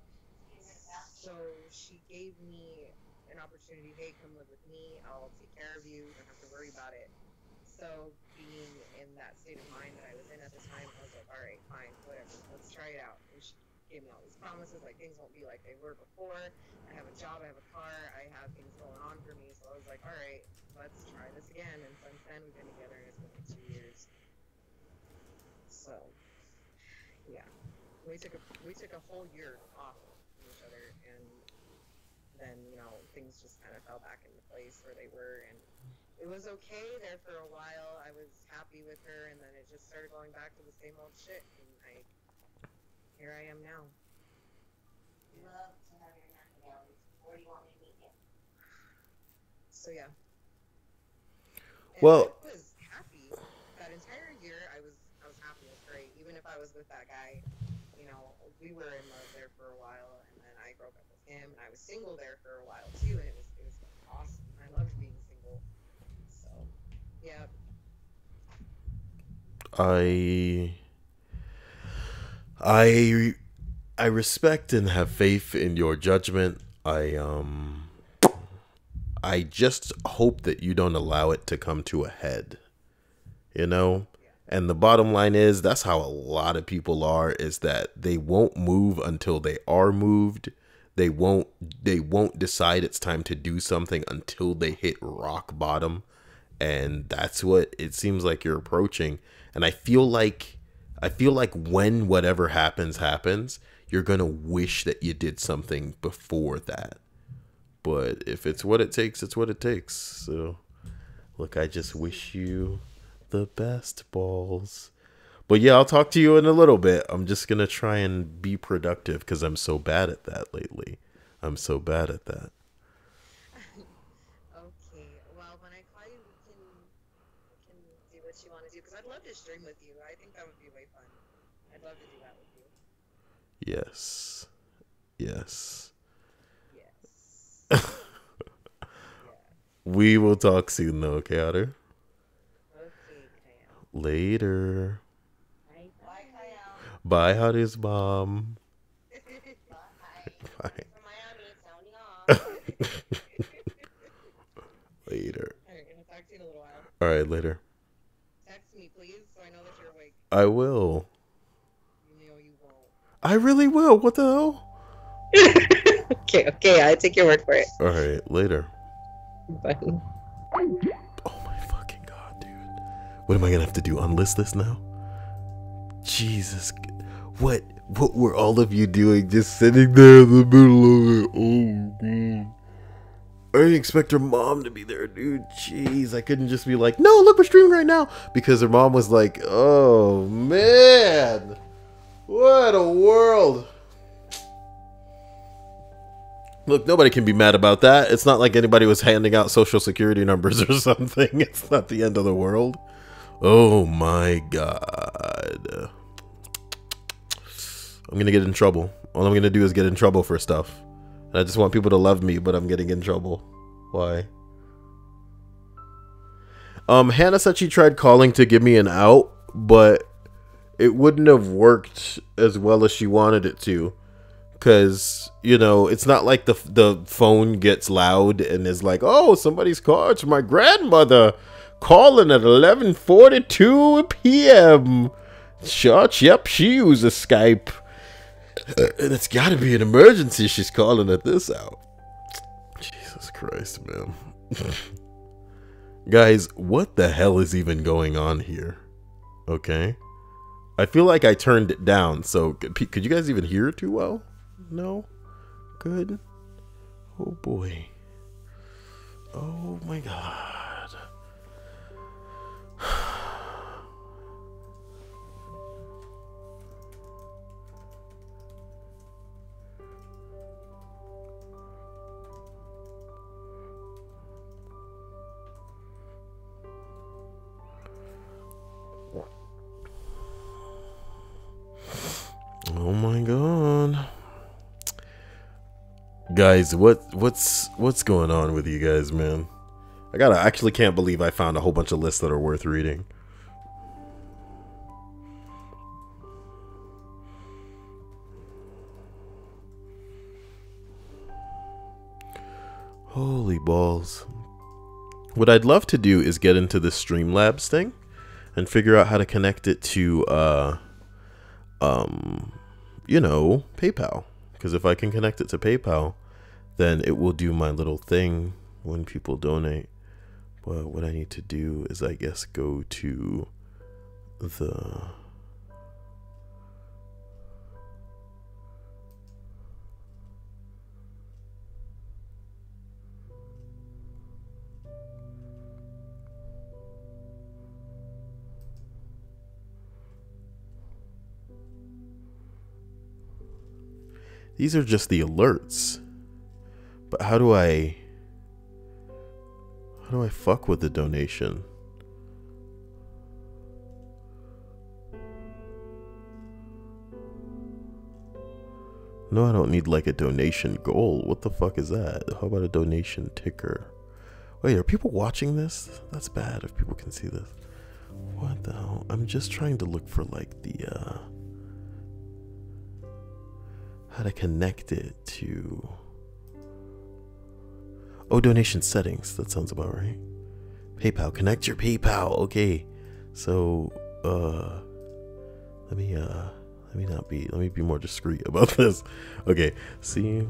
So she gave me an opportunity, hey, come live with me, I'll take care of you, you don't have to worry about it. So being in that state of mind that I was in at the time, I was like, all right, fine, whatever, let's try it out. And she gave me all these promises, like things won't be like they were before. I have a job, I have a car, I have things going on for me. So I was like, all right, let's try this again. And since then, we've been together, and it's been like 2 years. So yeah, we took a whole year off from each other, and then things just kind of fell back into place where they were, and it was okay there for a while. I was happy with her, and then it just started going back to the same old shit, and here I am now.
Love to have your hand together. Where do you want me to meet you?
So yeah. And
Well,
I was happy that entire year. I was happy. It was great. Even if I was with that guy, you know, we were in love there for a while, and then I broke up with him, and I was single there for a while too, and it was awesome. I loved being single. So yeah.
I respect and have faith in your judgment. I just hope that you don't allow it to come to a head, you know? And the bottom line is that's how a lot of people are, is that they won't move until they are moved. They won't decide it's time to do something until they hit rock bottom. And that's what it seems like you're approaching. And I feel like when whatever happens, you're going to wish that you did something before that. But if it's what it takes, it's what it takes. So, look, I just wish you the best, balls. But yeah, I'll talk to you in a little bit. I'm just going to try and be productive because I'm so bad at that lately. I'm so bad at that.
Okay. Well, when I call you, we can do what you want to do, because I'd love to stream with you. I think that would be way fun. I'd love to do that with you.
Yes. Yes.
Yes. Yeah.
We will talk soon, though, okay, Otter?
Okay, Kyle.
Later.
Bye, Kyle.
Bye, Otter's mom.
Bye.
Bye.
From Miami, sounding off.
Later.
Alright, gonna talk to you in a little while.
All right, later.
Text me, please, so I know that you're awake.
I will.
You know you won't.
I really will. What the hell?
Okay, I take your word for it.
All right, later.
Bye.
Oh my fucking god, dude. What am I gonna have to do? Unlist this now? Jesus. What were all of you doing just sitting there in the middle of it? Oh, man. I didn't expect her mom to be there, dude. Jeez, I couldn't just be like, no, look, we're streaming right now. Because her mom was like, oh, man. What a world. Look, nobody can be mad about that. It's not like anybody was handing out social security numbers or something. It's not the end of the world. Oh, my God. I'm going to get in trouble. All I'm going to do is get in trouble for stuff. I just want people to love me, but I'm getting in trouble. Why? Hannah said she tried calling to give me an out, but it wouldn't have worked as well as she wanted it to. Because, you know, it's not like the phone gets loud and is like, oh, somebody's call. It's my grandmother calling at 11:42 p.m. Church, yep, she uses Skype. And it's got to be an emergency. She's calling at this out. Jesus Christ, man. Guys, what the hell is even going on here? Okay. I feel like I turned it down. So could you guys even hear it too well? No? Good. Oh boy. Oh my God. Oh my God. Guys, what's going on with you guys, man? I actually can't believe I found a whole bunch of lists that are worth reading. Holy balls. What I'd love to do is get into the Streamlabs thing and figure out how to connect it to you know, PayPal. Because if I can connect it to PayPal, then it will do my little thing when people donate. But what I need to do is, I guess, go to the... These are just the alerts. But how do I fuck with the donation? No, I don't need like a donation goal. What the fuck is that? How about a donation ticker? Wait, are people watching this? That's bad if people can see this. What the hell? I'm just trying to look for like the how to connect it to donation settings. That sounds about right. PayPal, connect your PayPal. Okay. So let me be more discreet about this. Okay, see.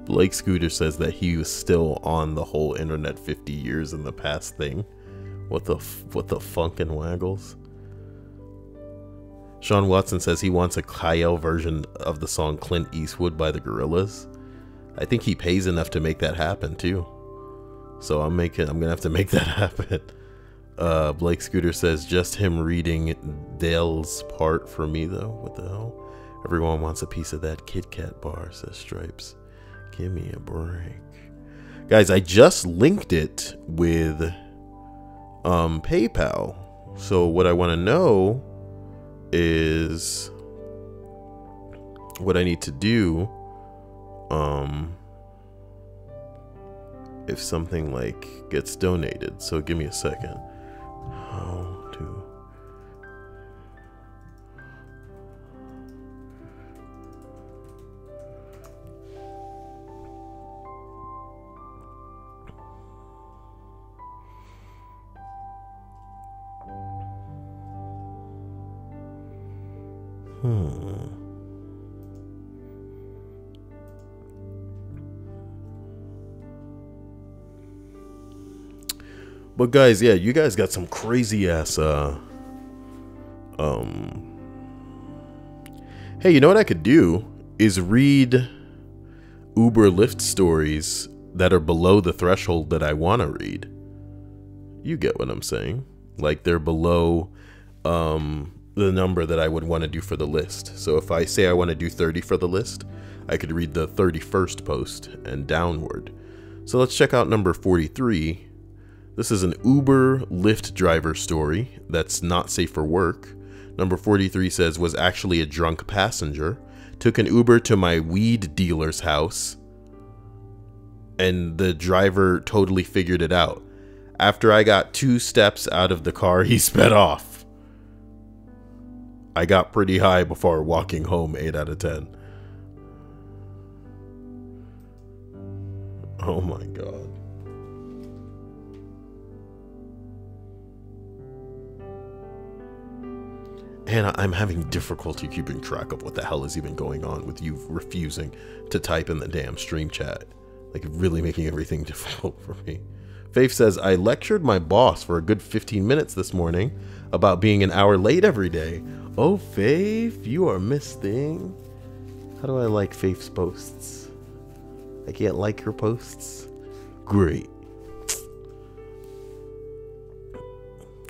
Blake Scooter says that he was still on the whole internet 50 years in the past thing. What the funk and waggles? Sean Watson says he wants a Kyle version of the song Clint Eastwood by the Gorillaz. I think he pays enough to make that happen too. So I'm gonna have to make that happen. Blake Scooter says just him reading Dale's part for me though. What the hell? Everyone wants a piece of that Kit Kat bar, says Stripes. Give me a break. Guys, I just linked it with PayPal. So what I want to know is what I need to do if something like gets donated. So give me a second. How to But guys, yeah, you guys got some crazy ass hey, you know what I could do is read Uber Lyft stories that are below the threshold that I want to read. You get what I'm saying? Like they're below the number that I would want to do for the list. So if I say I want to do 30 for the list, I could read the 31st post and downward. So let's check out number 43. This is an Uber Lyft driver story that's not safe for work. Number 43 says, was actually a drunk passenger. Took an Uber to my weed dealer's house. And the driver totally figured it out. After I got 2 steps out of the car, he sped off. I got pretty high before walking home, 8 out of 10. Oh my God. And I'm having difficulty keeping track of what the hell is even going on with you refusing to type in the damn stream chat. Like really making everything difficult for me. Faith says, I lectured my boss for a good 15 minutes this morning about being an hour late every day. Oh, Faith, you are Miss Thing. How do I like Faith's posts? I can't like her posts? Great.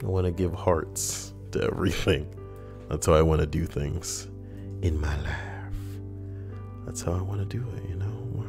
I want to give hearts to everything. That's how I want to do things in my life. That's how I want to do it, you know? Wow.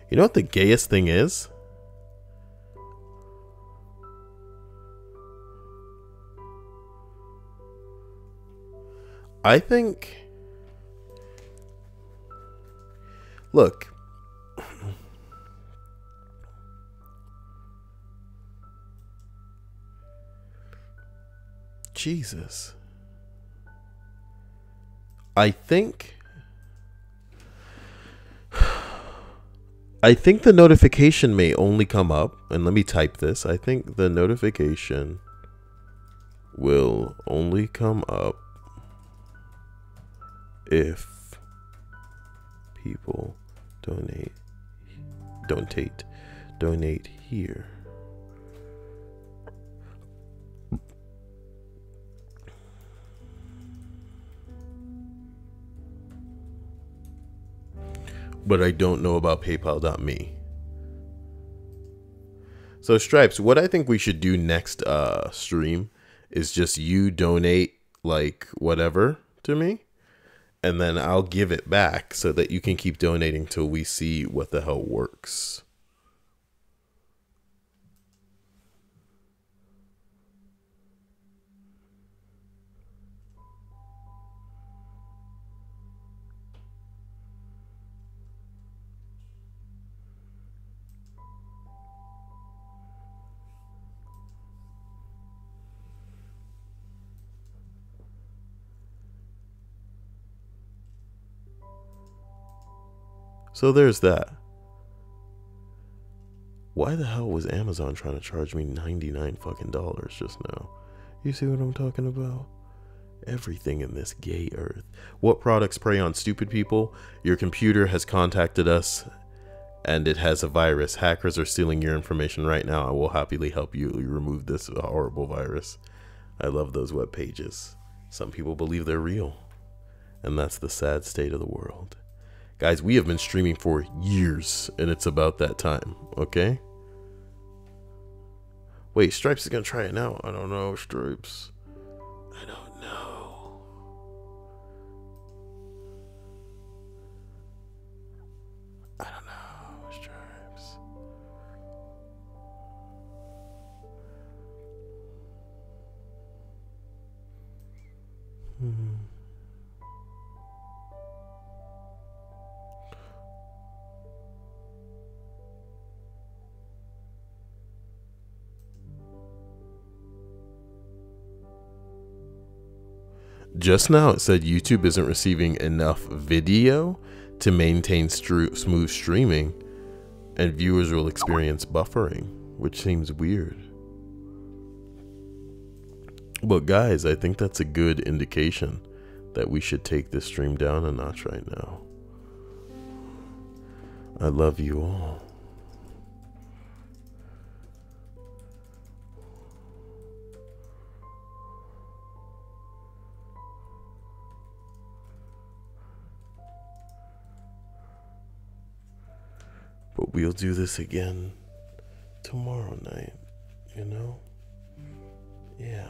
You know what the gayest thing is? I think... Look. Jesus. I think the notification may only come up, and let me type this. I think the notification will only come up if people donate here. But I don't know about PayPal.me. So Stripes, what I think we should do next stream is just you donate like whatever to me, and then I'll give it back so that you can keep donating till we see what the hell works. So there's that. Why the hell was Amazon trying to charge me $99 fucking just now? You see what I'm talking about? Everything in this gay earth. What products prey on stupid people? Your computer has contacted us and it has a virus. Hackers are stealing your information right now. I will happily help you remove this horrible virus. I love those web pages. Some people believe they're real. And that's the sad state of the world. Guys, we have been streaming for years, and it's about that time, okay? Wait, Stripes is gonna try it now. I don't know, Stripes. I don't know. I don't know, Stripes. Just now it said YouTube isn't receiving enough video to maintain smooth streaming, and viewers will experience buffering, which seems weird. But guys, I think that's a good indication that we should take this stream down a notch right now. I love you all. But we'll do this again tomorrow night, you know? Yeah.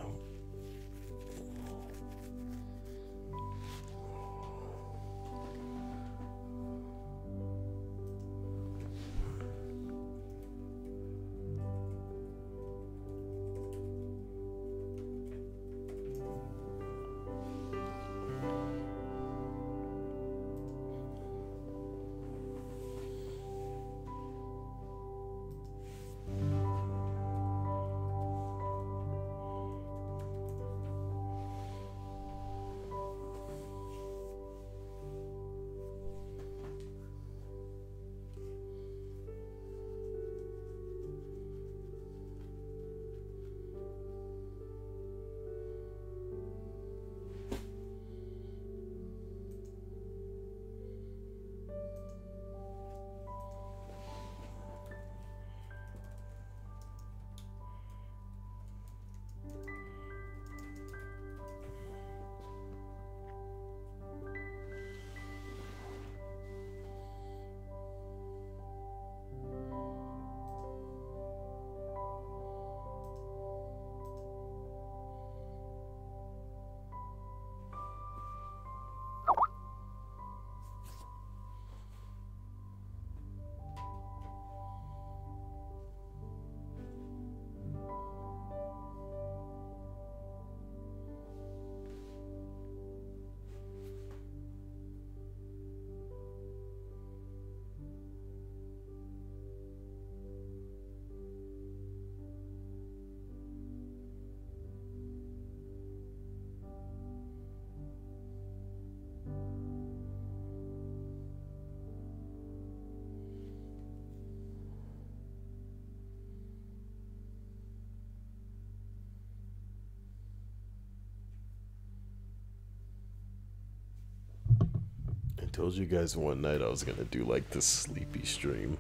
told you guys one night I was gonna do like this sleepy stream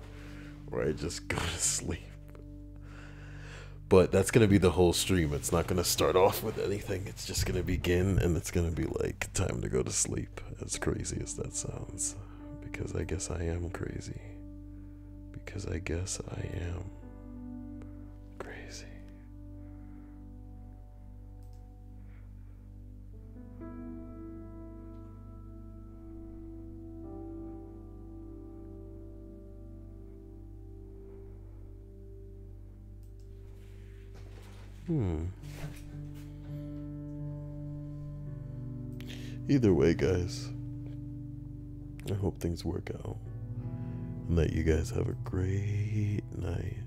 where I just go to sleep. But that's gonna be the whole stream. It's not gonna start off with anything. It's just gonna begin and it's gonna be like time to go to sleep. As crazy as that sounds. Because I guess I am crazy. Because I guess I am crazy. Either way, guys, I hope things work out and that you guys have a great night.